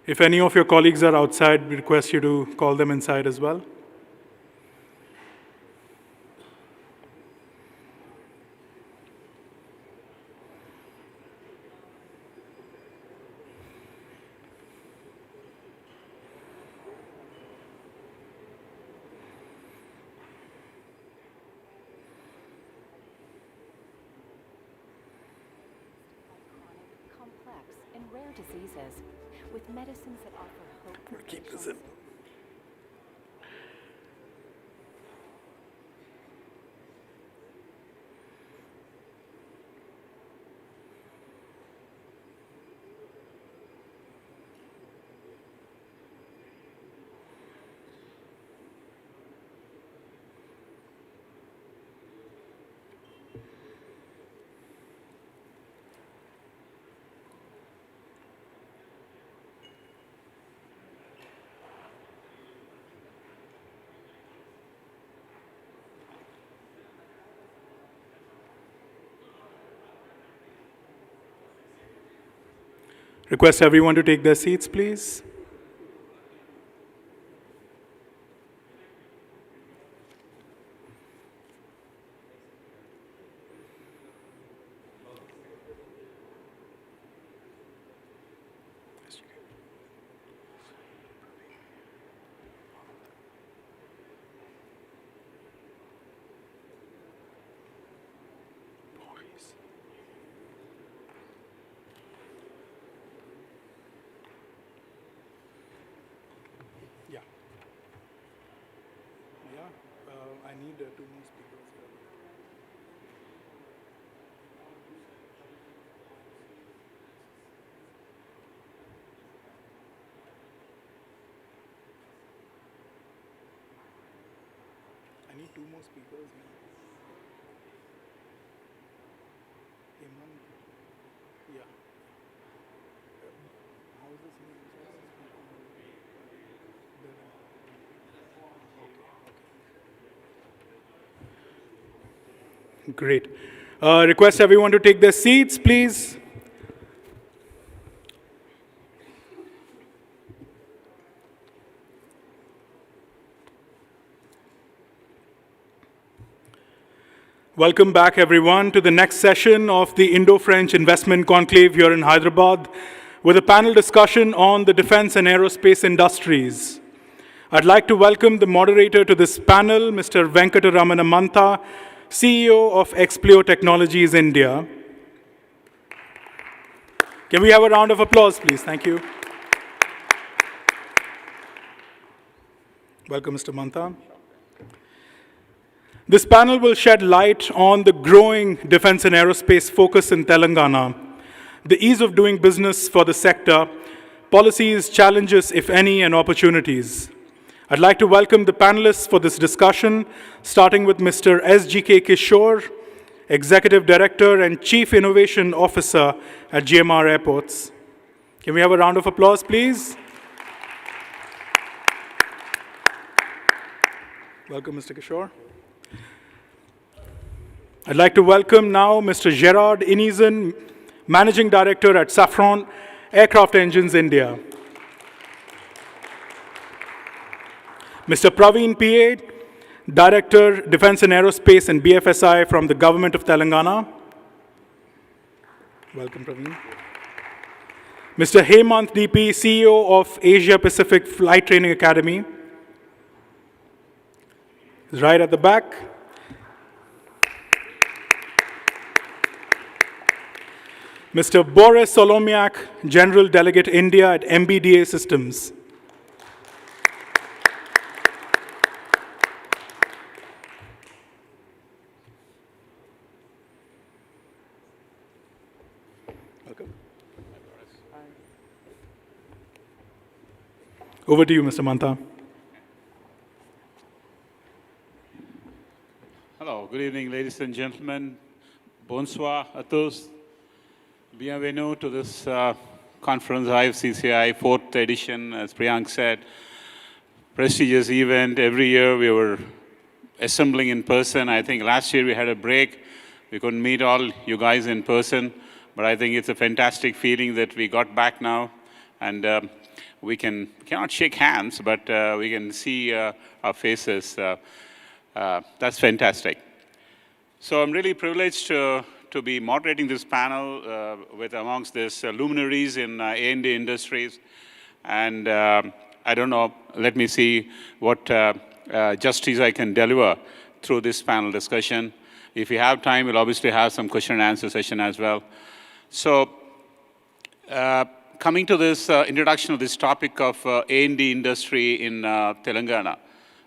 S4: If any of your colleagues are outside, we request you to call them inside as well.
S3: Complex and rare diseases with medicines that offer hope for
S4: Keep this in. Request everyone to take their seats, please. I need 2 more speakers here. I need 2 more speakers now. Iman, yeah. How is this name? Great. Request everyone to take their seats, please. Welcome back, everyone, to the next session of the Indo-French Investment Conclave here in Hyderabad, with a panel discussion on the defense and aerospace industries. I'd like to welcome the moderator to this panel, Mr. Venkataramana Mantha, CEO of Expleo Technologies India. Can we have a round of applause, please? Thank you. Welcome, Mr. Mantha. This panel will shed light on the growing defense and aerospace focus in Telangana, the ease of doing business for the sector, policies, challenges, if any, and opportunities. I'd like to welcome the panelists for this discussion, starting with Mr. S.G.K. Kishore, Executive Director and Chief Innovation Officer at GMR Airports. Can we have a round of applause, please? Welcome, Mr. Kishore. I'd like to welcome now Mr. Gerard Inizan, Managing Director at Safran Aircraft Engines India. Mr. Praveen P.A., Director, Defense and Aerospace and BFSI from the Government of Telangana. Welcome, Praveen. Mr. Hemant DP, CEO of Asia Pacific Flight Training Academy. He's right at the back. Mr. Boris Solomiak, General Delegate India at MBDA Systems. Welcome. Over to you, Mr. Mantha.
S10: Hello, good evening, ladies and gentlemen. Bonsoir à tous. Bienvenue to this conference, IFCCI, 4th edition, as Priyank said. Prestigious event. Every year we were assembling in person. I think last year we had a break. We couldn't meet all you guys in person. But I think it's a fantastic feeling that we got back now. And we cannot shake hands, but we can see our faces. That's fantastic. So I'm really privileged to be moderating this panel with amongst these luminaries in A&D industries. And I don't know, let me see what justice I can deliver through this panel discussion. If you have time, we'll obviously have some question and answer session as well. So coming to this introduction of this topic of A&D industry in Telangana,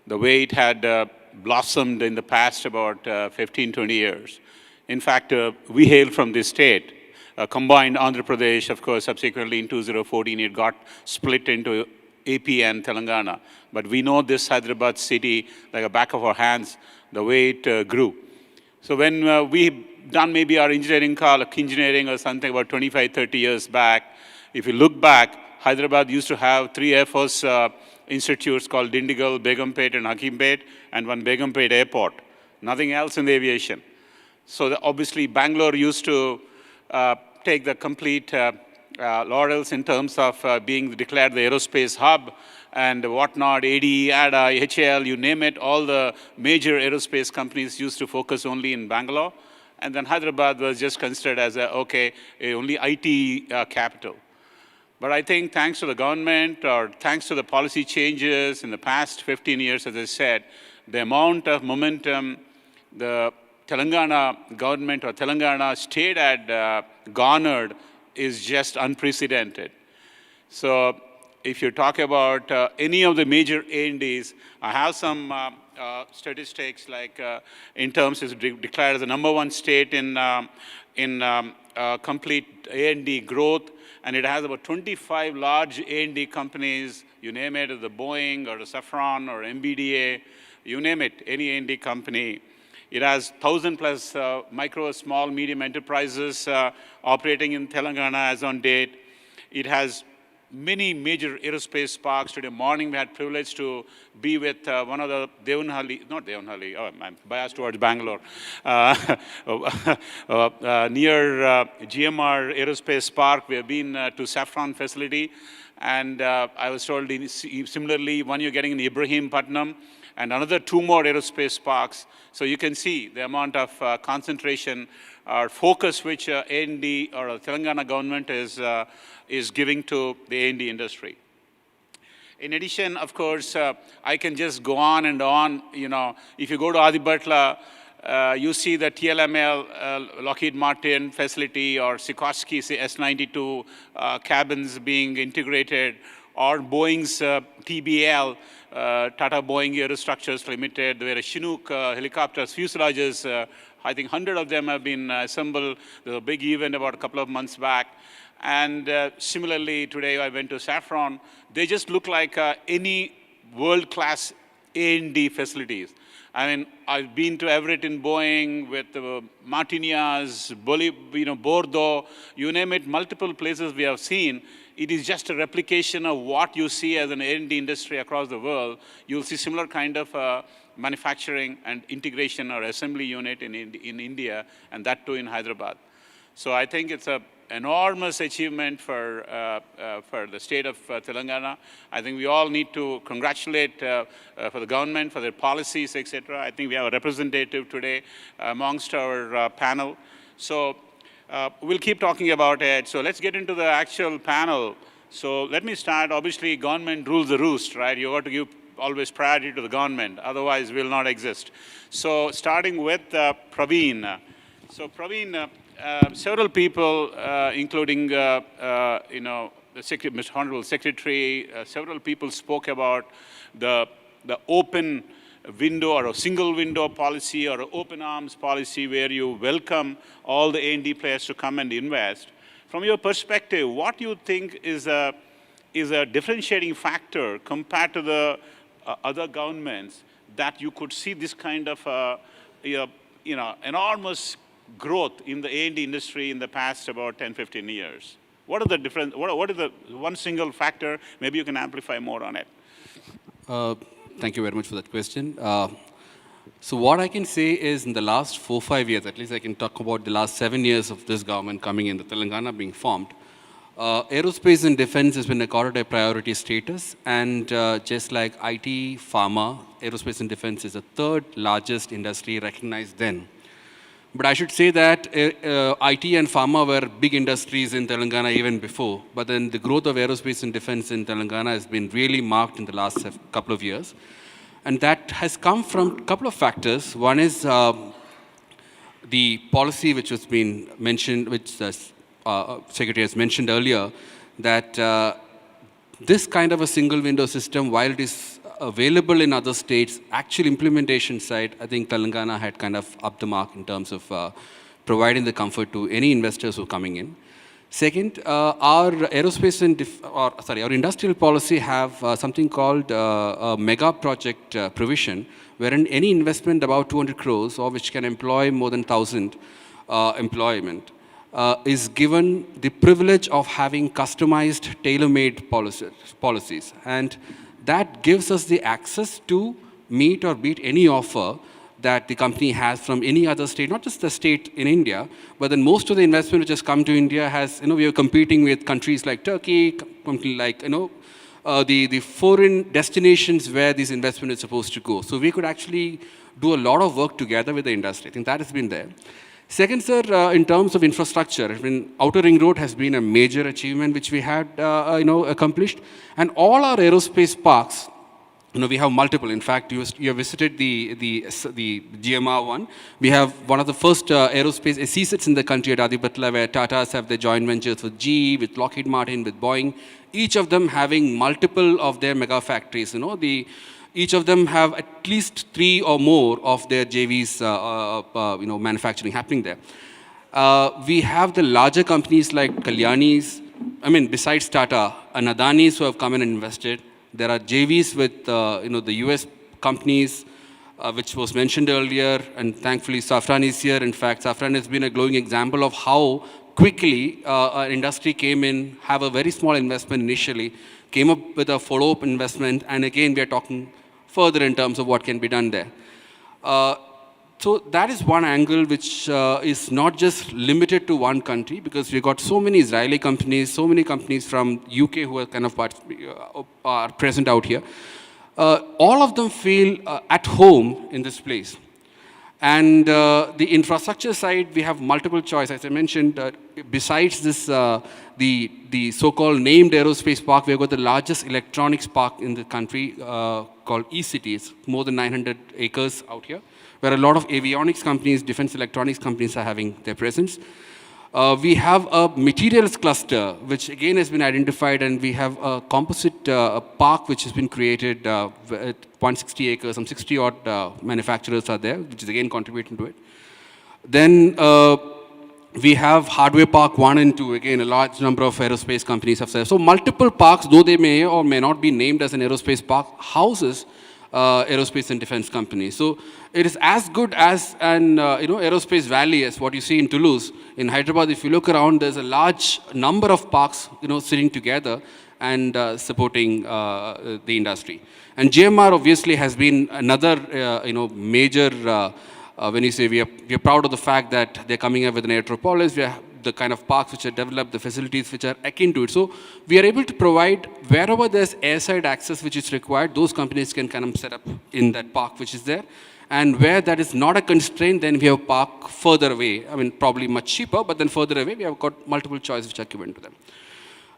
S10: the way it had blossomed in the past about 15, 20 years. In fact, we hail from this state, combined Andhra Pradesh, of course, subsequently in 2014, it got split into AP and Telangana. But we know this Hyderabad city like the back of our hands, the way it grew. So when we done maybe our engineering call, like engineering or something about 25, 30 years back, if you look back, Hyderabad used to have 3 Air Force institutes called Dindigul, Begumpet, and Hakimpet, and 1 Begumpet airport. Nothing else in the aviation. So obviously, Bangalore used to take the complete
S16: laurels in terms of being declared the aerospace hub and whatnot, AD, ADA, HAL, you name it, all the major aerospace companies used to focus only in Bangalore. And then Hyderabad was just considered as only IT capital. But I think thanks to the government or thanks to the policy changes in the past 15 years, as I said, the amount of momentum the Telangana government or Telangana state had garnered is just unprecedented. So if you talk about any of the major A&Ds, I have some statistics like in terms is declared as the #1 state in complete A&D growth, and it has about 25 large A&D companies, you name it, the Boeing or the Safran or MBDA, you name it, any A&D company. It has 1,000 plus micro, small, medium enterprises operating in Telangana as on date. It has many major aerospace parks. Today morning we had privilege to be with one of the not Devanahalli, I'm biased towards Bangalore, near GMR Aerospace Park. We have been to Safran facility, and I was told similarly, one you're getting in Ibrahimpatnam, and another 2 more aerospace parks. So you can see the amount of concentration or focus which A&D or the Telangana government is giving to the A&D industry. In addition, of course, I can just go on and on. You know, if you go to Adipatla, you see the TLML, Lockheed Martin facility, or Sikorsky S-92 cabins being integrated, or Boeing's TBL, Tata Boeing Aerostructures Limited, where Chinook helicopters, fuselages, I think 100 of them have been assembled. There was a big event about a couple of months back. And similarly, today I went to Safran. They just look like any world-class A&D facilities. I mean, I've been to Everett in Boeing with Martinias, Bordeaux, you name it, multiple places we have seen. It is just a replication of what you see as an A&D industry across the world. You'll see similar kind of manufacturing and integration or assembly unit in India, and that too in Hyderabad. So I think it's an enormous achievement for the state of Telangana. I think we all need to congratulate for the government, for their policies, etc. I think we have a representative today amongst our panel. So we'll keep talking about it. So let's get into the actual panel. So let me start. Obviously, government rules the roost, right? You got to give always priority to the government. Otherwise, we'll not exist. So starting with Praveen. So Praveen, several people, including the Mr. Honorable Secretary, several people spoke about the open window or a single window policy or an open arms policy where you welcome all the A&D players to come and invest. From your perspective, what do you think is a differentiating factor compared to the other governments that you could see this kind of enormous growth in the A&D industry in the past about 10, 15 years? What are the different, what is the one single factor? Maybe you can amplify more on it.
S17: Thank you very much for that question. So what I can say is in the last 4-5 years, at least I can talk about the last 7 years of this government coming in, the Telangana being formed, aerospace and defense has been accorded a priority status, and just like IT, pharma, aerospace and defense is the 3rd largest industry recognized then. But I should say that IT and pharma were big industries in Telangana even before, but then the growth of aerospace and defense in Telangana has been really marked in the last couple of years. And that has come from a couple of factors. One is the policy which has been mentioned, which the Secretary has mentioned earlier, that this kind of a single window system, while it is available in other states, actual implementation side, I think Telangana had kind of upped the mark in terms of providing the comfort to any investors who are coming in. Second, our aerospace and our industrial policy have something called a mega project provision, wherein any investment about 200 crores or which can employ more than 1,000 employment is given the privilege of having customized, tailor-made policies. And that gives us the access to meet or beat any offer that the company has from any other state, not just the state in India, but then most of the investment which has come to India has, we are competing with countries like Turkey, like, the foreign destinations where this investment is supposed to go. So we could actually do a lot of work together with the industry. I think that has been there. Second, sir, in terms of infrastructure, Outer Ring Road has been a major achievement which we had, accomplished. And all our aerospace parks, we have multiple. In fact, you have visited the GMR one. We have one of the first aerospace SEZs in the country at Adipatla, where Tatas have their joint ventures with GE, with Lockheed Martin, with Boeing, each of them having multiple of their mega factories. Each of them have at least 3 or more of their JVs, manufacturing happening there. We have the larger companies like Kalyani's, besides Tata, and Adani's who have come in and invested. There are JVs with, the US companies, which was mentioned earlier, and thankfully Safran is here. In fact, Safran has been a glowing example of how quickly our industry came in, have a very small investment initially, came up with a follow-up investment, and again, we are talking further in terms of what can be done there. So that is one angle which is not just limited to one country, because we've got so many Israeli companies, so many companies from UK who are kind of are present out here. All of them feel at home in this place. And the infrastructure side, we have multiple choice. As I mentioned, besides this, the so-called named aerospace park, we've got the largest electronics park in the country called E-City. It's more than 900 acres out here, where a lot of avionics companies, defense electronics companies are having their presence. We have a materials cluster, which again has been identified, and we have a composite park which has been created at 160 acres. Some 60 odd manufacturers are there, which is again contributing to it. Then we have Hardware Park 1 and 2, again a large number of aerospace companies have said. So multiple parks, though they may or may not be named as an aerospace park, houses aerospace and defense companies. So it is as good as an aerospace valley as what you see in Toulouse. In Hyderabad, if you look around, there's a large number of parks sitting together and supporting the industry. And GMR obviously has been another major, when you say we are proud of the fact that they're coming up with an aerotropolis. We are the kind of parks which are developed, the facilities which are akin to it. So we are able to provide, wherever there's airside access which is required, those companies can kind of set up in that park which is there. And where that is not a constraint, then we have a park further away. Probably much cheaper, but then further away, we have got multiple choices which are given to them.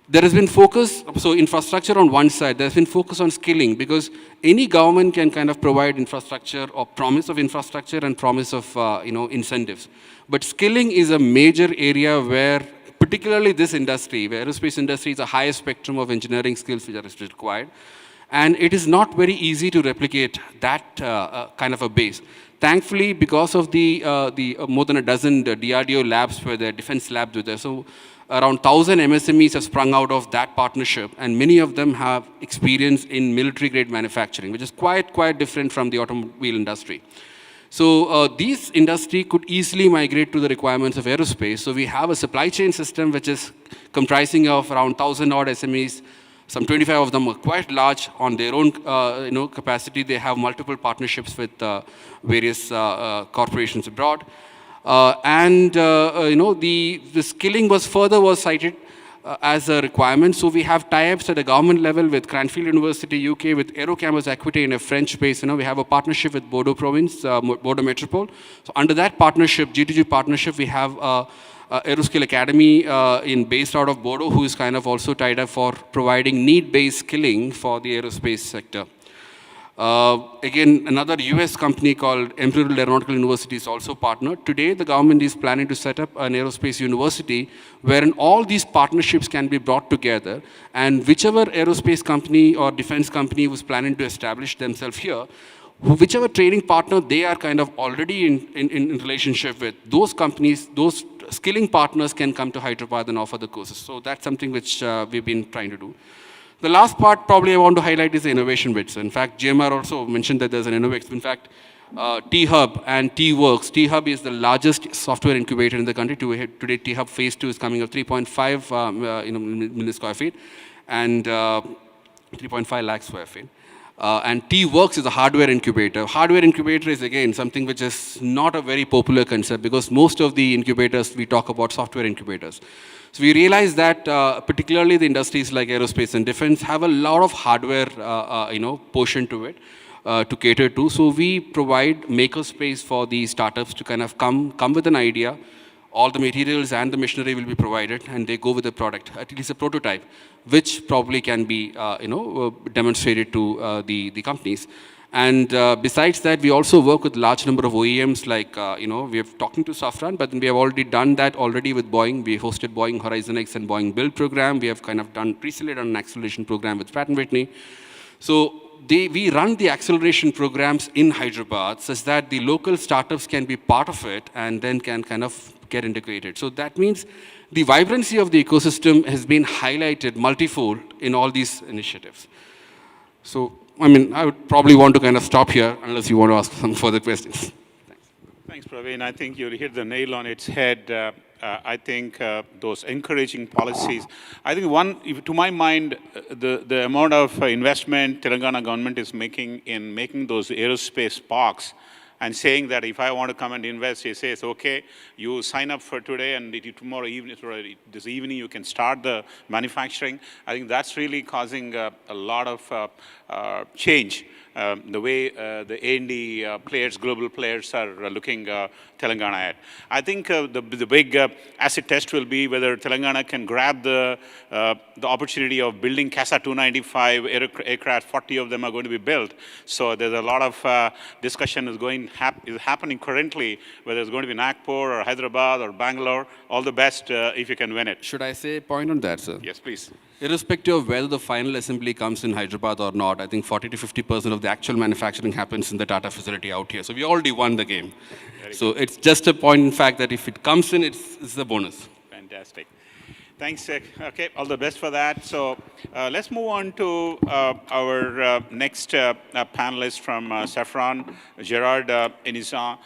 S17: There has been focus, so infrastructure on one side, there has been focus on skilling, because any government can kind of provide infrastructure or promise of infrastructure and promise of incentives. But skilling is a major area where, particularly this industry, where aerospace industry is a higher spectrum of engineering skills which are required. And it is not very easy to replicate that kind of a base. Thankfully, because of the more than a dozen DRDO labs where the defense labs were there, so around 1,000 MSMEs have sprung out of that partnership, and many of them have experience in military-grade manufacturing, which is quite different from the automobile industry. So these industry could easily migrate to the requirements of aerospace. So we have a supply chain system which is comprising of around 1,000 odd SMEs. Some 25 of them are quite large on their own capacity. They have multiple partnerships with various corporations abroad. The skilling was cited as a requirement. So we have tie-ups at the government level with Cranfield University, UK, with Aerocampus Equity in a French base. We have a partnership with Bordeaux Province, Bordeaux Metropole. So under that partnership, G2G partnership, we have Aeroscale Academy based out of Bordeaux, who is kind of also tied up for providing need-based skilling for the aerospace sector. Again, another US company called Imperial Aeronautical University is also partnered. Today, the government is planning to set up an aerospace university wherein all these partnerships can be brought together, and whichever aerospace company or defense company was planning to establish themselves here, whichever training partner they are kind of already in relationship with, those companies, those skilling partners can come to Hyderabad and offer the courses. So that's something which we've been trying to do. The last part probably I want to highlight is the innovation bit. So in fact, GMR also mentioned that there's an innovation. In fact, T-Hub and T-Works. T-Hub is the largest software incubator in the country. Today, T-Hub Phase 2 is coming up 3.5 million square feet and 3.5 lakh square feet. And T-Works is a hardware incubator. Hardware incubator is, again, something which is not a very popular concept because most of the incubators, we talk about software incubators. So we realize that particularly the industries like aerospace and defense have a lot of hardware portion to it to cater to. So we provide makerspace for the startups to kind of come with an idea. All the materials and the machinery will be provided, and they go with the product, at least a prototype, which probably can be demonstrated to the companies. And besides that, we also work with large number of OEMs, like, we have talking to Safran, but we have already done that already with Boeing. We hosted Boeing Horizon X and Boeing Build program. We have kind of recently done an acceleration program with Pratt & Whitney. So we run the acceleration programs in Hyderabad such that the local startups can be part of it and then can kind of get integrated. So that means the vibrancy of the ecosystem has been highlighted multifold in all these initiatives. So, I mean, I would probably want to kind of stop here unless you want to ask some further questions.
S16: Thanks, Praveen. I think you hit the nail on its head. I think those encouraging policies, I think to my mind, the amount of investment Telangana government is making in making those aerospace parks and saying that if I want to come and invest, he says, okay, you sign up for today and tomorrow evening, this evening you can start the manufacturing. I think that's really causing a lot of change. The way the A&D players, global players are looking Telangana at. I think the big acid test will be whether Telangana can grab the opportunity of building CASA 295 aircraft. 40 of them are going to be built. So there's a lot of discussion is happening currently, whether it's going to be Nagpur or Hyderabad or Bangalore. All the best if you can win it.
S17: Should I say a point on that, sir?
S16: Yes, please.
S17: Irrespective of whether the final assembly comes in Hyderabad or not, I think 40 to 50% of the actual manufacturing happens in the Tata facility out here. So we already won the game. So it's just a point in fact that if it comes in, it's a bonus.
S16: Fantastic. Thanks. Okay, all the best for that. So let's move on to our next panelist from Safran, Gerard Enisa.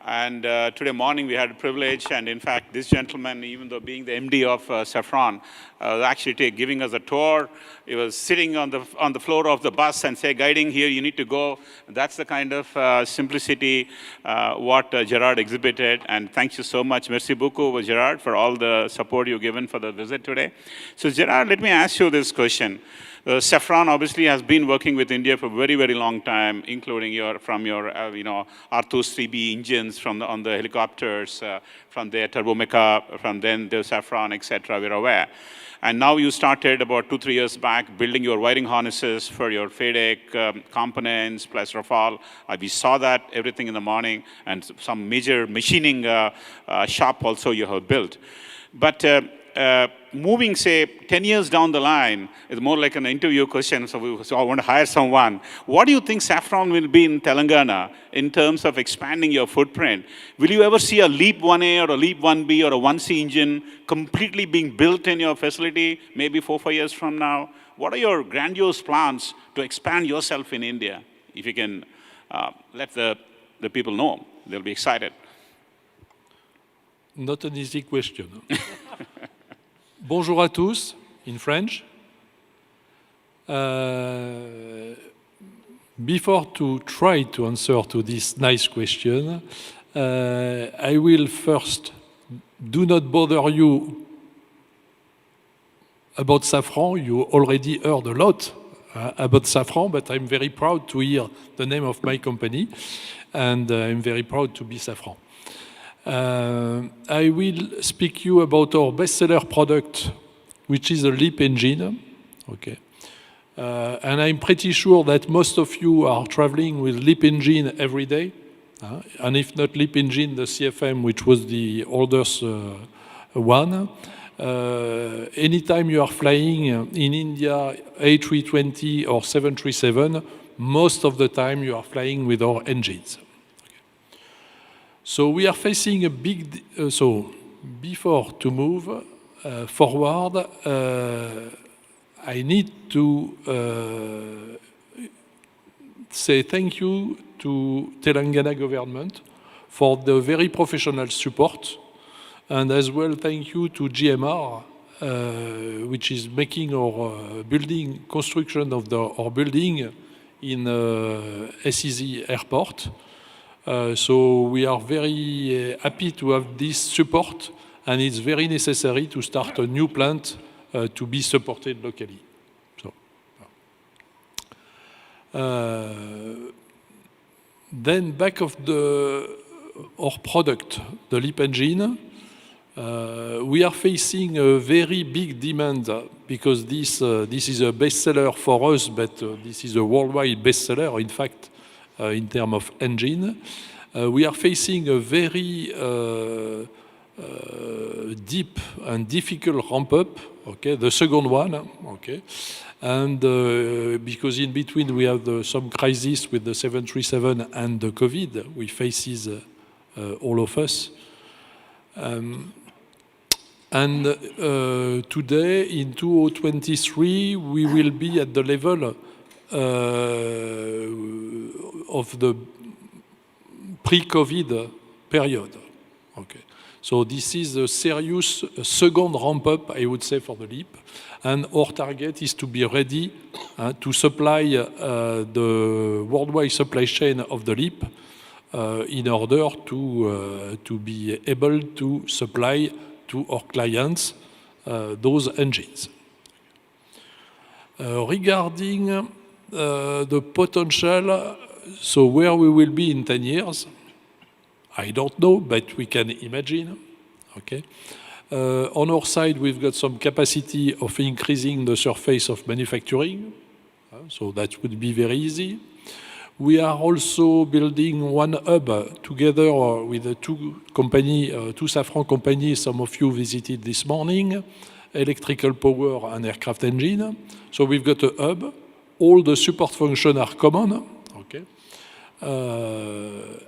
S16: And today morning we had a privilege, and in fact this gentleman, even though being the MD of Safran, was actually giving us a tour. He was sitting on the floor of the bus and guiding here, you need to go. That's the kind of simplicity what Gerard exhibited. And thank you so much. Merci beaucoup, Gerard, for all the support you've given for the visit today. So Gerard, let me ask you this question. Safran obviously has been working with India for a very, very long time, including from your R2-3B engines on the helicopters, from their Turbomeca, from then the Safran, etc. We're aware. And now you started about 2-3 years back building your wiring harnesses for your FADEC components plus Rafale. We saw that everything in the morning, and some major machining shop also you have built. But moving, say, 10 years down the line, is more like an interview question, so I want to hire someone. What do you think Safran will be in Telangana in terms of expanding your footprint? Will you ever see a LEAP 1A or a LEAP 1B or a 1C engine completely being built in your facility, maybe 4-5 years from now? What are your grandiose plans to expand yourself in India? If you can let the people know, they'll be excited.
S18: Not an easy question. Bonjour à tous, in French. Before to try to answer to this nice question, I will first do not bother you about Safran. You already heard a lot about Safran, but I'm very proud to hear the name of my company, and I'm very proud to be Safran. I will speak you about our bestseller product, which is a LEAP engine. Okay. And I'm pretty sure that most of you are traveling with LEAP engine every day. And if not LEAP engine, the CFM, which was the oldest one. Anytime you are flying in India, A320 or 737, most of the time you are flying with our engines. So we are facing a big, so before to move forward, I need to say thank you to Telangana government for the very professional support, and as well thank you to GMR, which is making our construction of our building in SEZ Airport. So we are very happy to have this support, and it's very necessary to start a new plant to be supported locally. So, then back of our product, the LEAP engine, we are facing a very big demand because this is a bestseller for us, but this is a worldwide bestseller, in fact, in terms of engine. We are facing a very deep and difficult ramp-up, okay, the second one, okay, and because in between we have some crisis with the 737 and the COVID, we faces all of us. And today, in 2023, we will be at the level of the pre-COVID period. Okay, so this is a serious second ramp-up, I would say, for the LEAP, and our target is to be ready to supply the worldwide supply chain of the LEAP in order to be able to supply to our clients those engines. Regarding the potential, so where we will be in 10 years, I don't know, but we can imagine, okay? On our side, we've got some capacity of increasing the surface of manufacturing, so that would be very easy. We are also building one hub together with the two Safran companies some of you visited this morning, electrical power and aircraft engine. So we've got a hub. All the support functions are common, okay?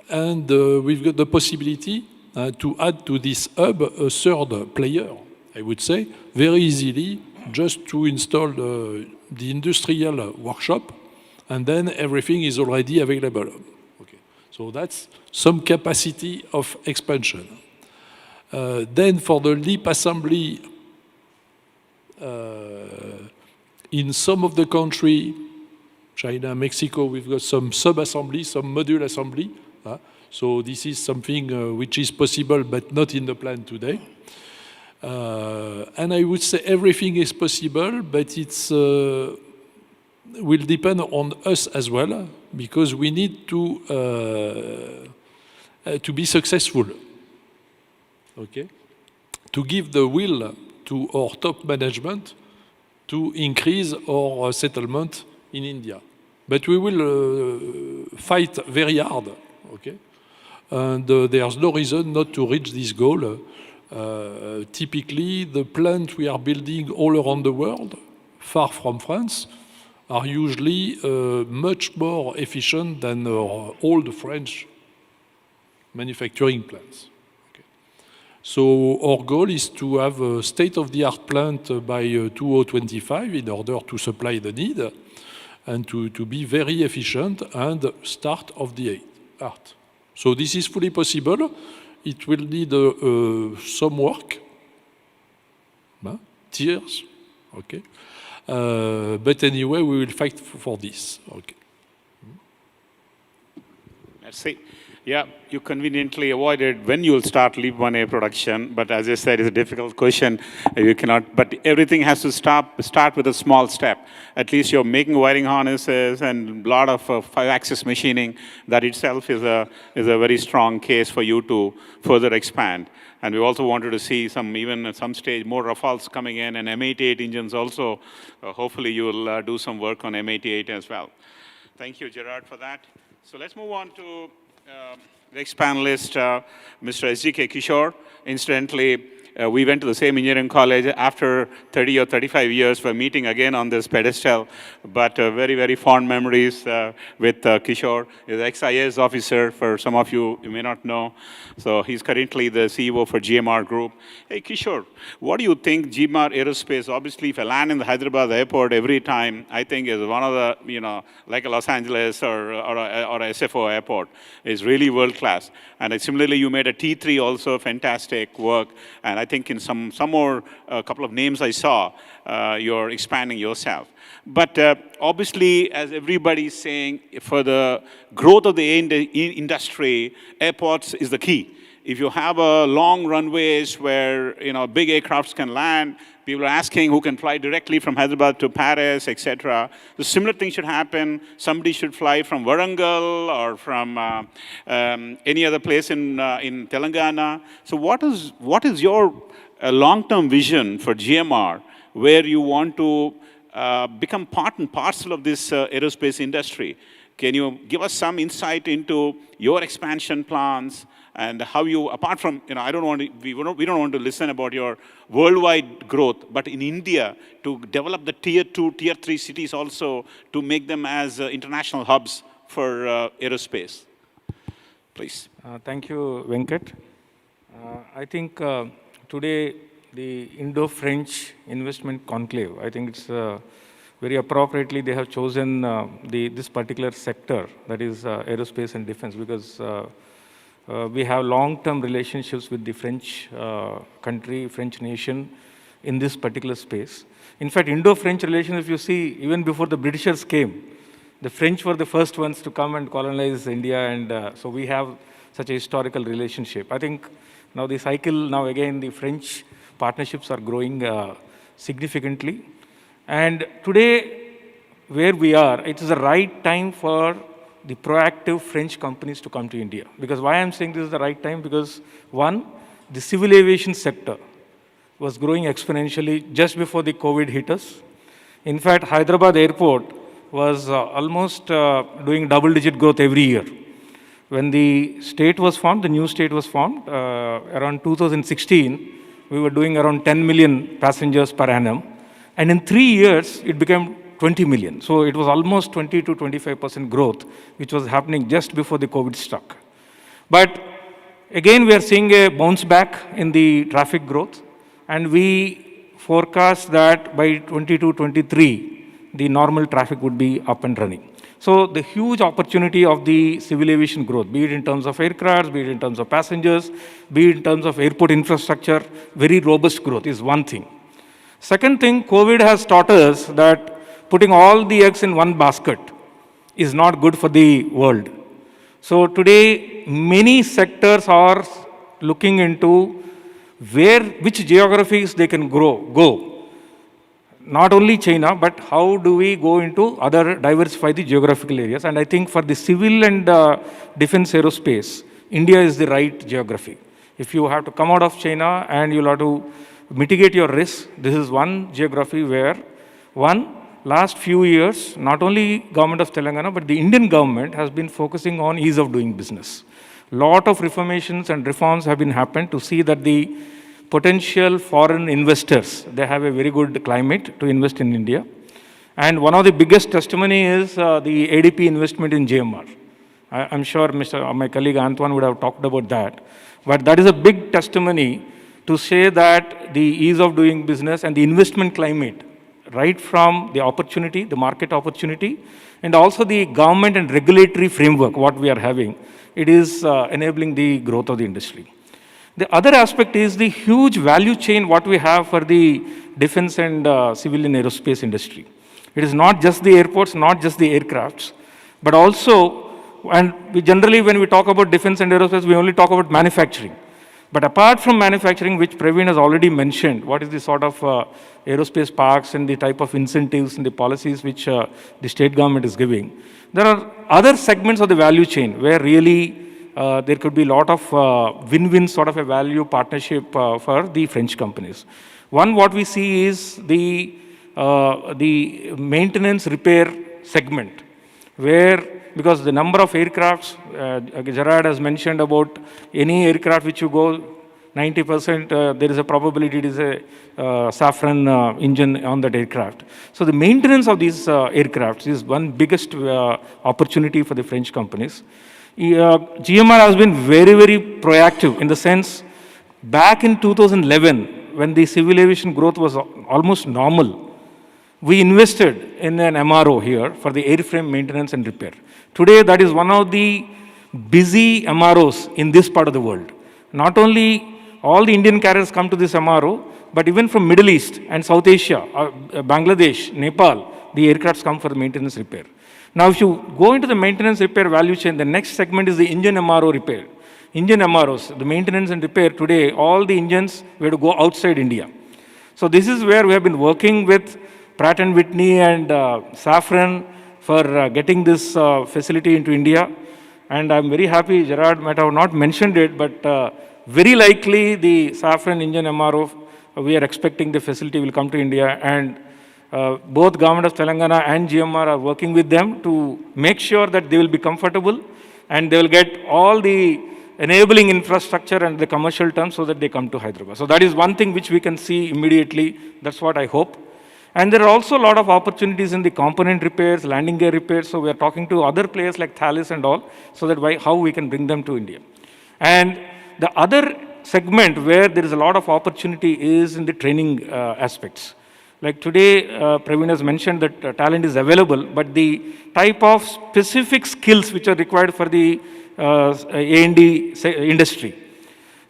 S18: And we've got the possibility to add to this hub a third player, I would say, very easily, just to install the industrial workshop, and then everything is already available. Okay. So that's some capacity of expansion. Then for the LEAP assembly, in some of the country, China, Mexico, we've got some sub-assembly, some module assembly. So this is something which is possible, but not in the plan today. And I would say everything is possible, but it's will depend on us as well, because we need to be successful, okay? To give the will to our top management to increase our settlement in India. But we will fight very hard, okay? And there's no reason not to reach this goal. Typically, the plant we are building all around the world, far from France, are usually much more efficient than our old French manufacturing plants. Okay. So our goal is to have a state-of-the-art plant by 2025 in order to supply the need and to be very efficient and state of the art. So this is fully possible. It will need some work, tears, okay? But anyway, we will fight for this. Okay.
S16: Merci. Yeah, you conveniently avoided when you will start LEAP 1A production, but as I said, it's a difficult question. You cannot, but everything has to start with a small step. At least you're making wiring harnesses and a lot of 5-axis machining. That itself is a very strong case for you to further expand. And we also wanted to see even at some stage, more Rafales coming in and M88 engines also. Hopefully you will do some work on M88 as well. Thank you, Gerard, for that. So let's move on to the next panelist, Mr. S.G.K. Kishore. Incidentally, we went to the same engineering college after 30 or 35 years. We're meeting again on this pedestal, but very, very fond memories with Kishore. He's an ex-IAS officer, for some of you may not know. So he's currently the CEO for GMR Group. Hey, Kishore, what do you think GMR Aerospace, obviously if I land in the Hyderabad airport every time, I think is one of the, like a Los Angeles or a SFO airport, is really world-class. class. And similarly, you made a T3 also, fantastic work. And I think in some more, a couple of names I saw, you're expanding yourself. But obviously, as everybody is saying, for the growth of the industry, airports is the key. If you have a long runways where big aircrafts can land, people are asking who can fly directly from Hyderabad to Paris, etc. The similar thing should happen. Somebody should fly from Warangal or from any other place in Telangana. So what is your long-term vision for GMR, where you want to become part and parcel of this aerospace industry? Can you give us some insight into your expansion plans and how you, apart from, we don't want to listen about your worldwide growth, but in India, to develop the tier 2, tier 3 cities also, to make them as international hubs for aerospace? Please.
S19: Thank you, Venkat. I think today, the Indo-French investment conclave, I think it's very appropriately they have chosen this particular sector, that is aerospace and defense, because we have long-term relationships with the French country, French nation in this particular space. In fact, Indo-French relations, if you see, even before the Britishers came, the French were the first ones to come and colonize India, and so we have such a historical relationship. I think now the cycle, now again, the French partnerships are growing significantly. And today, where we are, it is the right time for the proactive French companies to come to India. Because why I'm saying this is the right time? Because one, the civil aviation sector was growing exponentially just before the COVID hit us. In fact, Hyderabad airport was almost doing double-digit growth every year. When the state was formed, the new state was formed, around 2016, we were doing around 10 million passengers per annum. And in 3 years, it became 20 million. So it was almost 20 to 25% growth, which was happening just before the COVID struck. But again, we are seeing a bounce back in the traffic growth. And we forecast that by 22-23, the normal traffic would be up and running. So the huge opportunity of the civil aviation growth, be it in terms of aircrafts, be it in terms of passengers, be it in terms of airport infrastructure, very robust growth is one thing. Second thing, COVID has taught us that putting all the eggs in one basket is not good for the world. So today, many sectors are looking into which geographies they can go. Not only China, but how do we go into diversify the geographical areas. And I think for the civil and defense aerospace, India is the right geography. If you have to come out of China and you'll have to mitigate your risk, this is one geography where, last few years, not only government of Telangana, but the Indian government has been focusing on ease of doing business. Lot of reformations and reforms have been happened to see that the potential foreign investors, they have a very good climate to invest in India. And one of the biggest testimony is the ADP investment in GMR. I'm sure my colleague Antoine would have talked about that. But that is a big testimony to say that the ease of doing business and the investment climate, right from the opportunity, the market opportunity, and also the government and regulatory framework, what we are having, it is enabling the growth of the industry. The other aspect is the huge value chain what we have for the defense and civilian aerospace industry. It is not just the airports, not just the aircrafts, but also, and we generally when we talk about defense and aerospace, we only talk about manufacturing. But apart from manufacturing, which Praveen has already mentioned, what is the sort of aerospace parks and the type of incentives and the policies which the state government is giving, there are other segments of the value chain where really there could be a lot of win-win sort of a value partnership for the French companies. One, what we see is the maintenance repair segment, where, because the number of aircrafts, Gerard has mentioned about any aircraft which you go, 90% there is a probability it is a saffron engine on that aircraft. So the maintenance of these aircrafts is one biggest opportunity for the French companies. GMR has been very, very proactive in the sense, back in 2011, when the civil aviation growth was almost normal, we invested in an MRO here for the airframe maintenance and repair. Today, that is one of the busy MROs in this part of the world. Not only all the Indian carriers come to this MRO, but even from Middle East and South Asia, Bangladesh, Nepal, the aircrafts come for the maintenance repair. Now, if you go into the maintenance repair value chain, the next segment is the engine MRO repair. Engine MROs, the maintenance and repair today, all the engines we have to go outside India. So this is where we have been working with Pratt & Whitney and Safran for getting this facility into India. And I'm very happy, Gerard might have not mentioned it, but very likely the Safran engine MRO, we are expecting the facility will come to India, and both Government of Telangana and GMR are working with them to make sure that they will be comfortable and they will get all the enabling infrastructure and the commercial terms so that they come to Hyderabad. So that is one thing which we can see immediately. That's what I hope. And there are also a lot of opportunities in the component repairs, landing gear repairs. So we are talking to other players like Thales and all, so that how we can bring them to India. And the other segment where there is a lot of opportunity is in the training aspects. Like today, Praveen has mentioned that talent is available, but the type of specific skills which are required for the A&D industry.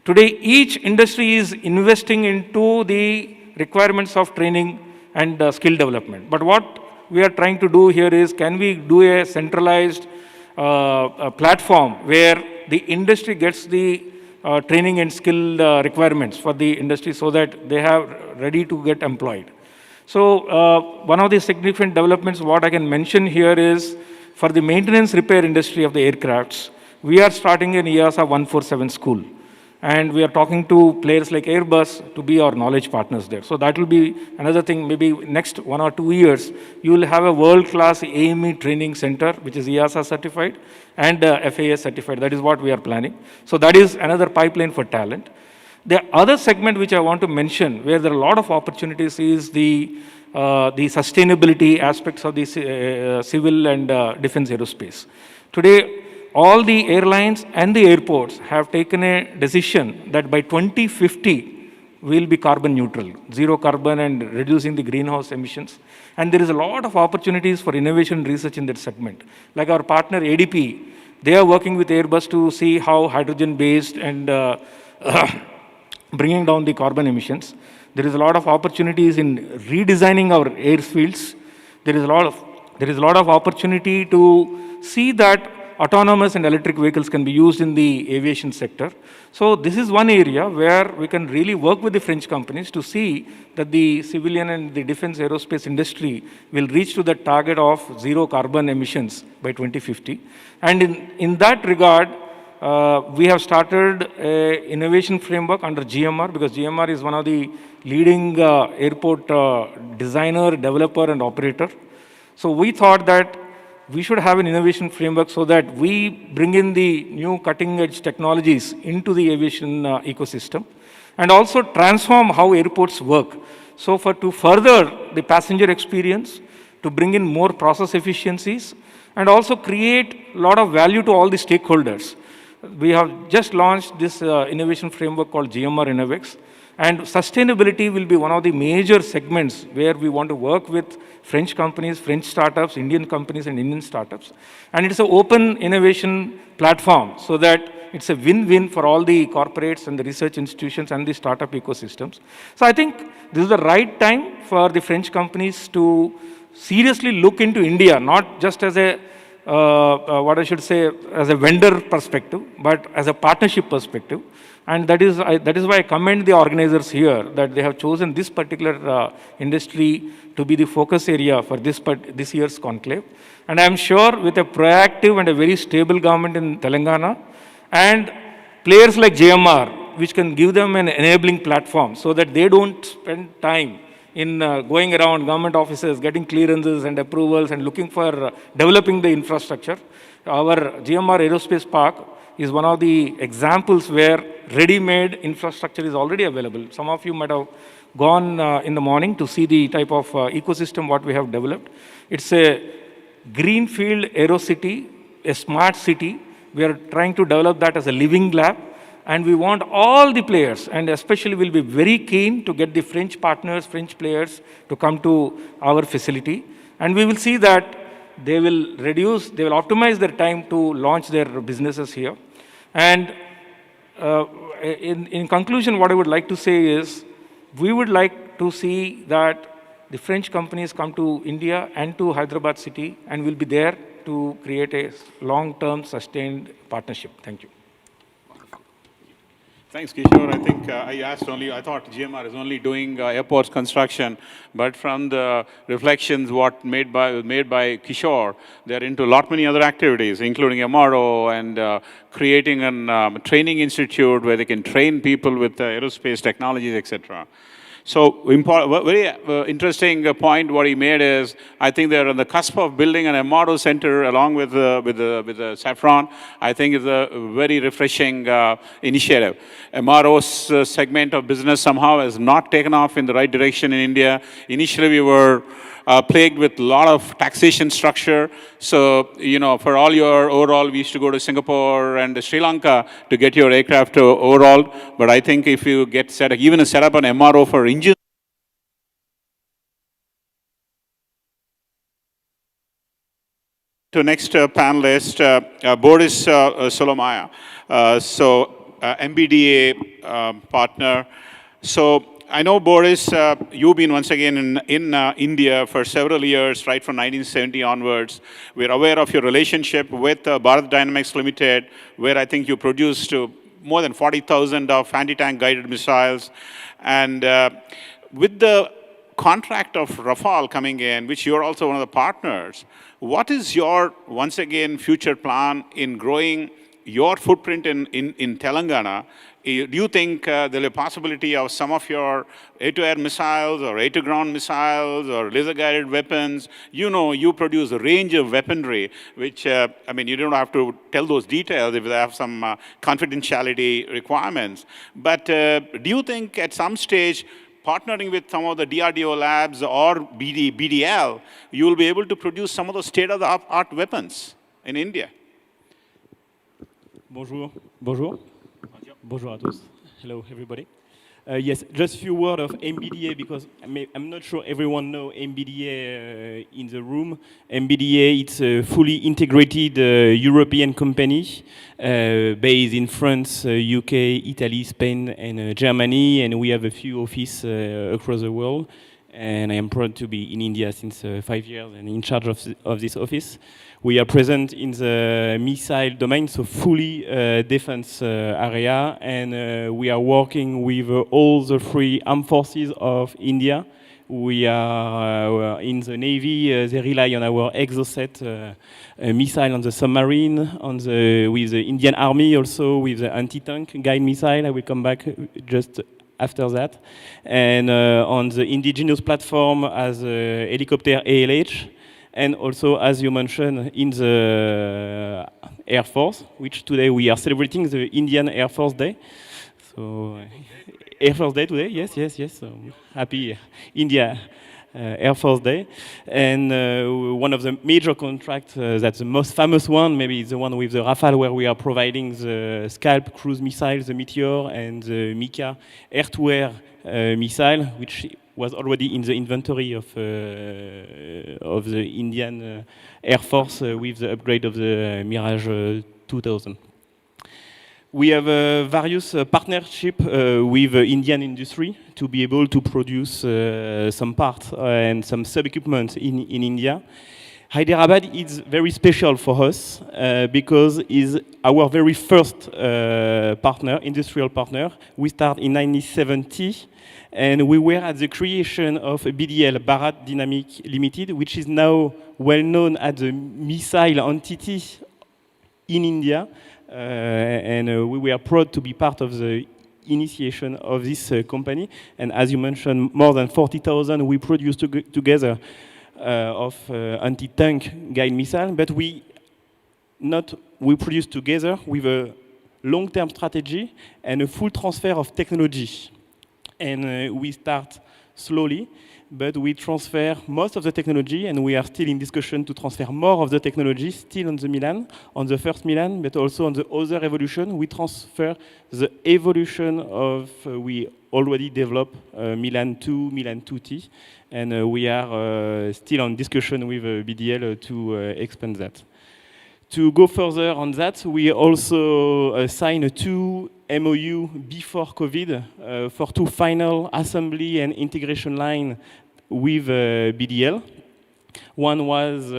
S19: Today, each industry is investing into the requirements of training and skill development. But what we are trying to do here is, can we do a centralized platform where the industry gets the training and skill requirements for the industry so that they have ready to get employed. So one of the significant developments what I can mention here is, for the maintenance repair industry of the aircrafts, we are starting an EASA 147 school. And we are talking to players like Airbus to be our knowledge partners there. So that will be another thing, maybe next 1 or 2 years, you will have a world-class AME training center, which is EASA certified and FAA certified. That is what we are planning. So that is another pipeline for talent. The other segment which I want to mention, where there are a lot of opportunities, is the sustainability aspects of the civil and defense aerospace. Today, all the airlines and the airports have taken a decision that by 2050, we'll be carbon neutral, zero carbon and reducing the greenhouse emissions. And there is a lot of opportunities for innovation and research in that segment. Like our partner ADP, they are working with Airbus to see how hydrogen-based and bringing down the carbon emissions. There is a lot of opportunities in redesigning our airfields. There is a lot of opportunity to see that autonomous and electric vehicles can be used in the aviation sector. So this is one area where we can really work with the French companies to see that the civilian and the defense aerospace industry will reach to the target of zero carbon emissions by 2050. And in that regard, we have started an innovation framework under GMR, because GMR is one of the leading airport designer, developer, and operator. So we thought that we should have an innovation framework so that we bring in the new cutting-edge technologies into the aviation ecosystem and also transform how airports work. So to further the passenger experience, to bring in more process efficiencies, and also create a lot of value to all the stakeholders. We have just launched this innovation framework called GMR Innovex. And sustainability will be one of the major segments where we want to work with French companies, French startups, Indian companies, and Indian startups. And it's an open innovation platform so that it's a win-win for all the corporates and the research institutions and the startup ecosystems. So I think this is the right time for the French companies to seriously look into India, not just as a what I should say, as a vendor perspective, but as a partnership perspective. And that is why I commend the organizers here, that they have chosen this particular industry to be the focus area for this year's conclave. And I am sure with a proactive and a very stable government in Telangana, and players like JMR, which can give them an enabling platform so that they don't spend time in going around government offices, getting clearances and approvals and looking for developing the infrastructure. Our GMR Aerospace Park is one of the examples where ready-made infrastructure is already available. Some of you might have gone in the morning to see the type of ecosystem what we have developed. It's a greenfield aero city, a smart city. We are trying to develop that as a living lab. And we want all the players, and especially we'll be very keen to get the French partners, French players to come to our facility. And we will see that they will optimize their time to launch their businesses here. And in conclusion, what I would like to say is, we would like to see that the French companies come to India and to Hyderabad city, and will be there to create a long-term sustained partnership. Thank you.
S16: Thanks, Kishore. I think I thought GMR is only doing airports construction, but from the reflections made by Kishore, they're into a lot many other activities, including MRO and creating a training institute where they can train people with aerospace technologies, etc. So very interesting point what he made is, I think they're on the cusp of building an MRO center along with the Saffron. I think it's a very refreshing initiative. MRO's segment of business somehow has not taken off in the right direction in India. Initially, we were plagued with a lot of taxation structure. So, for all your overall, we used to go to Singapore and Sri Lanka to get your aircraft overall. But I think if you get set up an MRO for engines, to next panelist, Boris Solomaya. MBDA partner. So I know, Boris, you've been once again in India for several years, right from 1970 onwards. We're aware of your relationship with Bharat Dynamics Limited, where I think you produced more than 40,000 of anti-tank guided missiles. And with the contract of Rafale coming in, which you're also one of the partners, what is your, once again, future plan in growing your footprint in Telangana? Do you think there'll be a possibility of some of your air-to-air missiles or air-to-ground missiles or laser-guided weapons? You produce a range of weaponry, which, you don't have to tell those details if they have some confidentiality requirements. But do you think at some stage, partnering with some of the DRDO labs or BDL, you will be able to produce some of the state-of-the-art weapons in India?
S20: Bonjour. Bonjour à tous. Hello, everybody. Yes, just a few words of MBDA, because I'm not sure everyone knows MBDA in the room. MBDA, it's a fully integrated European company based in France, UK, Italy, Spain, and Germany, and we have a few offices across the world. And I am proud to be in India since 5 years and in charge of this office. We are present in the missile domain, so fully defense area, and we are working with all the three armed forces of India. We are in the Navy, they rely on our Exocet missile on the submarine, with the Indian Army also with the anti-tank guide missile. I will come back just after that. And on the indigenous platform as a helicopter ALH, and also, as you mentioned, in the Air Force, which today we are celebrating the Indian Air Force Day. So, Air Force Day today, yes. So, happy India Air Force Day. And one of the major contracts, that's the most famous one, maybe is the one with the Rafale, where we are providing the Scalp cruise missile, the Meteor, and the Mika air-to-air missile, which was already in the inventory of the Indian Air Force with the upgrade of the Mirage 2000. We have various partnership with Indian industry to be able to produce some parts and some sub-equipment in India. Hyderabad is very special for us because it's our very first partner, industrial partner. We start in 1970. And we were at the creation of BDL, Bharat Dynamics Limited, which is now well known as the missile entity in India. And we were proud to be part of the initiation of this company. And as you mentioned, more than 40,000 we produced together of anti-tank guide missile. But we produce together with a long-term strategy and a full transfer of technology. And we start slowly, but we transfer most of the technology, and we are still in discussion to transfer more of the technology still on the Milan, on the first Milan, but also on the other evolution. We transfer the evolution of, we already developed Milan 2, Milan 2T, and we are still on discussion with BDL to expand that. To go further on that, we also signed 2 MOU before COVID for 2 final assembly and integration line with BDL. One was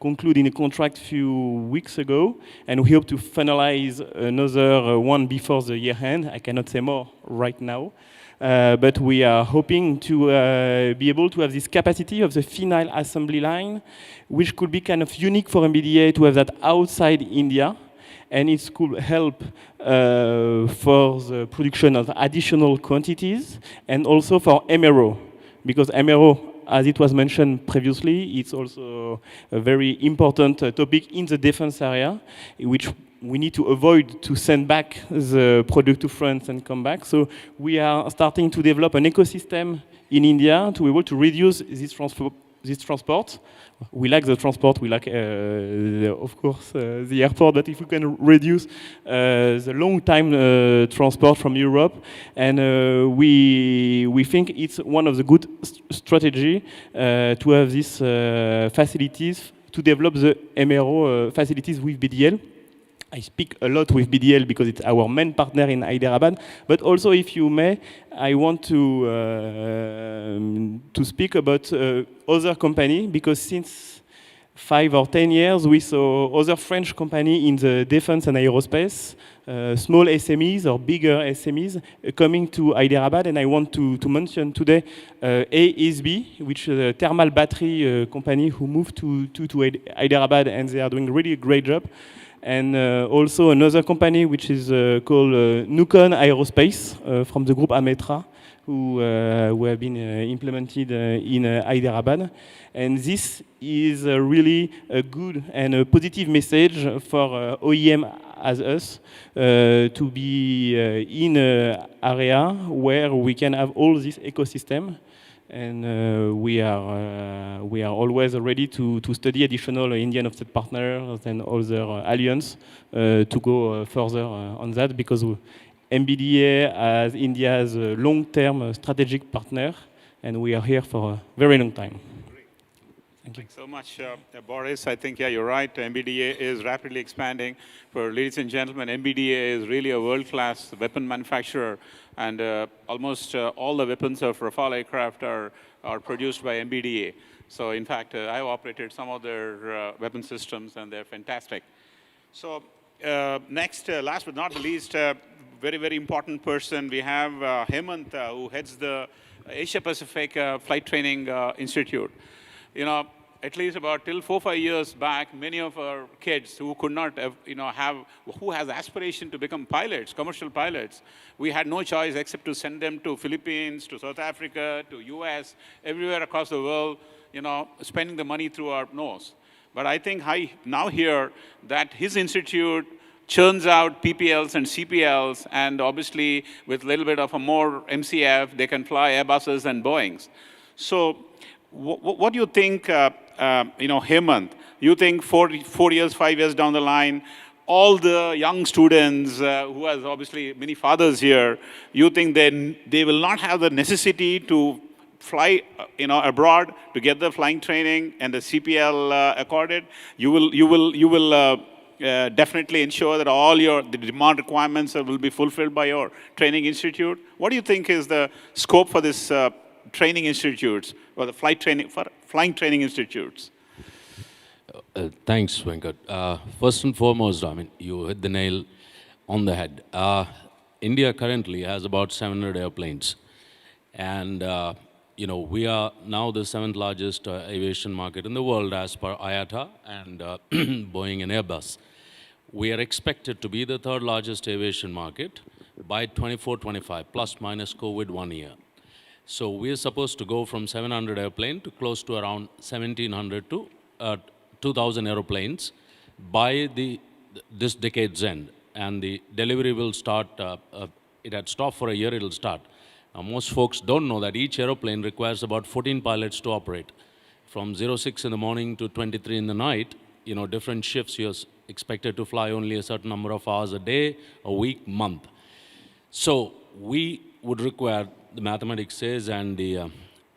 S20: concluding a contract a few weeks ago, and we hope to finalize another one before the year end. I cannot say more right now, but we are hoping to be able to have this capacity of the final assembly line, which could be kind of unique for MBDA to have that outside India, and it could help for the production of additional quantities, and also for MRO, because MRO, as it was mentioned previously, it's also a very important topic in the defense area, which we need to avoid to send back the product to France and come back. So we are starting to develop an ecosystem in India to be able to reduce this transport. We like the transport, we like, of course, the airport, but if we can reduce the long time transport from Europe, and we think it's one of the good strategy to have these facilities, to develop the MRO facilities with BDL. I speak a lot with BDL because it's our main partner in Hyderabad, but also, if you may, I want to speak about other company, because since 5 or 10 years we saw other French company in the defense and aerospace, small SMEs or bigger SMEs coming to Hyderabad, and I want to mention today ASB, which is a thermal battery company who moved to Hyderabad, and they are doing really a great job. And also another company which is called Nukon Aerospace from the group Ametra, who have been implemented in Hyderabad. And this is really a good and a positive message for OEM as us to be in an area where we can have all this ecosystem. And we are always ready to study additional Indian offset partners and other alliances to go further on that, because MBDA as India's long-term strategic partner, and we are here for a very long time. Thank you.
S16: Thanks so much, Boris. I think, yeah, you're right. MBDA is rapidly expanding. For ladies and gentlemen, MBDA is really a world-class weapon manufacturer, and almost all the weapons of Rafale aircraft are produced by MBDA. So, in fact, I've operated some of their weapon systems, and they're fantastic. So, next, last but not the least, very, very important person, we have Hemant, who heads the Asia Pacific Flight Training Institute. You know, at least about till 4 or 5 years back, many of our kids who could not, who has aspiration to become pilots, commercial pilots, we had no choice except to send them to Philippines, to South Africa, to US, everywhere across the world, spending the money through our nose. But I think I now hear that his institute churns out PPLs and CPLs, and obviously with a little bit of a more MCF, they can fly Airbuses and Boeings. So what do you think, Hemant, you think 4 years, 5 years down the line, all the young students who has obviously many fathers here, you think they will not have the necessity to fly abroad to get the flying training and the CPL accorded? You will definitely ensure that all the demand requirements will be fulfilled by your training institute. What do you think is the scope for this training institutes, or the flying training institutes?
S21: Thanks, Venkat. First and foremost, I mean, you hit the nail on the head. India currently has about 700 airplanes, and we are now the 7th largest aviation market in the world as per IATA and Boeing and Airbus. We are expected to be the 3rd largest aviation market by 24-25, plus minus COVID 1 year. So we are supposed to go from 700 airplanes to close to around 1,700 to 2,000 airplanes by this decade's end. And the delivery will start, it had stopped for a year, it will start. Now, most folks don't know that each aeroplane requires about 14 pilots to operate. From 06 in the morning to 23 in the night, different shifts, you're expected to fly only a certain number of hours a day, a week, month. So we would require, the mathematics says, and the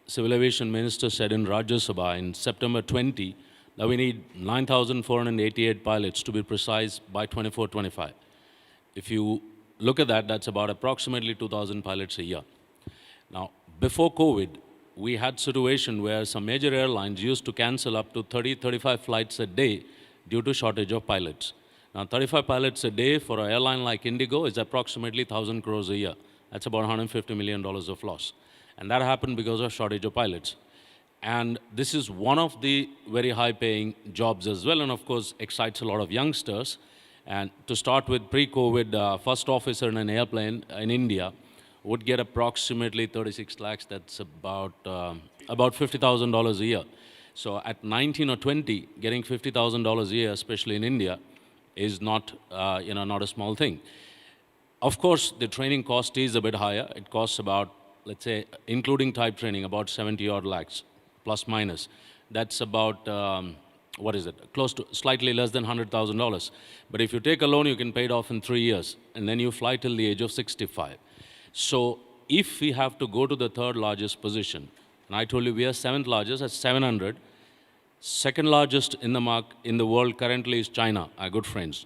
S21: Civil Aviation Minister said in Rajya Sabha in September 20, that we need 9,488 pilots, to be precise, by 24-25. If you look at that, that's about approximately 2,000 pilots a year. Now, before COVID, we had situation where some major airlines used to cancel up to 30-35 flights a day due to shortage of pilots. Now, 35 pilots a day for an airline like Indigo is approximately 1,000 crores a year. That's about $150 million of loss. And that happened because of shortage of pilots. And this is one of the very high-paying jobs as well, and of course, excites a lot of youngsters. And to start with, pre-COVID, first officer in an airplane in India would get approximately 36 lakhs. That's about $50,000 a year. So at 19 or 20, getting $50,000 a year, especially in India, is not, not a small thing. Of course, the training cost is a bit higher. It costs about, let's say, including type training, about 70 odd lakhs, plus minus. That's about, close to, slightly less than $100,000. But if you take a loan, you can pay it off in 3 years, and then you fly till the age of 65. So if we have to go to the third largest position, and I told you we are seventh largest at 700, second largest in the world currently is China, our good friends.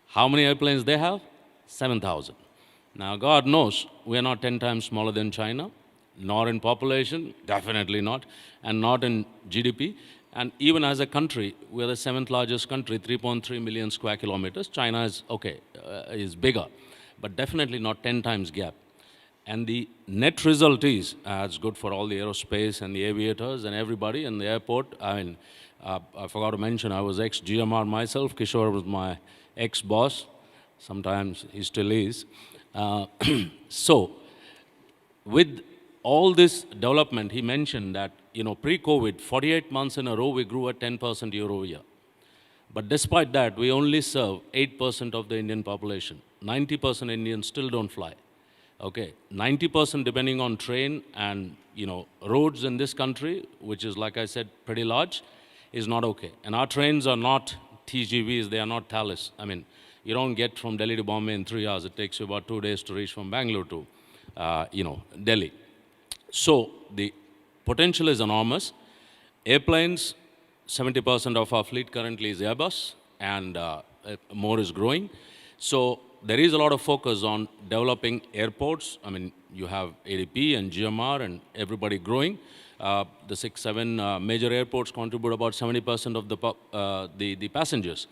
S21: How many airplanes they have? 7,000. Now, God knows we are not 10 times smaller than China, nor in population, definitely not, and not in GDP. And even as a country, we are the seventh largest country, 3.3 million square kilometers. China is, is bigger, but definitely not 10 times gap. And the net result is, it's good for all the aerospace and the aviators and everybody in the airport. I forgot to mention, I was ex-GMR myself. Kishore was my ex-boss. Sometimes he still is. So, with all this development, he mentioned that, pre-COVID, 48 months in a row, we grew at 10% year over year. But despite that, we only serve 8% of the Indian population. 90% Indians still don't fly. Okay, 90% depending on train and, roads in this country, which is, like I said, pretty large, is not okay. And our trains are not TGVs, they are not Thales. I mean, you don't get from Delhi to Bombay in 3 hours. It takes you about 2 days to reach from Bangalore to, Delhi. So the potential is enormous. Airplanes, 70% of our fleet currently is Airbus, and more is growing. So there is a lot of focus on developing airports. I mean, you have ADP and GMR and everybody growing. The 6-7 major airports contribute about 70% of the passengers.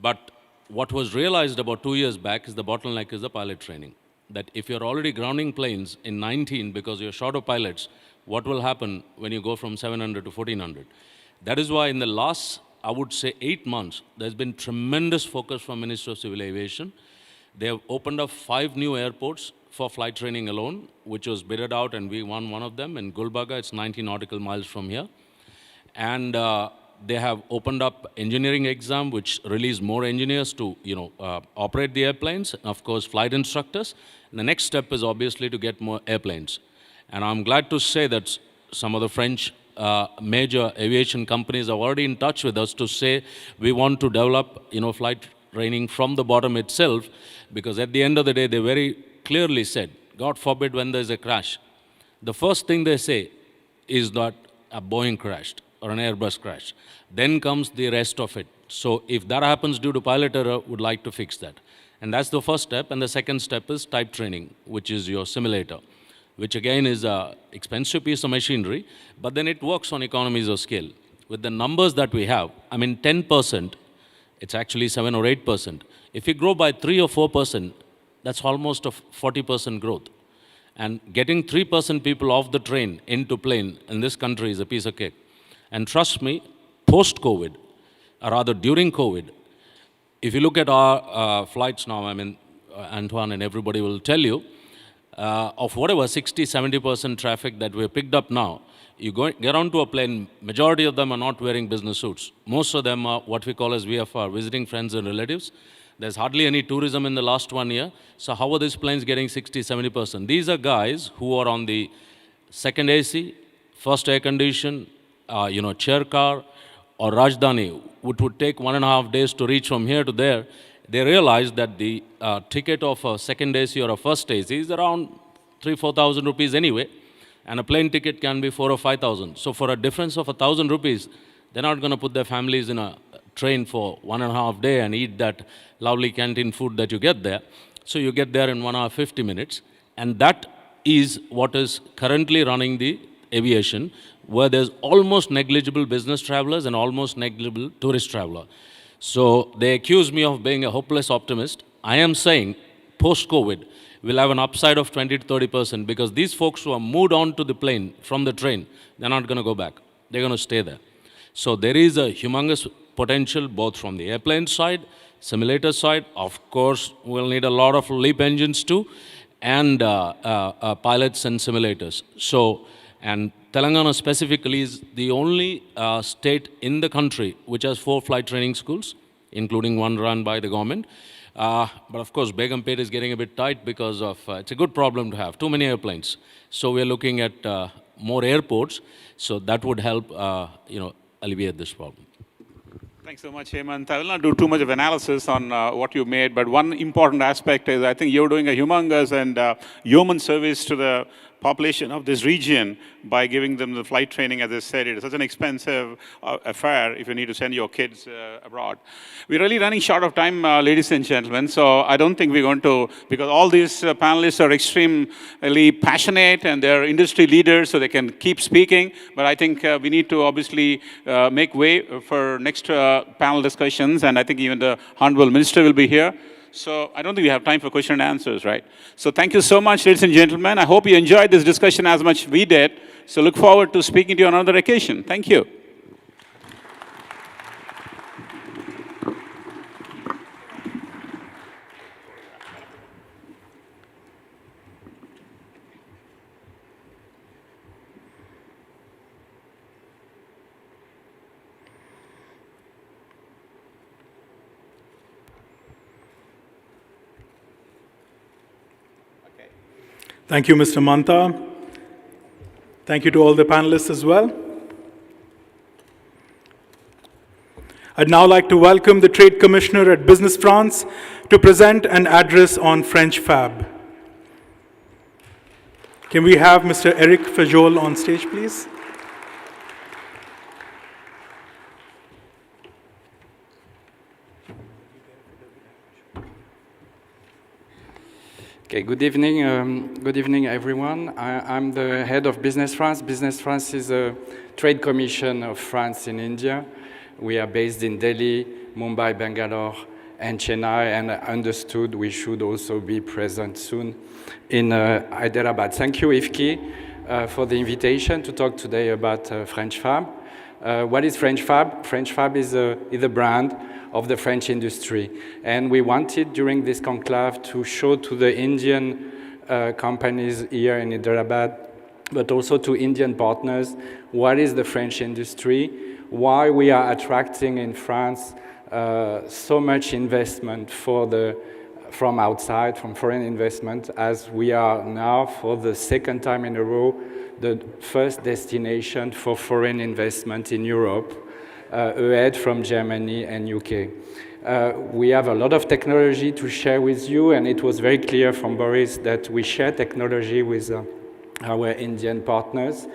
S21: But what was realized about 2 years back is the bottleneck is the pilot training. That if you're already grounding planes in 19 because you're short of pilots, what will happen when you go from 700 to 1400? That is why in the last, I would say, 8 months, there's been tremendous focus from Ministry of Civil Aviation. They have opened up 5 new airports for flight training alone, which was bidded out, and we won one of them in Gulbarga. It's 90 nautical miles from here. And they have opened up engineering exam, which release more engineers to, operate the airplanes, and of course, flight instructors. And the next step is obviously to get more airplanes. And I'm glad to say that some of the French major aviation companies are already in touch with us to say we want to develop, flight training from the bottom itself, because at the end of the day, they very clearly said, God forbid when there's a crash, the first thing they say is that a Boeing crashed or an Airbus crashed. Then comes the rest of it. So if that happens due to pilot error, would like to fix that. And that's the first step. And the second step is type training, which is your simulator, which again is an expensive piece of machinery, but then it works on economies of scale. With the numbers that we have, 10%, it's actually 7 or 8%. If you grow by 3 or 4%, that's almost a 40% growth. And getting 3% people off the train into plane in this country is a piece of cake. And trust me, post-COVID, or rather during COVID, if you look at our flights now, Antoine and everybody will tell you, of whatever 60, 70% traffic that we picked up now, you get onto a plane, majority of them are not wearing business suits. Most of them are what we call as VFR, visiting friends and relatives. There's hardly any tourism in the last 1 year. So how are these planes getting 60, 70%? These are guys who are on the second AC, first air condition, chair car, or Rajdhani, which would take 1.5 days to reach from here to there. they realized that the ticket of a second AC or a first AC is around 3,000-4,000 rupees anyway, and a plane ticket can be 4,000 or 5,000. So for a difference of 1,000 rupees, they're not going to put their families in a train for 1.5 days and eat that lovely canteen food that you get there. So you get there in 1 hour 50 minutes, and that is what is currently running the aviation, where there's almost negligible business travelers and almost negligible tourist traveler. So they accuse me of being a hopeless optimist. I am saying post-COVID, we'll have an upside of 20 to 30% because these folks who are moved on to the plane from the train, they're not going to go back. They're going to stay there. So there is a humongous potential both from the airplane side, simulator side. Of course, we'll need a lot of LEAP engines too, and pilots and simulators. So, and Telangana specifically is the only state in the country which has 4 flight training schools, including one run by the government. But of course, Begumpet is getting a bit tight because of, it's a good problem to have, too many airplanes. So we're looking at more airports, so that would help, alleviate this problem.
S16: Thanks so much, Hemant. I will not do too much of analysis on what you made, but one important aspect is I think you're doing a humongous and yeoman service to the population of this region by giving them the flight training. As I said, it is such an expensive affair if you need to send your kids abroad. We're really running short of time, ladies and gentlemen, so I don't think we're going to, because all these panelists are extremely passionate and they're industry leaders, so they can keep speaking, but I think we need to obviously make way for next panel discussions, and I think even the Honorable Minister will be here. So I don't think we have time for question and answers, right? So thank you so much, ladies and gentlemen. I hope you enjoyed this discussion as much as we did. So look forward to speaking to you on another occasion. Thank you.
S4: Thank you, Mr. Manta. Thank you to all the panelists as well. I'd now like to welcome the Trade Commissioner at Business France to present an address on French Fab. Can we have Mr. Eric Fajol on stage, please?
S5: Okay, good evening, everyone. I'm the head of Business France. Business France is a trade commission of France in India. We are based in Delhi, Mumbai, Bangalore, and Chennai, and I understood we should also be present soon in Hyderabad. Thank you, IFCI, for the invitation to talk today about French Fab. What is French Fab? French Fab is a brand of the French industry. And we wanted during this conclave to show to the Indian companies here in Hyderabad, but also to Indian partners, what is the French industry, why we are attracting in France so much investment from outside, from foreign investment, as we are now for the second time in a row, the first destination for foreign investment in Europe, ahead from Germany and UK. We have a lot of technology to share with you, and it was very clear from Boris that we share technology with our Indian partners.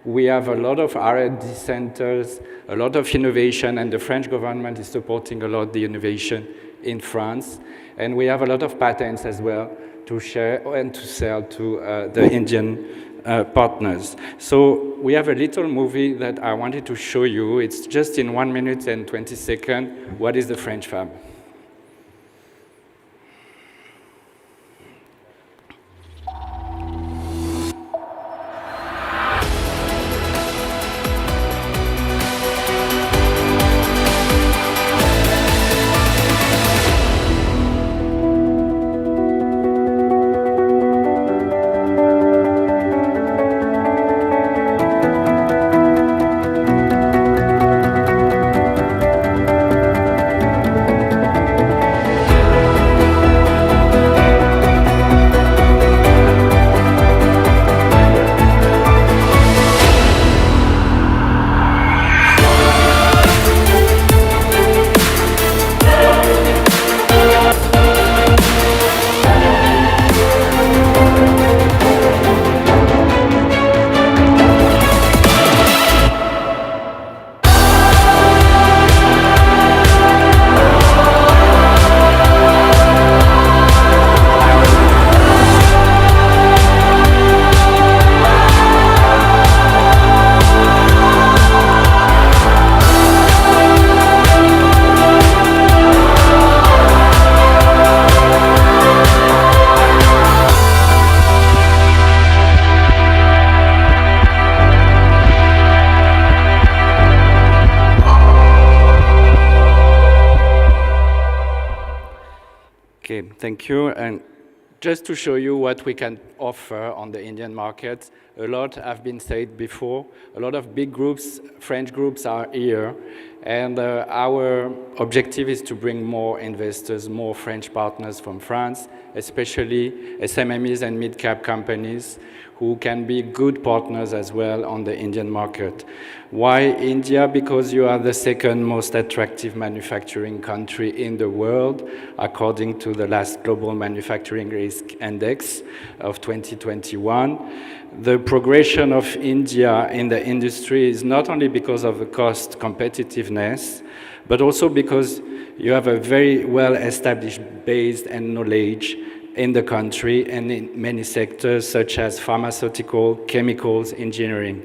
S5: We have a lot of R&D centers, a lot of innovation, and the French government is supporting a lot the innovation in France. And we have a lot of patents as well to share and to sell to the Indian partners. So we have a little movie that I wanted to show you. It's just in 1 minute and 20 seconds. What is the French Fab? Thank you. And just to show you what we can offer on the Indian market, a lot have been said before. A lot of big groups, French groups are here. And our objective is to bring more investors, more French partners from France, especially SMMEs and mid-cap companies who can be good partners as well on the Indian market. Why India? Because you are the second most attractive manufacturing country in the world, according to the last Global Manufacturing Risk Index of 2021. The progression of India in the industry is not only because of the cost competitiveness, but also because you have a very well-established base and knowledge in the country and in many sectors such as pharmaceutical, chemicals, engineering.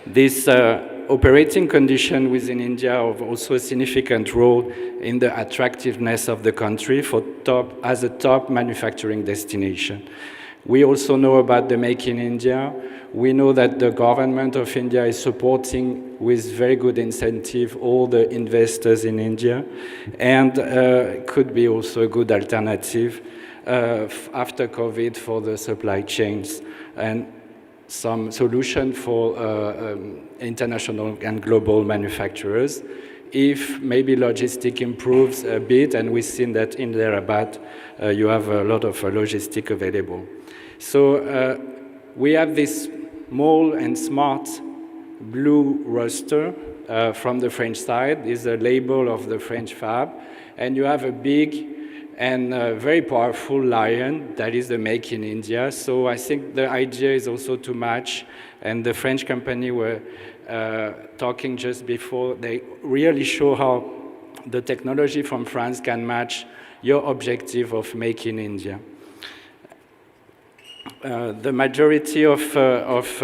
S5: This operating condition within India have also a significant role in the attractiveness of the country as a top manufacturing destination. We also know about the Make in India. We know that the government of India is supporting with very good incentive all the investors in India, and could be also a good alternative after COVID for the supply chains and some solution for international and global manufacturers. If maybe logistic improves a bit, and we've seen that in Hyderabad, you have a lot of logistic available. So we have this small and smart blue roster from the French side. This is a label of the French fab. And you have a big and very powerful lion that is the Make in India. So I think the idea is also to match, and the French company were talking just before, they really show how the technology from France can match your objective of Make in India. The majority of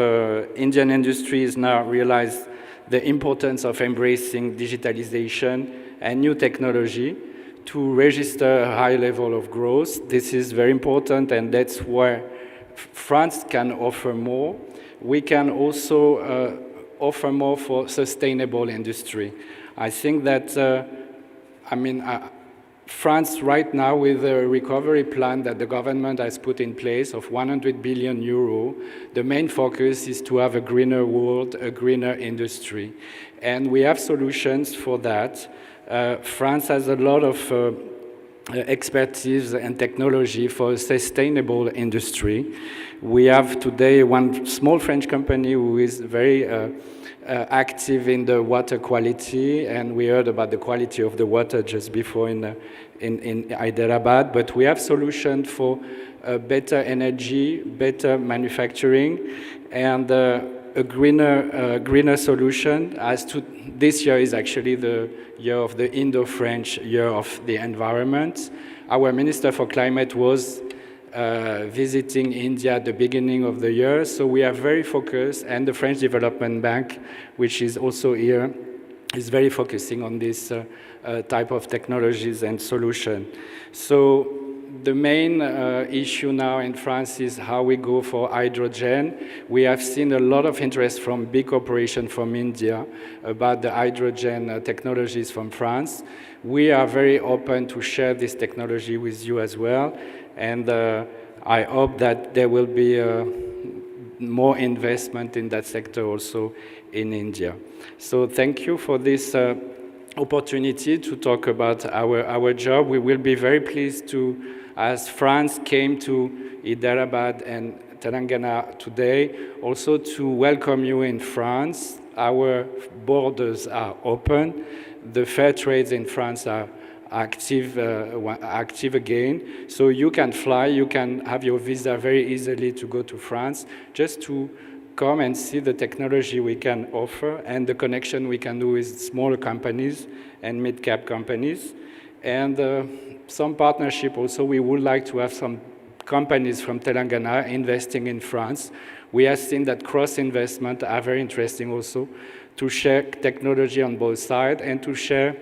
S5: Indian industries now realize the importance of embracing digitalization and new technology to register a high level of growth. This is very important, and that's where France can offer more. We can also offer more for sustainable industry. I think that, France right now, with the recovery plan that the government has put in place of 100 billion euro, the main focus is to have a greener world, a greener industry. And we have solutions for that. France has a lot of expertise and technology for a sustainable industry. We have today one small French company who is very active in the water quality, and we heard about the quality of the water just before in Hyderabad, but we have solutions for better energy, better manufacturing, and a greener solution. This year is actually the year of the Indo-French Year of the Environment. Our Minister for Climate was visiting India at the beginning of the year, so we are very focused, and the French Development Bank, which is also here, is very focusing on this type of technologies and solution. So the main issue now in France is how we go for hydrogen. We have seen a lot of interest from big corporations from India about the hydrogen technologies from France. We are very open to share this technology with you as well, and I hope that there will be more investment in that sector also in India. So thank you for this opportunity to talk about our job. We will be very pleased to, as France came to Hyderabad and Telangana today, also to welcome you in France. Our borders are open. The fair trades in France are active again. So you can fly, you can have your visa very easily to go to France, just to come and see the technology we can offer and the connection we can do with smaller companies and mid-cap companies. And some partnership also. We would like to have some companies from Telangana investing in France. We have seen that cross-investment are very interesting also, to share technology on both sides and to share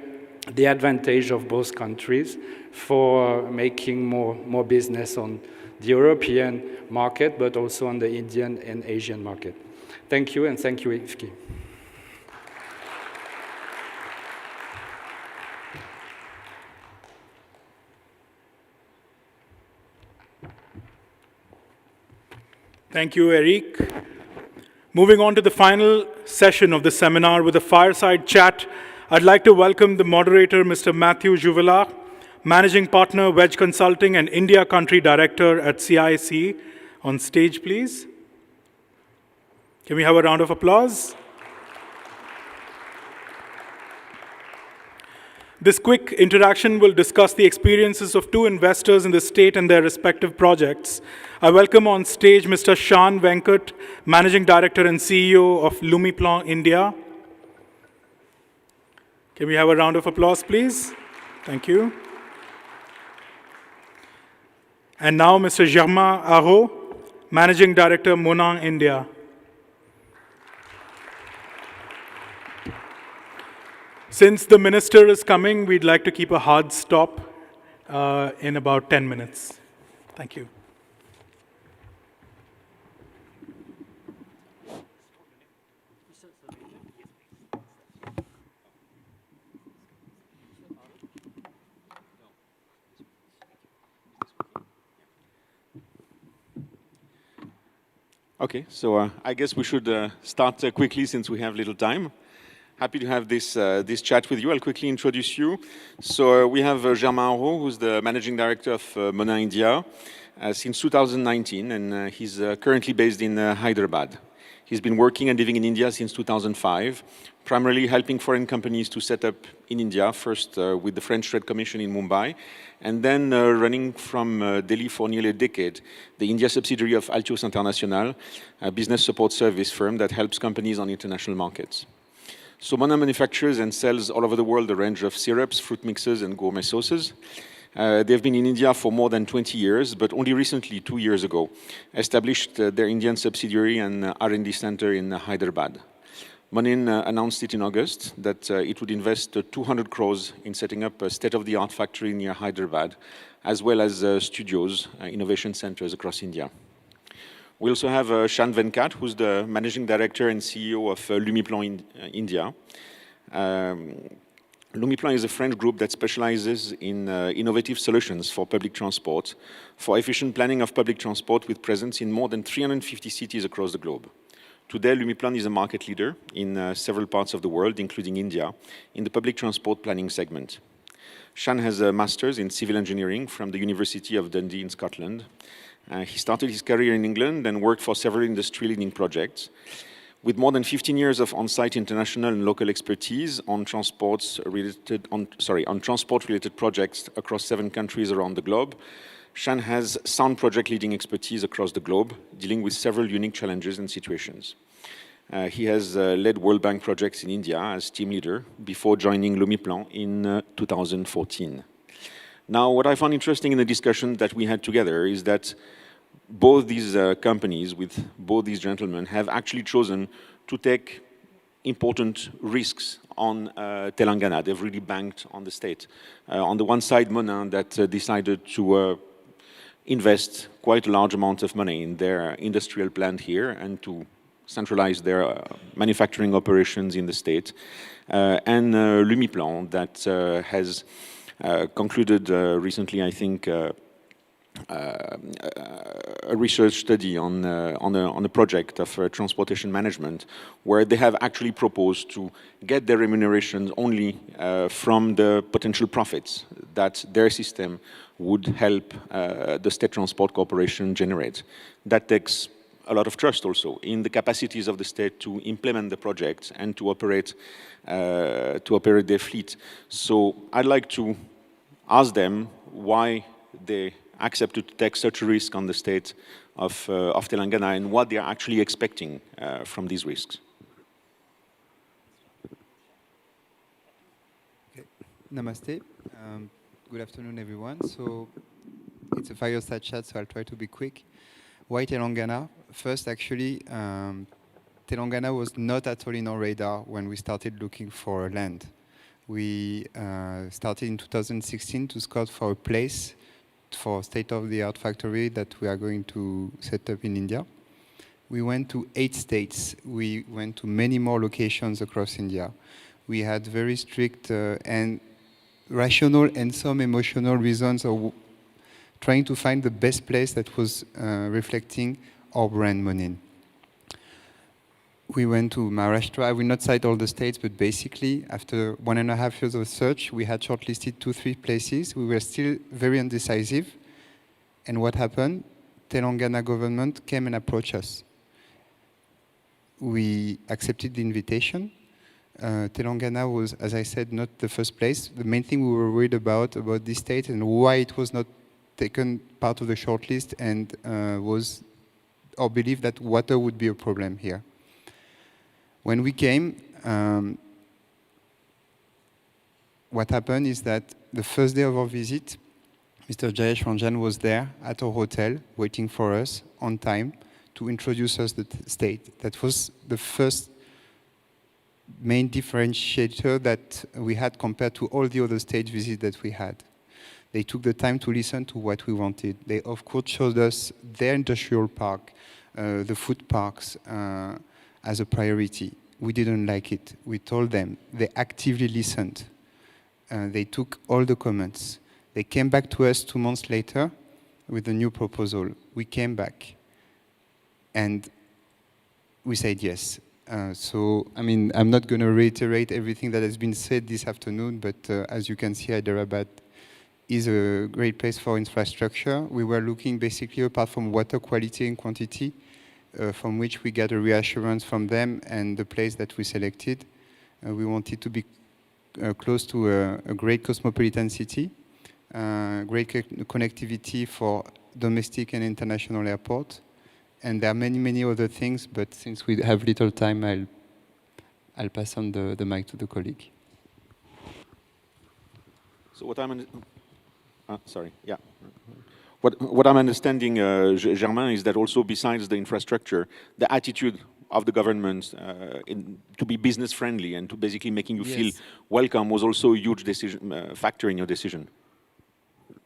S5: the advantage of both countries for making more business on the European market, but also on the Indian and Asian market. Thank you, and thank you, Ifki.
S4: Thank you, Eric. Moving on to the final session of the seminar with a fireside chat, I'd like to welcome the moderator, Mr. Matthew Juvela, Managing Partner, Wedge Consulting and India Country Director at CIC. On stage, please. Can we have a round of applause? This quick introduction will discuss the experiences of two investors in the state and their respective projects. I welcome on stage Mr. Shan Venkat, Managing Director and CEO of Lumiplan India. Can we have a round of applause, please? Thank you. And now Mr. Germain Aho, Managing Director, Monan India. Since the minister is coming, we'd like to keep a hard stop in about 10 minutes. Thank you.
S6: Okay, so I guess we should start quickly since we have little time. Happy to have this chat with you. I'll quickly introduce you. So we have Germain Aho, who's the Managing Director of Monan India since 2019, and he's currently based in Hyderabad. He's been working and living in India since 2005, primarily helping foreign companies to set up in India, first with the French Trade Commission in Mumbai, and then running from Delhi for nearly a decade, the India subsidiary of Altios International, a business support service firm that helps companies on international markets. So Monan manufactures and sells all over the world a range of syrups, fruit mixes, and gourmet sauces. They've been in India for more than 20 years, but only recently, 2 years ago, established their Indian subsidiary and R&D center in Hyderabad. Monan announced it in August that it would invest 200 crores in setting up a state-of-the-art factory near Hyderabad, as well as studios, innovation centers across India. We also have Shan Venkat, who's the Managing Director and CEO of Lumiplan India. Lumiplan is a French group that specializes in innovative solutions for public transport, for efficient planning of public transport with presence in more than 350 cities across the globe. Today, Lumiplan is a market leader in several parts of the world, including India, in the public transport planning segment. Shan has a master's in civil engineering from the University of Dundee in Scotland. He started his career in England and worked for several industry-leading projects. With more than 15 years of on-site international and local expertise on transport-related projects across 7 countries around the globe, Shan has sound project-leading expertise across the globe, dealing with several unique challenges and situations. He has led World Bank projects in India as team leader before joining Lumiplan in 2014. Now, what I found interesting in the discussion that we had together is that both these companies, with both these gentlemen, have actually chosen to take important risks on Telangana. They've really banked on the state. On the one side, Monan, that decided to invest quite a large amount of money in their industrial plant here and to centralize their manufacturing operations in the state. And Lumiplan, that has concluded recently, I think, a research study on a project of transportation management, where they have actually proposed to get their remunerations only from the potential profits that their system would help the State Transport Corporation generate. That takes a lot of trust also in the capacities of the state to implement the project and to operate their fleet. So I'd like to ask them why they accepted to take such a risk on the state of Telangana and what they are actually expecting from these risks.
S22: Okay. Namaste. Good afternoon, everyone. So it's a fireside chat, so I'll try to be quick. Why Telangana? First, actually, Telangana was not at all in our radar when we started looking for land. We started in 2016 to scout for a place for state-of-the-art factory that we are going to set up in India. We went to 8 states. We went to many more locations across India. We had very strict and rational and some emotional reasons of trying to find the best place that was reflecting our brand Monin. We went to Maharashtra. I will not cite all the states, but basically, after 1.5 years of search, we had shortlisted 2-3 places. We were still very indecisive. And what happened? Telangana government came and approached us. We accepted the invitation. Telangana was, as I said, not the first place. The main thing we were worried about this state and why it was not taken part of the shortlist and was our belief that water would be a problem here. When we came, what happened is that the first day of our visit, Mr. Jayesh Ranjan was there at our hotel, waiting for us on time to introduce us to the state. That was the first main differentiator that we had compared to all the other state visits that we had. They took the time to listen to what we wanted. They, of course, showed us their industrial park, the food parks, as a priority. We didn't like it. We told them. They actively listened. They took all the comments. They came back to us 2 months later with a new proposal. We came back and we said yes. So, I mean, I'm not going to reiterate everything that has been said this afternoon, but as you can see, Hyderabad is a great place for infrastructure. We were looking basically, apart from water quality and quantity, from which we got a reassurance from them and the place that we selected. We wanted to be close to a great cosmopolitan city, great connectivity for domestic and international airport. And there are many, many other things, but since we have little time, I'll pass on the mic to the colleague.
S6: So what I'm... sorry, yeah. What I'm understanding, Germain, is that also besides the infrastructure, the attitude of the government to be business friendly and to basically making you feel welcome was also a huge factor in your decision.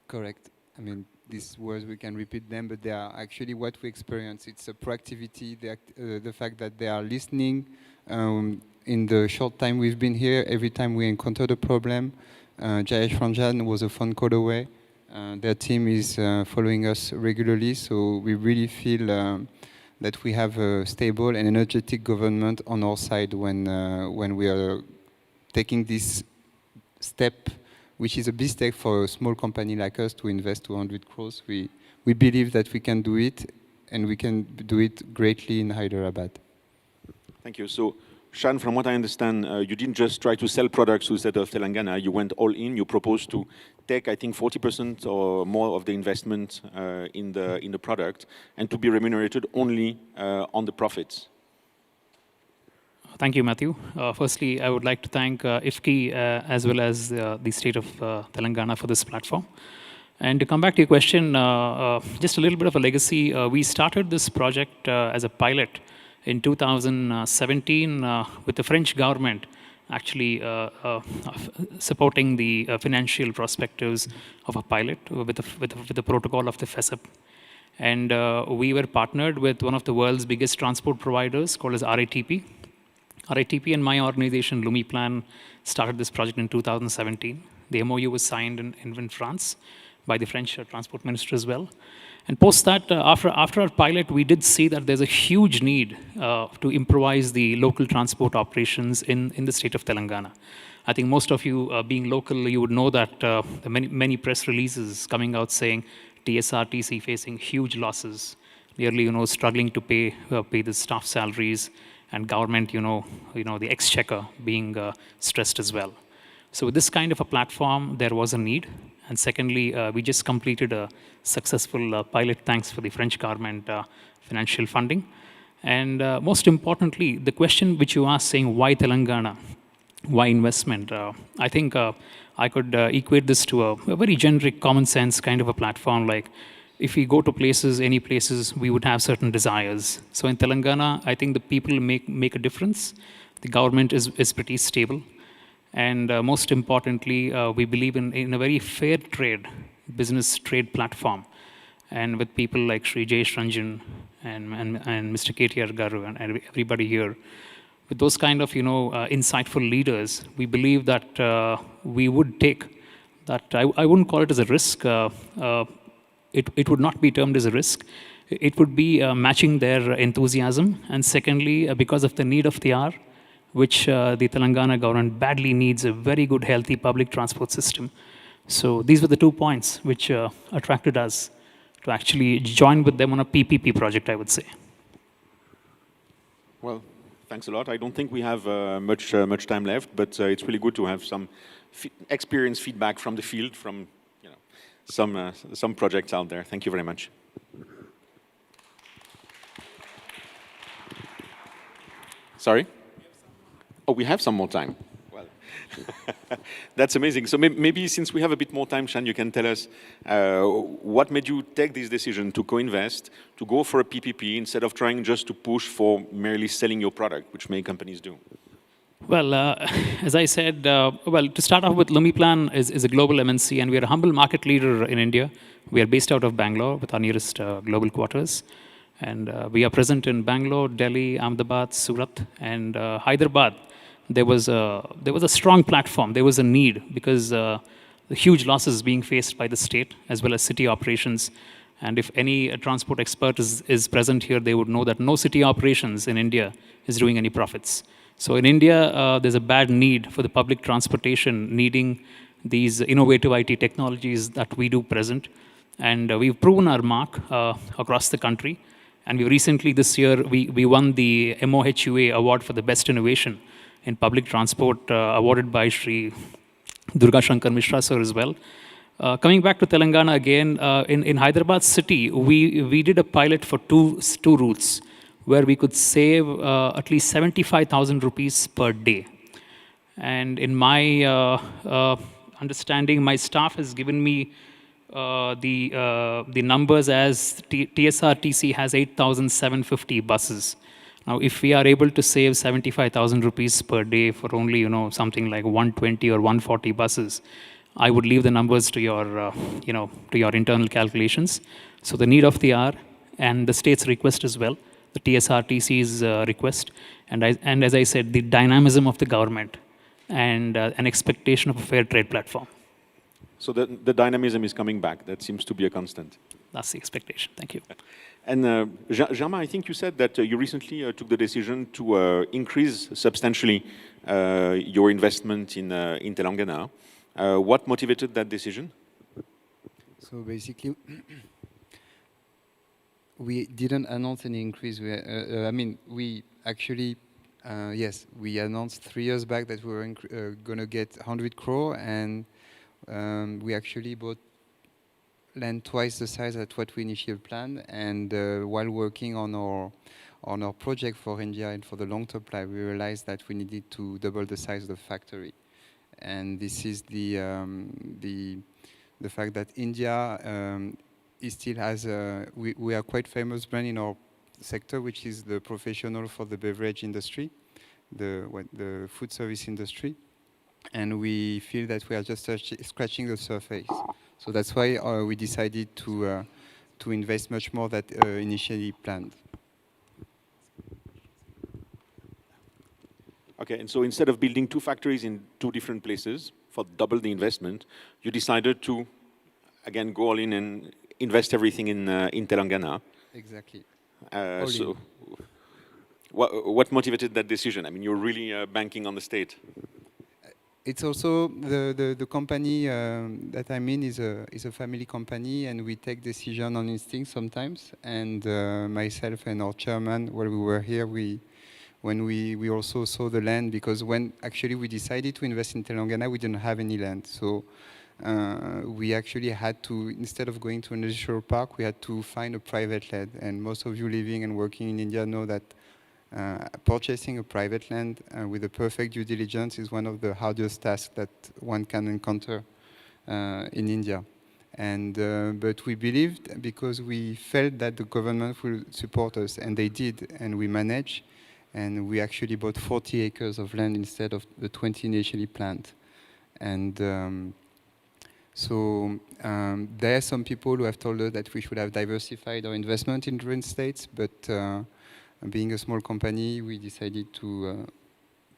S22: Correct. I mean, these words, we can repeat them, but they are actually what we experience. It's a proactivity, the fact that they are listening. In the short time we've been here, every time we encountered a problem, Jayesh Ranjan was a phone call away. Their team is following us regularly, so we really feel that we have a stable and energetic government on our side when we are taking this step, which is a big step for a small company like us to invest 200 crores. We believe that we can do it, and we can do it greatly in Hyderabad.
S6: Thank you. So, Shan, from what I understand, you didn't just try to sell products to the state of Telangana. You went all in. You proposed to take, I think, 40% or more of the investment in the product, and to be remunerated only on the profits.
S7: Thank you, Matthew. Firstly, I would like to thank IFCI as well as the state of Telangana for this platform. And to come back to your question, just a little bit of a legacy. We started this project as a pilot in 2017 with the French government actually supporting the financial perspectives of a pilot with the protocol of the FESIP. And we were partnered with one of the world's biggest transport providers called as RATP. RATP and my organization, Lumiplan, started this project in 2017. The MOU was signed in France by the French transport minister as well. And post that, after our pilot, we did see that there's a huge need to improvise the local transport operations in the state of Telangana. I think most of you, being local, you would know that many press releases coming out saying TSRTC facing huge losses, nearly struggling to pay the staff salaries, and government, the exchequer being stressed as well. So with this kind of a platform, there was a need. And secondly, we just completed a successful pilot, thanks for the French government financial funding. And most importantly, the question which you asked saying, why Telangana? Why investment? I think I could equate this to a very generic common sense kind of a platform. Like if we go to places, any places, we would have certain desires. So in Telangana, I think the people make a difference. The government is pretty stable. And most importantly, we believe in a very fair trade, business trade platform. And with people like Sri Jayesh Ranjan and Mr. KTR Garu and everybody here, with those kind of insightful leaders, we believe that we would take that. I wouldn't call it as a risk. It would not be termed as a risk. It would be matching their enthusiasm, and secondly, because of the need of the hour, which the Telangana government badly needs a very good, healthy public transport system. So these were the 2 points which attracted us to actually join with them on a PPP project, I would say.
S6: Well, thanks a lot. I don't think we have much time left, but it's really good to have some experience feedback from the field, from some projects out there. Thank you very much. Sorry? Oh, we have some more time. Well, that's amazing. So maybe since we have a bit more time, Shan, you can tell us what made you take this decision to co-invest, to go for a PPP instead of trying just to push for merely selling your product, which many companies do?
S7: Well, as I said, well, to start off with, Lumiplan is a global MNC, and we are a humble market leader in India. We are based out of Bangalore with our nearest global quarters. And we are present in Bangalore, Delhi, Ahmedabad, Surat, and Hyderabad. There was a strong platform. There was a need because the huge losses being faced by the state as well as city operations. And if any transport expert is present here, they would know that no city operations in India is doing any profits. So in India, there's a bad need for the public transportation needing these innovative IT technologies that we do present. And we've proven our mark across the country. And we recently, this year, we won the MOHUA award for the best innovation in public transport, awarded by Shri Durga Shankar Mishra sir as well. Coming back to Telangana again, in Hyderabad city, we did a pilot for two routes where we could save at least 75,000 rupees per day. And in my understanding, my staff has given me the numbers as TSRTC has 8,750 buses. Now, if we are able to save 75,000 rupees per day for only, something like 120 or 140 buses, I would leave the numbers to your, to your internal calculations. So the need of the hour and the state's request as well, the TSRTC's request, and as I said, the dynamism of the government and an expectation of a fair trade platform.
S6: So the dynamism is coming back. That seems to be a constant.
S7: That's the expectation. Thank you.
S6: And Germain, I think you said that you recently took the decision to increase substantially your investment in Telangana. What motivated that decision?
S22: So basically, we didn't announce any increase. We actually, yes, we announced 3 years back that we were going to get 100 crore, and we actually bought land twice the size at what we initially planned. And while working on our project for India and for the long-term plan, we realized that we needed to double the size of the factory. And this is the fact that India still has we are quite famous brand in our sector, which is the professional for the beverage industry, the food service industry. And we feel that we are just scratching the surface. So that's why we decided to invest much more than initially planned.
S6: Okay, and so instead of building 2 factories in 2 different places for double the investment, you decided to, again, go all in and invest everything in Telangana.
S22: Exactly.
S6: So what motivated that decision? I mean, you're really banking on the state.
S22: It's also the company that I'm in is a family company, and we take decision on instinct sometimes. And myself and our chairman, while we were here, when we also saw the land, because when actually we decided to invest in Telangana, we didn't have any land. So we actually had to, instead of going to an industrial park, we had to find a private land. And most of you living and working in India know that purchasing a private land with a perfect due diligence is one of the hardest tasks that one can encounter in India. And but we believed, because we felt that the government will support us, and they did, and we managed, and we actually bought 40 acres of land instead of the 20 initially planned. And there are some people who have told us that we should have diversified our investment in different states, but being a small company, we decided to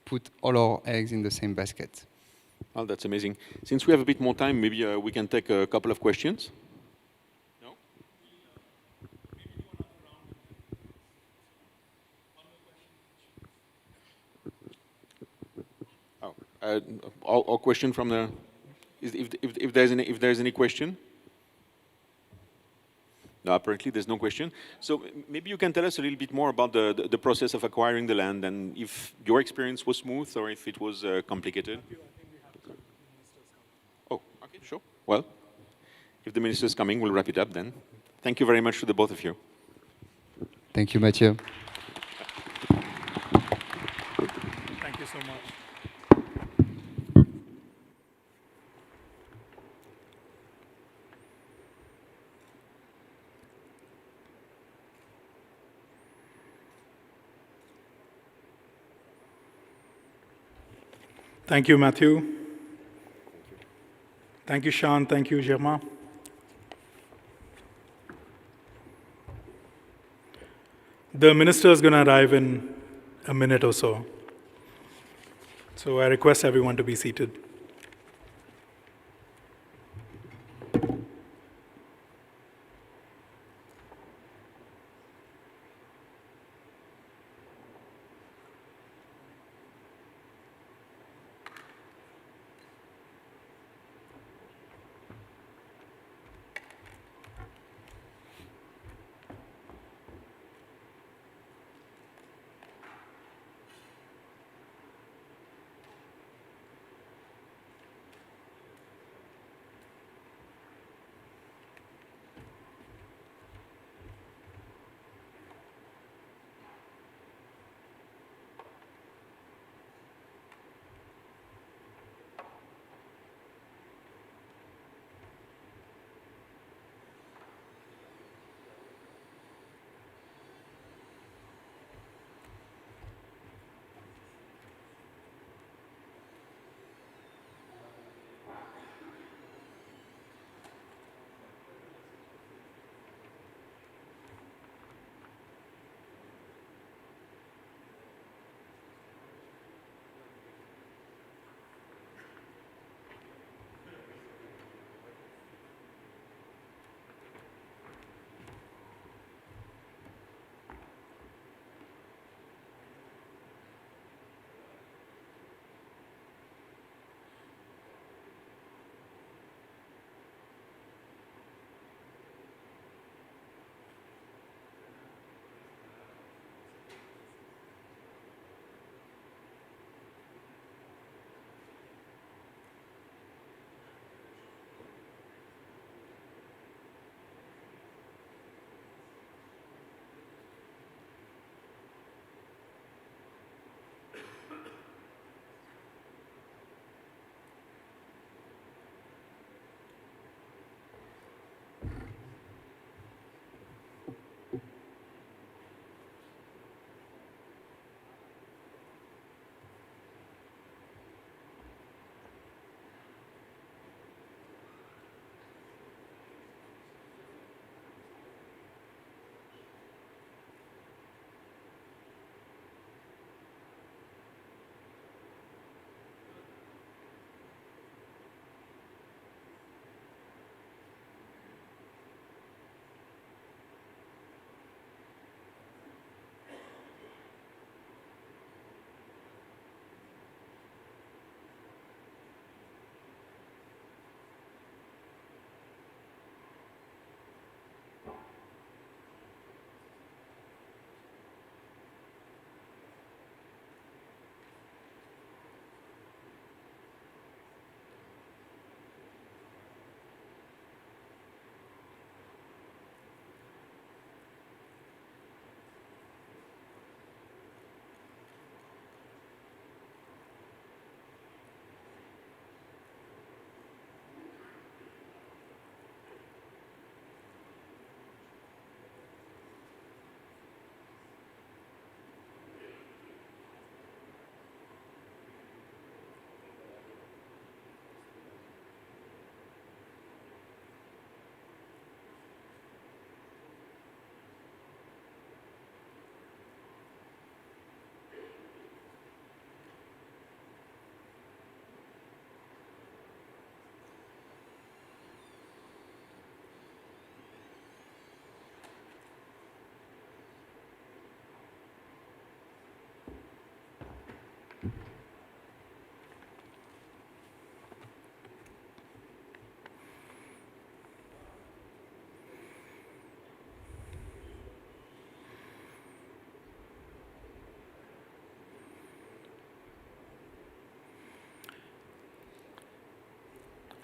S22: put all our eggs in the same basket.
S6: Oh, that's amazing. Since we have a bit more time, maybe we can take a couple of questions. No? Or question from the, if there's any question? No, apparently there's no question. So maybe you can tell us a little bit more about the process of acquiring the land, and if your experience was smooth or if it was complicated. Oh, okay, sure. Well, if the minister is coming, we'll wrap it up then. Thank you very much to the both of you.
S22: Thank you, Mathieu.
S4: Thank you so much. Thank you, Matthew. Thank you, Sean. Thank you, Germain. The minister is going to arrive in a minute or so. So I request everyone to be seated.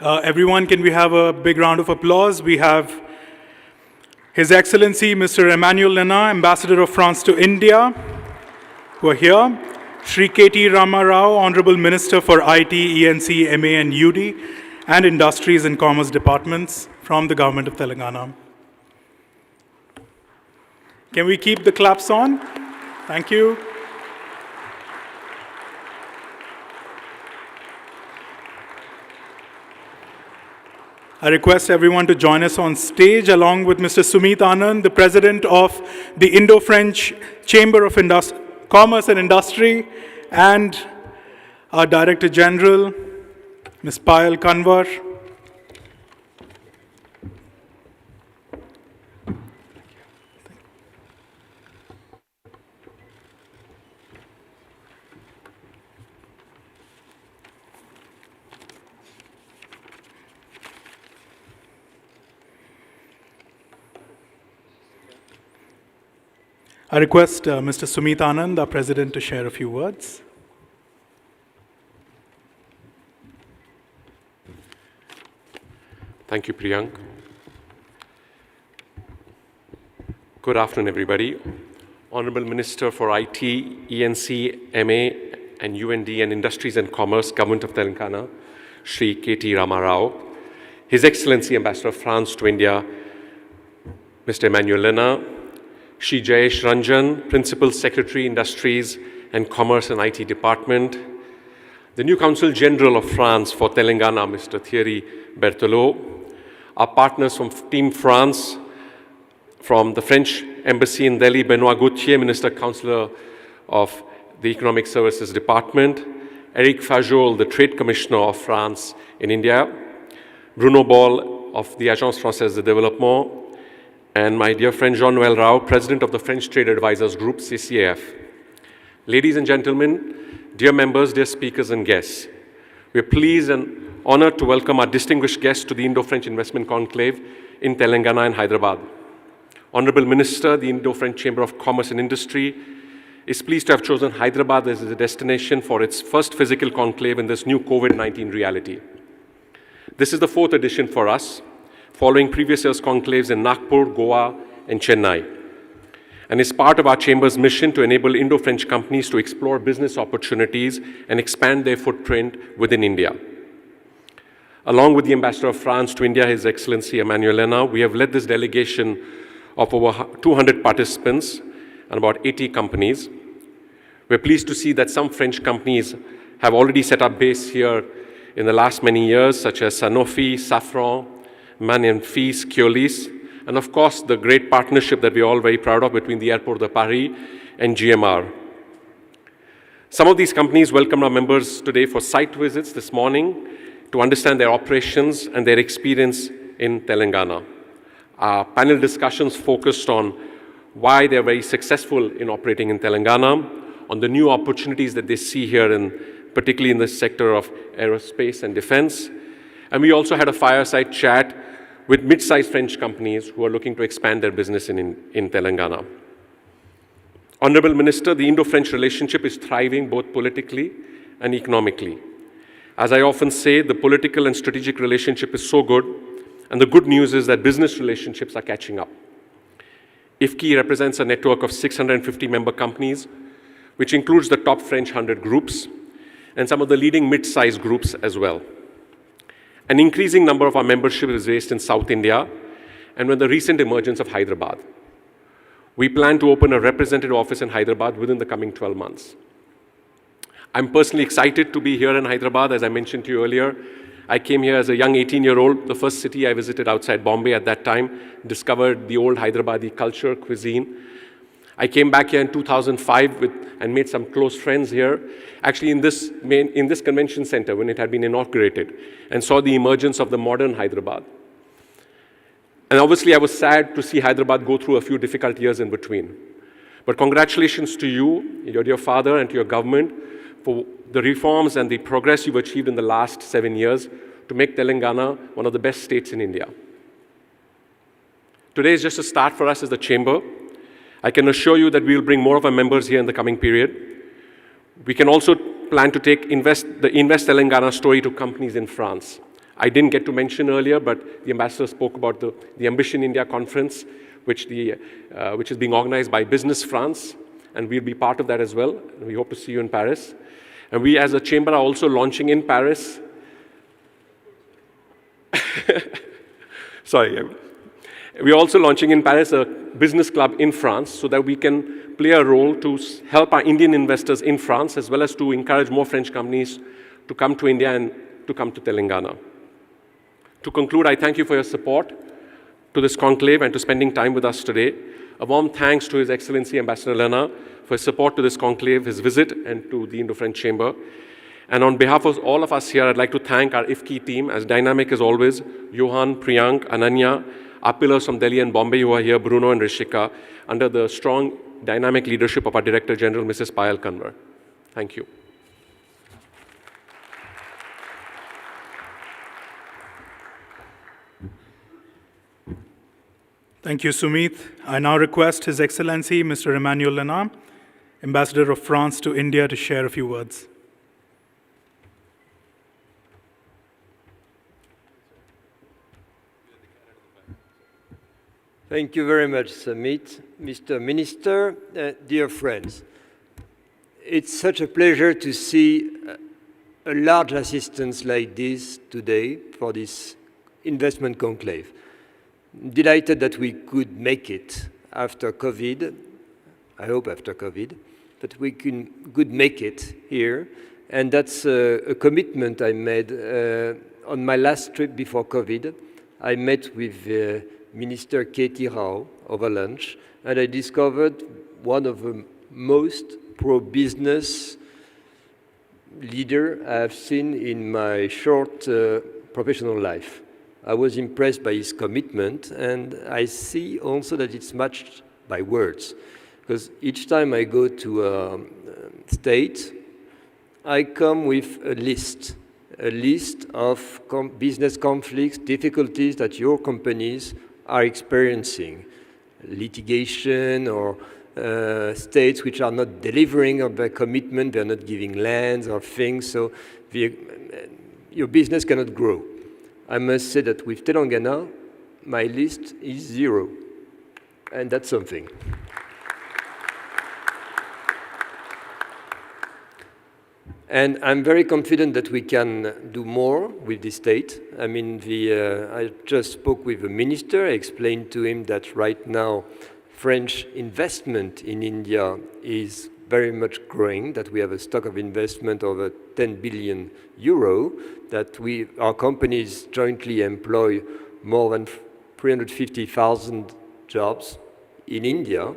S4: Everyone, can we have a big round of applause? We have His Excellency Mr. Emmanuel Lena, Ambassador of France to India, who are here. Shri K.T. Rama Rao, Honorable Minister for IT, ENC, MA and UD, and Industries and Commerce Departments from the Government of Telangana. Can we keep the claps on? Thank you. I request everyone to join us on stage along with Mr. Sumit Anand, the President of the Indo-French Chamber of Commerce and Industry, and our Director General, Ms. Payal Kanwar. I request Mr. Sumit Anand, our President, to share a few words.
S8: Thank you, Priyank. Good afternoon, everybody. Honorable Minister for IT, ENC, MA, and UND and Industries and Commerce, Government of Telangana, Shri K.T. Rama Rao, His Excellency Ambassador of France to India, Mr. Emmanuel Lena, Shri Jayesh Ranjan, Principal Secretary, Industries and Commerce and IT Department, the new Consul General of France for Telangana, Mr. Thierry Berthelot, our partners from Team France, from the French Embassy in Delhi, Benoit Gauthier, Minister Counselor of the Economic Services Department, Eric Fajol, the Trade Commissioner of France in India, Bruno Ball of the Agence Française de Développement, and my dear friend Jean-Noël Rao, President of the French Trade Advisors Group, CCAF. Ladies and gentlemen, dear members, dear speakers and guests, we are pleased and honored to welcome our distinguished guests to the Indo-French Investment Conclave in Telangana and Hyderabad. Honorable Minister, the Indo-French Chamber of Commerce and Industry is pleased to have chosen Hyderabad as a destination for its first physical conclave in this new COVID-19 reality. This is the 4th edition for us, following previous year's conclaves in Nagpur, Goa, and Chennai, and is part of our Chamber's mission to enable Indo-French companies to explore business opportunities and expand their footprint within India. Along with the Ambassador of France to India, His Excellency Emmanuel Lena, we have led this delegation of over 200 participants and about 80 companies. We're pleased to see that some French companies have already set up base here in the last many years, such as Sanofi, Safran, Man & Fils, Keolis, and of course the great partnership that we're all very proud of between the Airport de Paris and GMR. Some of these companies welcomed our members today for site visits this morning to understand their operations and their experience in Telangana. Our panel discussions focused on why they're very successful in operating in Telangana, on the new opportunities that they see here, particularly in the sector of aerospace and defense. And we also had a fireside chat with mid-sized French companies who are looking to expand their business in Telangana. Honorable Minister, the Indo-French relationship is thriving both politically and economically. As I often say, the political and strategic relationship is so good, and the good news is that business relationships are catching up. IFCI represents a network of 650 member companies, which includes the top French 100 groups and some of the leading mid-sized groups as well. An increasing number of our membership is based in South India, and with the recent emergence of Hyderabad. We plan to open a representative office in Hyderabad within the coming 12 months. I'm personally excited to be here in Hyderabad. As I mentioned to you earlier, I came here as a young 18-year-old, the first city I visited outside Bombay at that time, discovered the old Hyderabadi culture, cuisine. I came back here in 2005 and made some close friends here, actually in this convention center when it had been inaugurated, and saw the emergence of the modern Hyderabad. And obviously I was sad to see Hyderabad go through a few difficult years in between. But congratulations to you, your dear father, and to your government for the reforms and the progress you've achieved in the last 7 years to make Telangana one of the best states in India. Today is just a start for us as the Chamber. I can assure you that we will bring more of our members here in the coming period. We can also plan to take the Invest Telangana story to companies in France. I didn't get to mention earlier, but the ambassador spoke about the Ambition India conference, which is being organized by Business France, and we'll be part of that as well. We hope to see you in Paris. And we as a chamber are also launching in Paris. Sorry. We're also launching in Paris a business club in France so that we can play a role to help our Indian investors in France, as well as to encourage more French companies to come to India and to come to Telangana. To conclude, I thank you for your support to this conclave and to spending time with us today. A warm thanks to His Excellency Ambassador Lena for his support to this conclave, his visit, and to the Indo-French Chamber. And on behalf of all of us here, I'd like to thank our IFCI team, as dynamic as always, Johan, Priyank, Ananya, our pillars from Delhi and Bombay who are here, Bruno and Rishika, under the strong, dynamic leadership of our Director General, Mrs. Payal Kanwar. Thank you.
S4: Thank you, Sumit. I now request His Excellency, Mr. Emmanuel Lena, Ambassador of France to India, to share a few words.
S11: Thank you very much, Sumit. Mr. Minister, dear friends, it's such a pleasure to see a large assistance like this today for this investment conclave. Delighted that we could make it after COVID, I hope after COVID, but we could make it here. And that's a commitment I made on my last trip before COVID. I met with Minister Katie Rao over lunch, and I discovered one of the most pro-business leader I've seen in my short professional life. I was impressed by his commitment, and I see also that it's matched by words. Because each time I go to a state, I come with a list of business conflicts, difficulties that your companies are experiencing, litigation or states which are not delivering on their commitment, they're not giving lands or things, so your business cannot grow. I must say that with Telangana, my list is 0, and that's something. And I'm very confident that we can do more with the state. I mean, I just spoke with the minister. I explained to him that right now, French investment in India is very much growing, that we have a stock of investment over 10 billion euro, that our companies jointly employ more than 350,000 jobs in India,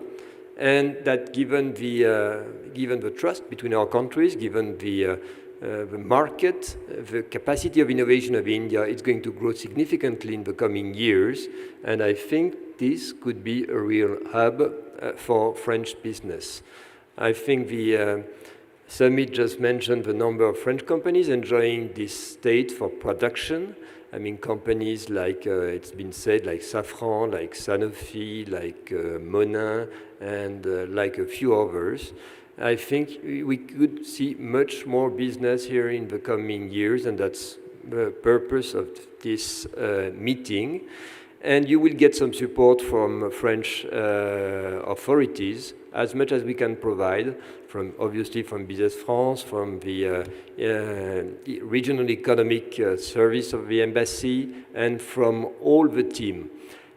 S11: and that given the trust between our countries, given the market, the capacity of innovation of India, it's going to grow significantly in the coming years, and I think this could be a real hub for French business. I think the summit just mentioned the number of French companies enjoying this state for production. I mean, companies like, it's been said, like Safran, like Sanofi, like Monin, and like a few others. I think we could see much more business here in the coming years, and that's the purpose of this meeting. And you will get some support from French authorities, as much as we can provide, obviously from Business France, from the regional economic service of the embassy, and from all the team.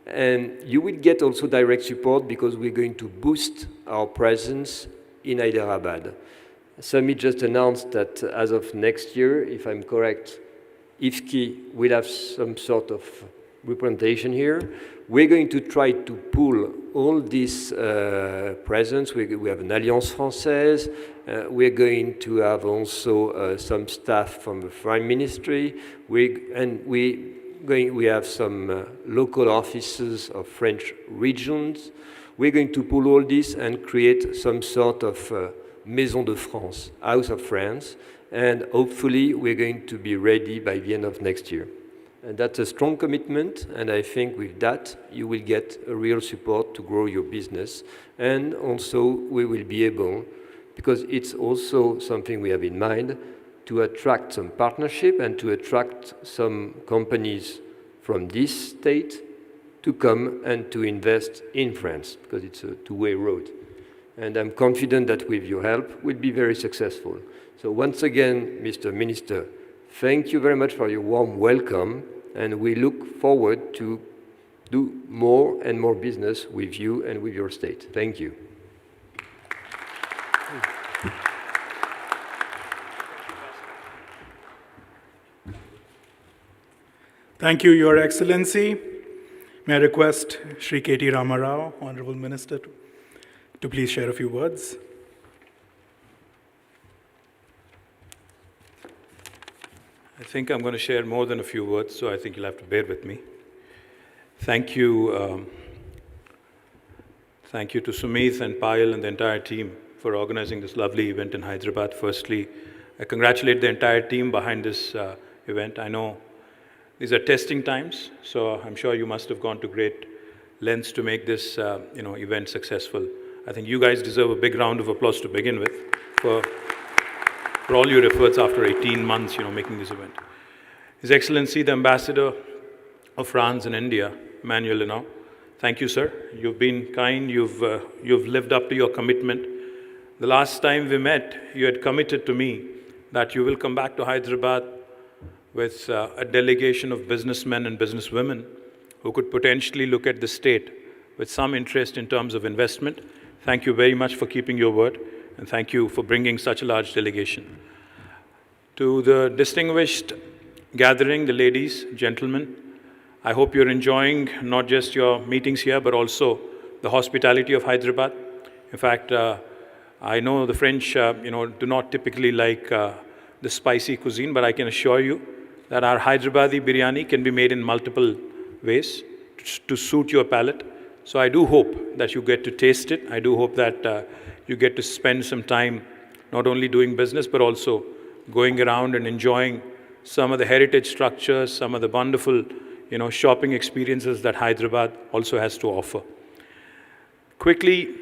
S11: And you will get also direct support because we're going to boost our presence in Hyderabad. Summit just announced that as of next year, if I'm correct, IFCI will have some sort of representation here. We're going to try to pull all this presence. We have an Alliance Française. We're going to have also some staff from the Foreign Ministry. We have some local offices of French regions. We're going to pull all this and create some sort of Maison de France, House of France, and hopefully we're going to be ready by the end of next year. And that's a strong commitment, and I think with that you will get a real support to grow your business. And also we will be able, because it's also something we have in mind, to attract some partnership and to attract some companies from this state to come and to invest in France, because it's a two-way road. And I'm confident that with your help, we'll be very successful. So once again, Mr. Minister, thank you very much for your warm welcome, and we look forward to do more and more business with you and with your state. Thank you.
S4: Thank you, Your Excellency. May I request Shri K.T. Ramarao, Honorable Minister, to please share a few words.
S12: I think I'm going to share more than a few words, so I think you'll have to bear with me. Thank you. Thank you to Sumit and Payal and the entire team for organizing this lovely event in Hyderabad. Firstly, I congratulate the entire team behind this event. I know these are testing times, so I'm sure you must have gone to great lengths to make this event successful. I think you guys deserve a big round of applause to begin with for all your efforts after 18 months, making this event. His Excellency, the Ambassador of France in India, Emmanuel, thank you, sir. You've been kind, you've lived up to your commitment. The last time we met, you had committed to me that you will come back to Hyderabad with a delegation of businessmen and businesswomen who could potentially look at the state with some interest in terms of investment. Thank you very much for keeping your word, and thank you for bringing such a large delegation. To the distinguished gathering, the ladies, gentlemen, I hope you're enjoying not just your meetings here, but also the hospitality of Hyderabad. In fact, I know the French, do not typically like the spicy cuisine, but I can assure you that our Hyderabadi biryani can be made in multiple ways to suit your palate. So I do hope that you get to taste it. I do hope that you get to spend some time not only doing business, but also going around and enjoying some of the heritage structures, some of the wonderful, shopping experiences that Hyderabad also has to offer. Quickly,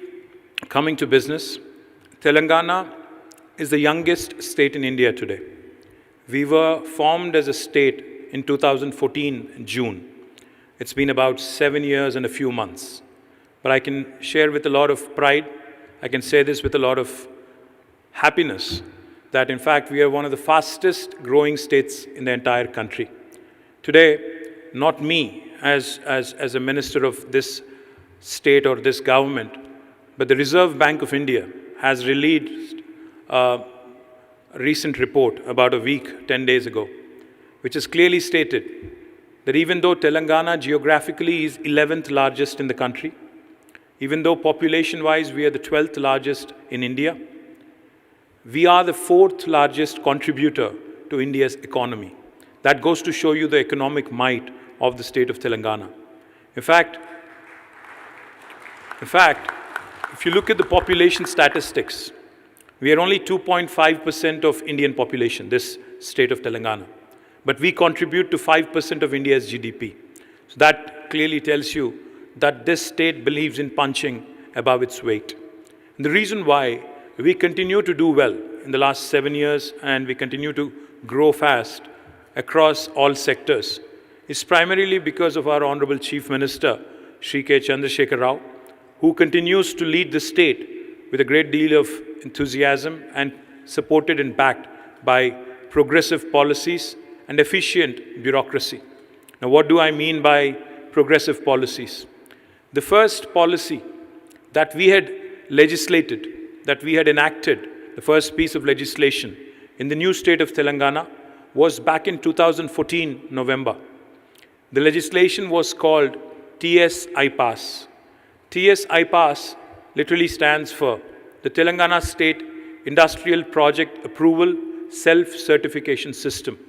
S12: coming to business, Telangana is the youngest state in India today. We were formed as a state in 2014, in June. It's been about 7 years and a few months. But I can share with a lot of pride, I can say this with a lot of happiness, that in fact we are one of the fastest growing states in the entire country. Today, not me as a minister of this state or this government, but the Reserve Bank of India has released a recent report about a week, 10 days ago, which has clearly stated that even though Telangana geographically is 11th largest in the country, even though population-wise we are the 12th largest in India, we are the 4th largest contributor to India's economy. That goes to show you the economic might of the state of Telangana. In fact, if you look at the population statistics, we are only 2.5% of Indian population, this state of Telangana. But we contribute to 5% of India's GDP. So that clearly tells you that this state believes in punching above its weight. And the reason why we continue to do well in the last 7 years and we continue to grow fast across all sectors is primarily because of our Honorable Chief Minister, Shri K. Chandrasekhar Rao, who continues to lead the state with a great deal of enthusiasm and supported and backed by progressive policies and efficient bureaucracy. Now, what do I mean by progressive policies? The first policy that we had legislated, that we had enacted, the first piece of legislation in the new state of Telangana was back in 2014, November. The legislation was called TS-IPAS. TS-IPAS literally stands for the Telangana State Industrial Project Approval Self-Certification System.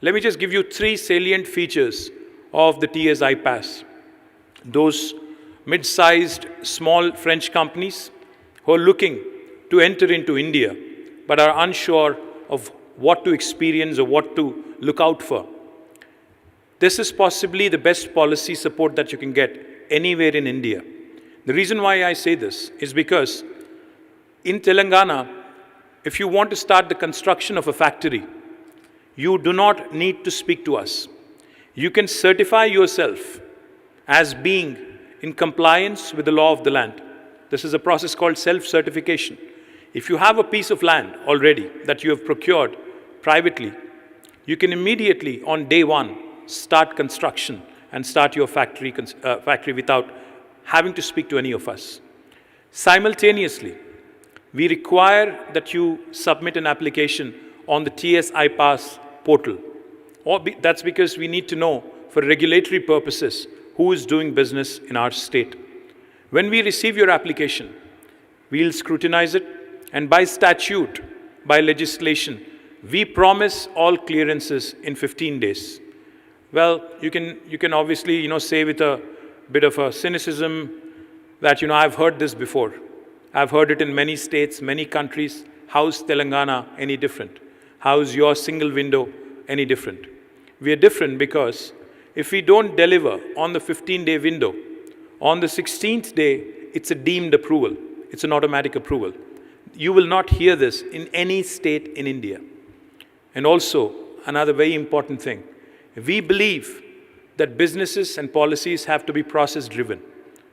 S12: Let me just give you 3 salient features of the TS-IPAS. Those mid-sized small French companies who are looking to enter into India but are unsure of what to experience or what to look out for. This is possibly the best policy support that you can get anywhere in India. The reason why I say this is because in Telangana, if you want to start the construction of a factory, you do not need to speak to us. You can certify yourself as being in compliance with the law of the land. This is a process called self-certification. If you have a piece of land already that you have procured privately, you can immediately, on day one, start construction and start your factory without having to speak to any of us. Simultaneously, we require that you submit an application on the TS iPass portal. That's because we need to know, for regulatory purposes, who is doing business in our state. When we receive your application, we'll scrutinize it, and by statute, by legislation, we promise all clearances in 15 days. Well, you can obviously, say with a bit of a cynicism that, I've heard this before. I've heard it in many states, many countries. How's Telangana any different? How's your single window any different? We are different because if we don't deliver on the 15-day window, on the 16th day, it's a deemed approval. It's an automatic approval. You will not hear this in any state in India. And also, another very important thing, we believe that businesses and policies have to be process-driven,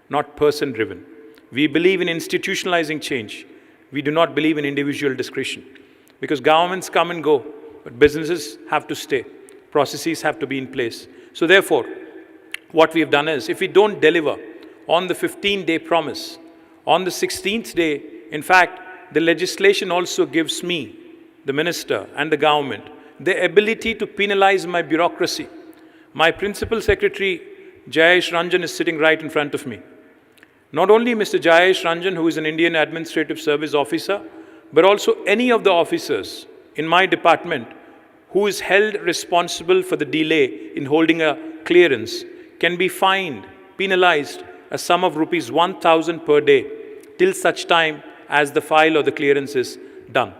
S12: not person-driven. We believe in institutionalizing change. We do not believe in individual discretion. Because governments come and go, but businesses have to stay. Processes have to be in place. So therefore, what we have done is, if we don't deliver on the 15-day promise, on the 16th day, in fact, the legislation also gives me, the minister and the government, the ability to penalize my bureaucracy. My principal secretary, Jayesh Ranjan, is sitting right in front of me. Not only Mr. Jayesh Ranjan, who is an Indian Administrative Service officer, but also any of the officers in my department who is held responsible for the delay in holding a clearance can be fined, penalized a sum of rupees 1,000 per day till such time as the file or the clearance is done.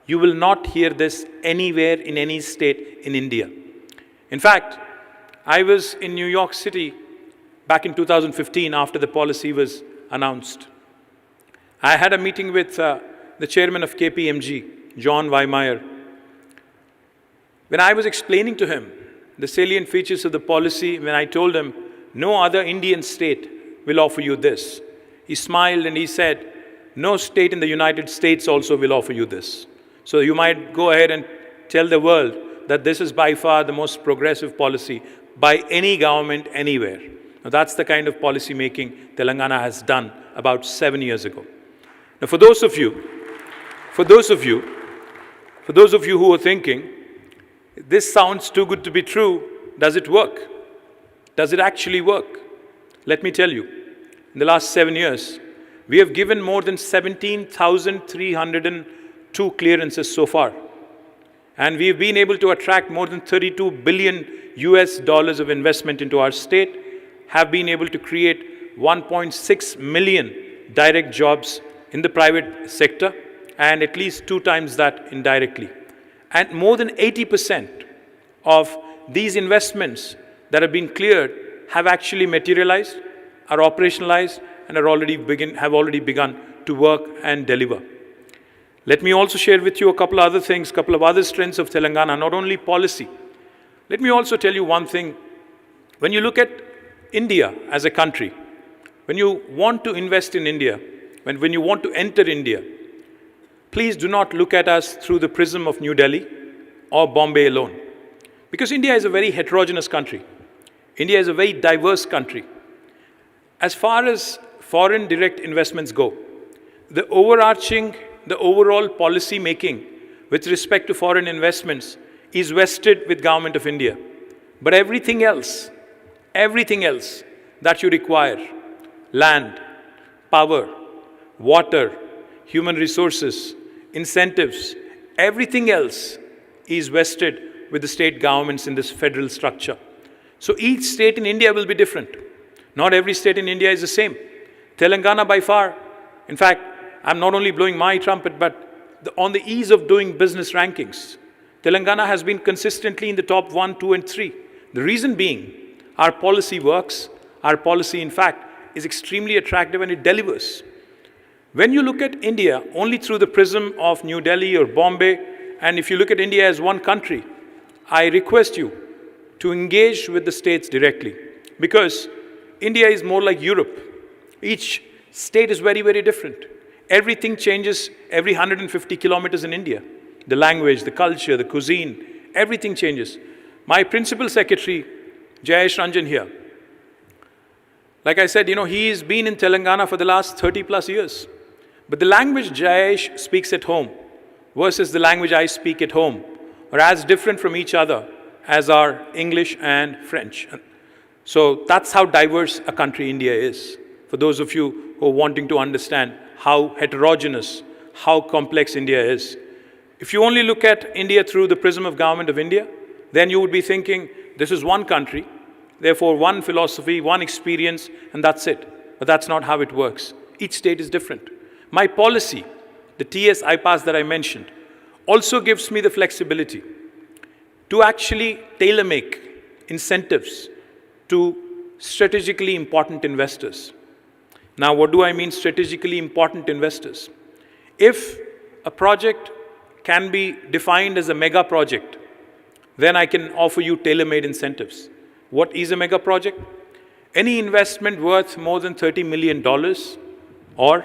S12: You will not hear this anywhere in any state in India. In fact, I was in New York City back in 2015 after the policy was announced. I had a meeting with the chairman of KPMG, John Weimeyer. When I was explaining to him the salient features of the policy, when I told him, no other Indian state will offer you this, he smiled and he said, no state in the United States also will offer you this. So you might go ahead and tell the world that this is by far the most progressive policy by any government anywhere. Now that's the kind of policy making Telangana has done about 7 years ago. Now for those of you who are thinking, this sounds too good to be true, does it work? Does it actually work? Let me tell you, in the last 7 years, we have given more than 17,302 clearances so far. And we've been able to attract more than $32 billion of investment into our state, have been able to create 1.6 million direct jobs in the private sector, and at least 2 times that indirectly. And more than 80% of these investments that have been cleared have actually materialized, are operationalized, and have already begun to work and deliver. Let me also share with you a couple of other things, couple of other strengths of Telangana, not only policy. Let me also tell you one thing. When you look at India as a country, when you want to invest in India, when you want to enter India, please do not look at us through the prism of New Delhi or Bombay alone. Because India is a very heterogeneous country. India is a very diverse country. As far as foreign direct investments go, the overall policy making with respect to foreign investments is vested with Government of India. But everything else that you require, land, power, water, human resources, incentives, everything else is vested with the state governments in this federal structure. So each state in India will be different. Not every state in India is the same. Telangana by far, in fact, I'm not only blowing my trumpet, but on the ease of doing business rankings, Telangana has been consistently in the top 1, 2, and 3. The reason being, our policy works. Our policy, in fact, is extremely attractive and it delivers. When you look at India only through the prism of New Delhi or Bombay, and if you look at India as one country, I request you to engage with the states directly, because India is more like Europe. Each state is very, very different. Everything changes every 150 kilometers in India. The language, the culture, the cuisine, everything changes. My principal secretary, Jayesh Ranjan here, like I said, he's been in Telangana for the last 30 plus years. But the language Jayesh speaks at home versus the language I speak at home are as different from each other as are English and French. So that's how diverse a country India is. For those of you who are wanting to understand how heterogeneous, how complex India is. If you only look at India through the prism of Government of India, then you would be thinking, this is one country, therefore one philosophy, one experience, and that's it. But that's not how it works. Each state is different. My policy, the TS IPAS that I mentioned, also gives me the flexibility to actually tailor-make incentives to strategically important investors. Now, what do I mean strategically important investors? If a project can be defined as a mega project, then I can offer you tailor-made incentives. What is a mega project? Any investment worth more than $30 million, or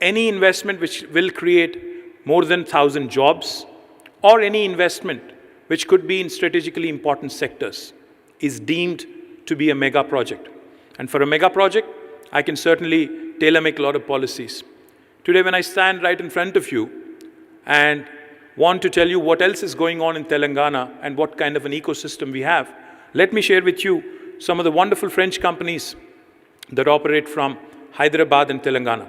S12: any investment which will create more than 1,000 jobs, or any investment which could be in strategically important sectors, is deemed to be a mega project. And for a mega project, I can certainly tailor-make a lot of policies. Today, when I stand right in front of you and want to tell you what else is going on in Telangana and what kind of an ecosystem we have, let me share with you some of the wonderful French companies that operate from Hyderabad and Telangana.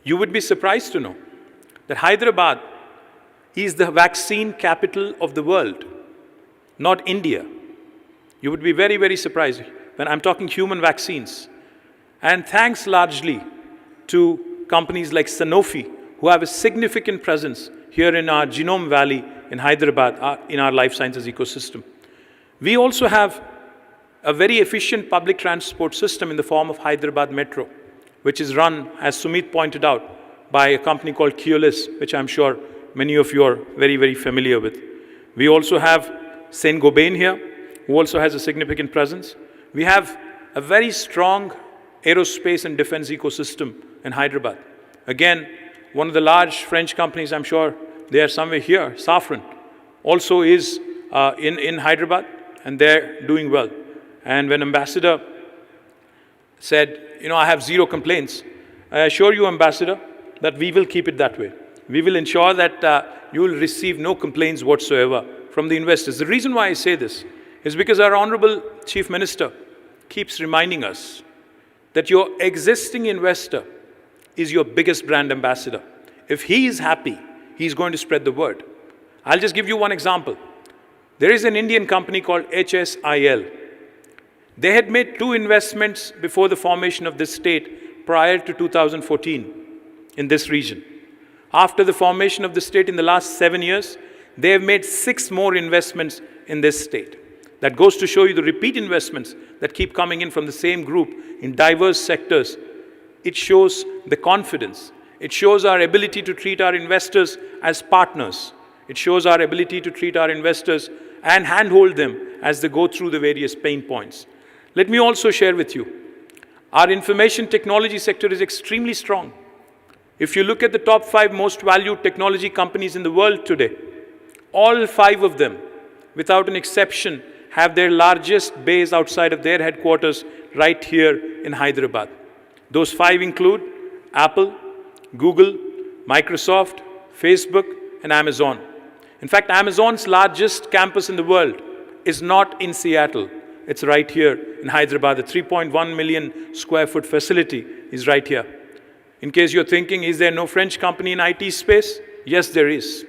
S12: You would be surprised to know that Hyderabad is the vaccine capital of the world, not India. You would be very, very surprised when I'm talking human vaccines. And thanks largely to companies like Sanofi, who have a significant presence here in our Genome Valley in Hyderabad, in our life sciences ecosystem. We also have a very efficient public transport system in the form of Hyderabad Metro, which is run, as Sumit pointed out, by a company called Keolis, which I'm sure many of you are very, very familiar with. We also have Saint-Gobain here, who also has a significant presence. We have a very strong aerospace and defense ecosystem in Hyderabad. Again, one of the large French companies, I'm sure they are somewhere here, Safran, also is in Hyderabad, and they're doing well. And when Ambassador said, I have zero complaints, I assure you, Ambassador, that we will keep it that way. We will ensure that you will receive no complaints whatsoever from the investors. The reason why I say this is because our Honorable Chief Minister keeps reminding us that your existing investor is your biggest brand ambassador. If he is happy, he's going to spread the word. I'll just give you one example. There is an Indian company called HSIL. They had made 2 investments before the formation of this state prior to 2014 in this region. After the formation of the state in the last 7 years, they have made 6 more investments in this state. That goes to show you the repeat investments that keep coming in from the same group in diverse sectors. It shows the confidence. It shows our ability to treat our investors as partners. It shows our ability to treat our investors and handhold them as they go through the various pain points. Let me also share with you, our information technology sector is extremely strong. If you look at the top 5 most valued technology companies in the world today, all 5 of them, without an exception, have their largest base outside of their headquarters right here in Hyderabad. Those 5 include Apple, Google, Microsoft, Facebook, and Amazon. In fact, Amazon's largest campus in the world is not in Seattle. It's right here in Hyderabad. The 3.1 million square foot facility is right here. In case you're thinking, is there no French company in IT space? Yes, there is.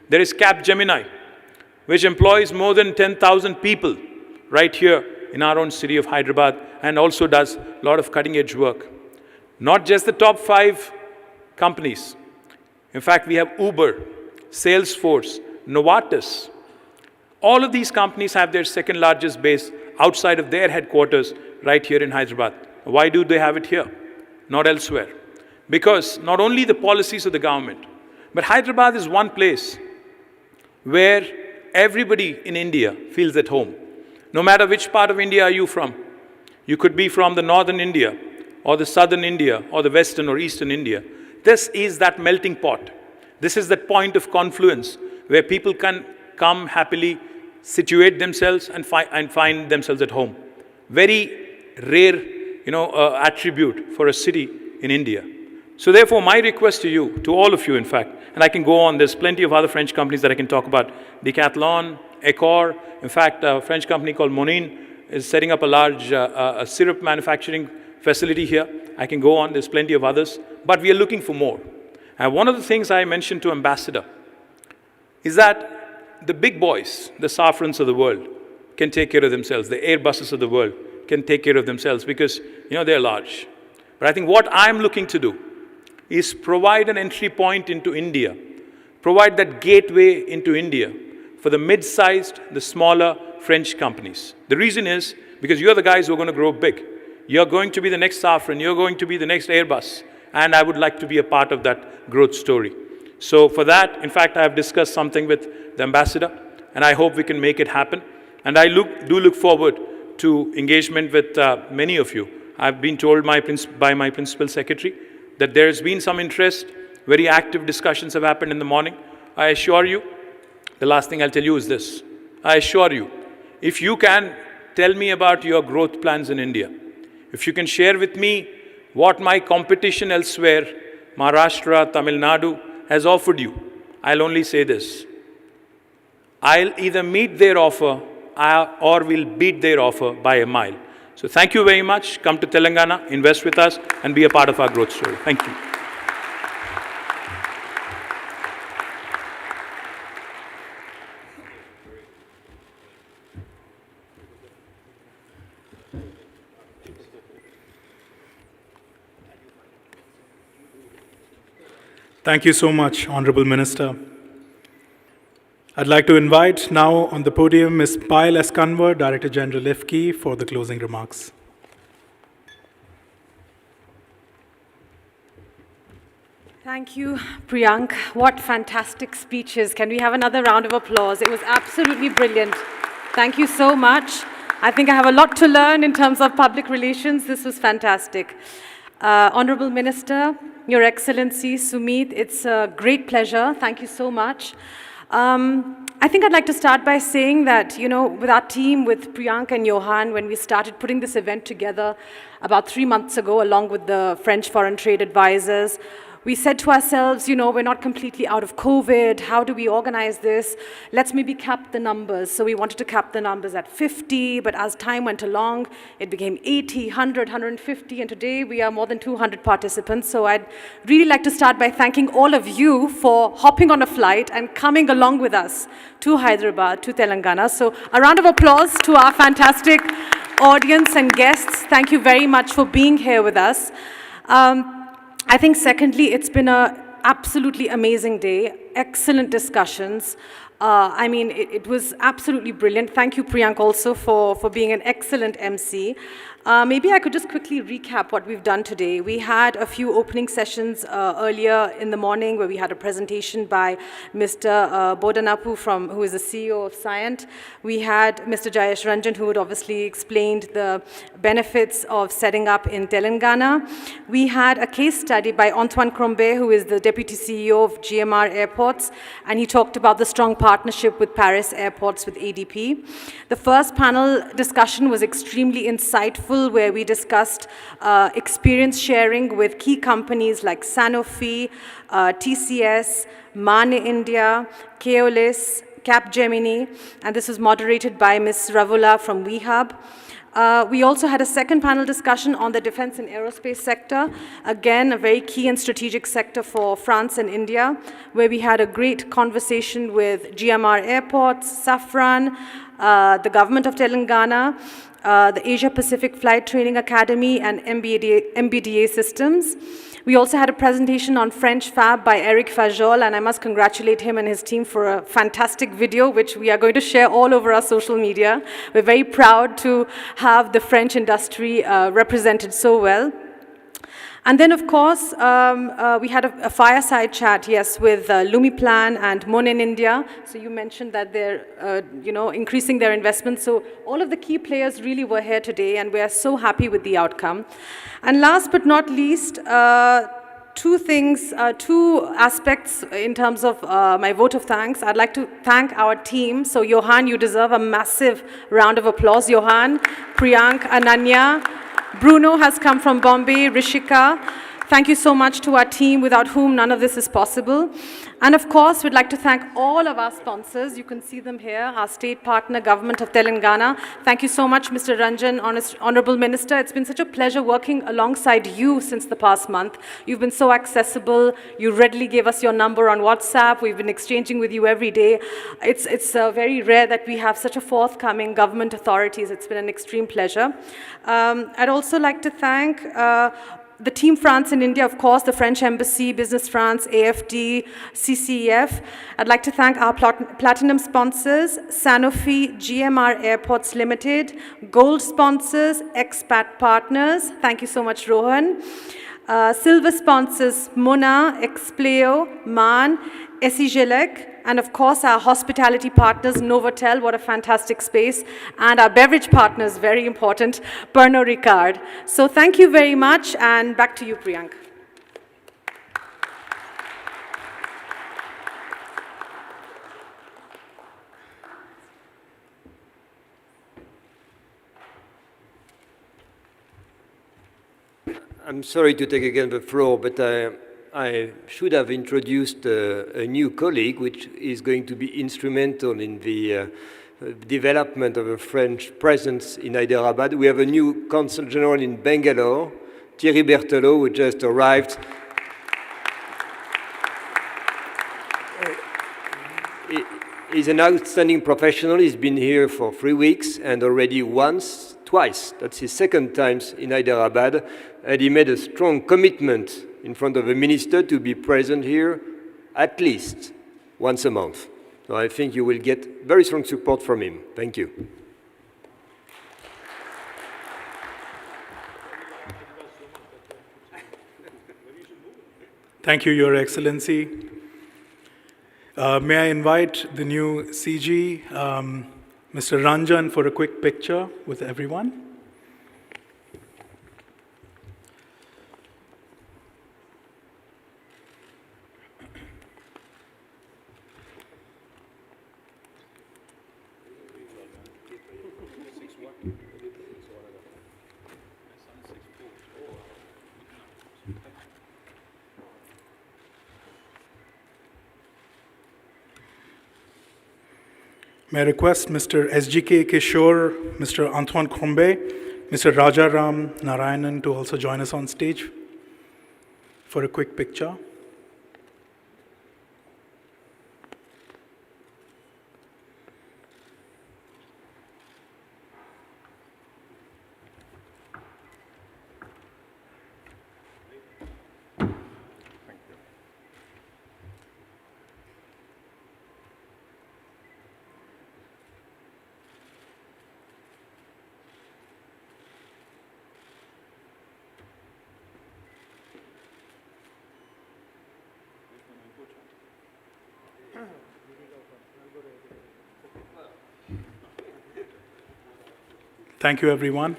S12: There is Capgemini, which employs more than 10,000 people right here in our own city of Hyderabad, and also does a lot of cutting-edge work. Not just the top 5 companies. In fact, we have Uber, Salesforce, Novartis. All of these companies have their second largest base outside of their headquarters right here in Hyderabad. Why do they have it here, not elsewhere? because not only the policies of the government, but Hyderabad is one place where everybody in India feels at home. No matter which part of India are you from. You could be from the northern India, or the southern India, or the western or eastern India. This is that melting pot. This is that point of confluence where people can come happily, situate themselves and find themselves at home. Very rare, attribute for a city in India. So therefore, my request to you, to all of you in fact, and I can go on, there's plenty of other French companies that I can talk about, Decathlon, Accor, in fact, a French company called Monin is setting up a large syrup manufacturing facility here. I can go on, there's plenty of others, but we are looking for more. And one of the things I mentioned to Ambassador is that the big boys, the Safrans of the world, can take care of themselves. The Airbuses of the world can take care of themselves because, they're large. But I think what I'm looking to do is provide an entry point into India, provide that gateway into India for the mid-sized, the smaller French companies. The reason is because you're the guys who are going to grow big. You're going to be the next Safran, you're going to be the next Airbus, and I would like to be a part of that growth story. So for that, in fact, I have discussed something with the ambassador, and I hope we can make it happen. And I do look forward to engagement with many of you. I've been told by my principal secretary that there's been some interest, very active discussions have happened in the morning. I assure you, the last thing I'll tell you is this. I assure you, if you can tell me about your growth plans in India, if you can share with me what my competition elsewhere, Maharashtra, Tamil Nadu, has offered you, I'll only say this. I'll either meet their offer or will beat their offer by a mile. So thank you very much. Come to Telangana, invest with us, and be a part of our growth story. Thank you.
S4: Thank you so much, Honorable Minister. I'd like to invite now on the podium Ms. Payal S. Kanwar, Director General IFFCI, for the closing remarks.
S13: Thank you, Priyank. What fantastic speeches. Can we have another round of applause? It was absolutely brilliant. Thank you so much. I think I have a lot to learn in terms of public relations. This was fantastic. Honorable Minister, Your Excellency, Sumit, it's a great pleasure. Thank you so much. I think I'd like to start by saying that, with our team, with Priyank and Johan, when we started putting this event together about 3 months ago, along with the French foreign trade advisors, we said to ourselves, we're not completely out of COVID. How do we organize this? Let's maybe cap the numbers. So we wanted to cap the numbers at 50, but as time went along, it became 80, 100, 150, and today we are more than 200 participants. So I'd really like to start by thanking all of you for hopping on a flight and coming along with us to Hyderabad, to Telangana. So a round of applause to our fantastic audience and guests. Thank you very much for being here with us. I think secondly, it's been an absolutely amazing day, excellent discussions. It was absolutely brilliant. Thank you, Priyank, also for being an excellent MC. Maybe I could just quickly recap what we've done today. We had a few opening sessions earlier in the morning where we had a presentation by Mr. Bodanapu, who is the CEO of Cyient. We had Mr. Jayesh Ranjan, who had obviously explained the benefits of setting up in Telangana. We had a case study by Antoine Crombet, who is the Deputy CEO of GMR Airports, and he talked about the strong partnership with Paris Airports with ADP. The first panel discussion was extremely insightful, where we discussed experience sharing with key companies like Sanofi, TCS, Mane India, Keolis, Capgemini, and this was moderated by Ms. Ravula from WeHub. We also had a second panel discussion on the defense and aerospace sector, again, a very key and strategic sector for France and India, where we had a great conversation with GMR Airports, Safran, the government of Telangana, the Asia Pacific Flight Training Academy, and MBDA Systems. We also had a presentation on French Fab by Eric Fajol, and I must congratulate him and his team for a fantastic video, which we are going to share all over our social media. We're very proud to have the French industry represented so well. And then, of course, we had a fireside chat, yes, with Lumiplan and Mon in India. So you mentioned that they're, increasing their investments. So all of the key players really were here today, and we are so happy with the outcome. And last but not least, two aspects in terms of my vote of thanks. I'd like to thank our team. So Johan, you deserve a massive round of applause. Johan, Priyank, Ananya. Bruno has come from Bombay, Rishika. Thank you so much to our team, without whom none of this is possible. And of course, we'd like to thank all of our sponsors. You can see them here, our state partner, Government of Telangana. Thank you so much, Mr. Ranjan, Honorable Minister. It's been such a pleasure working alongside you since the past month. You've been so accessible. You readily gave us your number on WhatsApp. We've been exchanging with you every day. It's very rare that we have such a forthcoming government authorities. It's been an extreme pleasure. I'd also like to thank the Team France in India, of course, the French Embassy, Business France, AFD, CCEF. I'd like to thank our platinum sponsors, Sanofi, GMR Airports Limited, gold sponsors, expat partners. Thank you so much, Rohan. Silver sponsors, Mona, Expleo, Man, Esigelec, and of course our hospitality partners, Novotel, what a fantastic space, and our beverage partners, very important, Pernod Ricard. So thank you very much, and back to you, Priyank.
S11: I'm sorry to take again the floor, but I should have introduced a new colleague, which is going to be instrumental in the development of a French presence in Hyderabad. We have a new Consul General in Bangalore, Thierry Berthelot, who just arrived. He's an outstanding professional. He's been here for 3 weeks and already twice. That's his second time in Hyderabad. And he made a strong commitment in front of the minister to be present here at least once a month. So I think you will get very strong support from him. Thank you.
S4: Thank you, Your Excellency. May I invite the new CG, Mr. Ranjan, for a quick picture with everyone. May I request Mr. SGK Kishore, Mr. Antoine Combe, Mr. Rajaram Narayanan to also join us on stage for a quick picture. Thank you, everyone.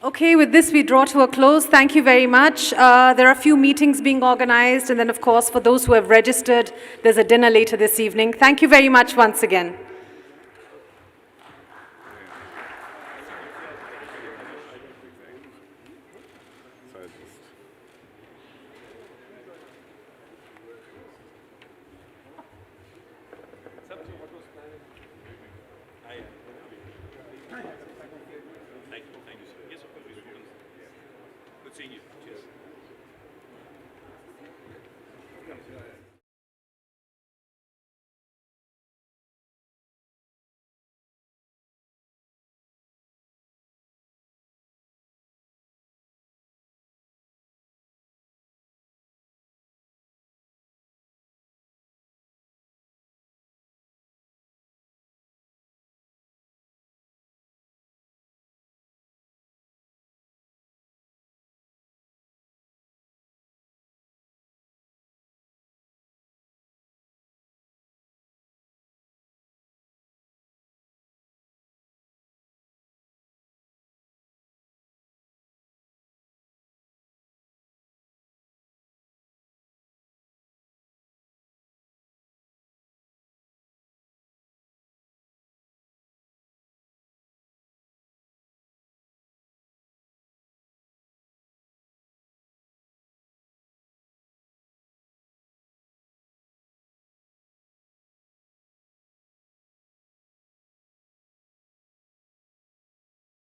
S13: Okay, with this we draw to a close. Thank you very much. There are a few meetings being organized, and then of course for those who have registered, there's a dinner later this evening. Thank you very much once again.
S12: Good seeing you. Cheers.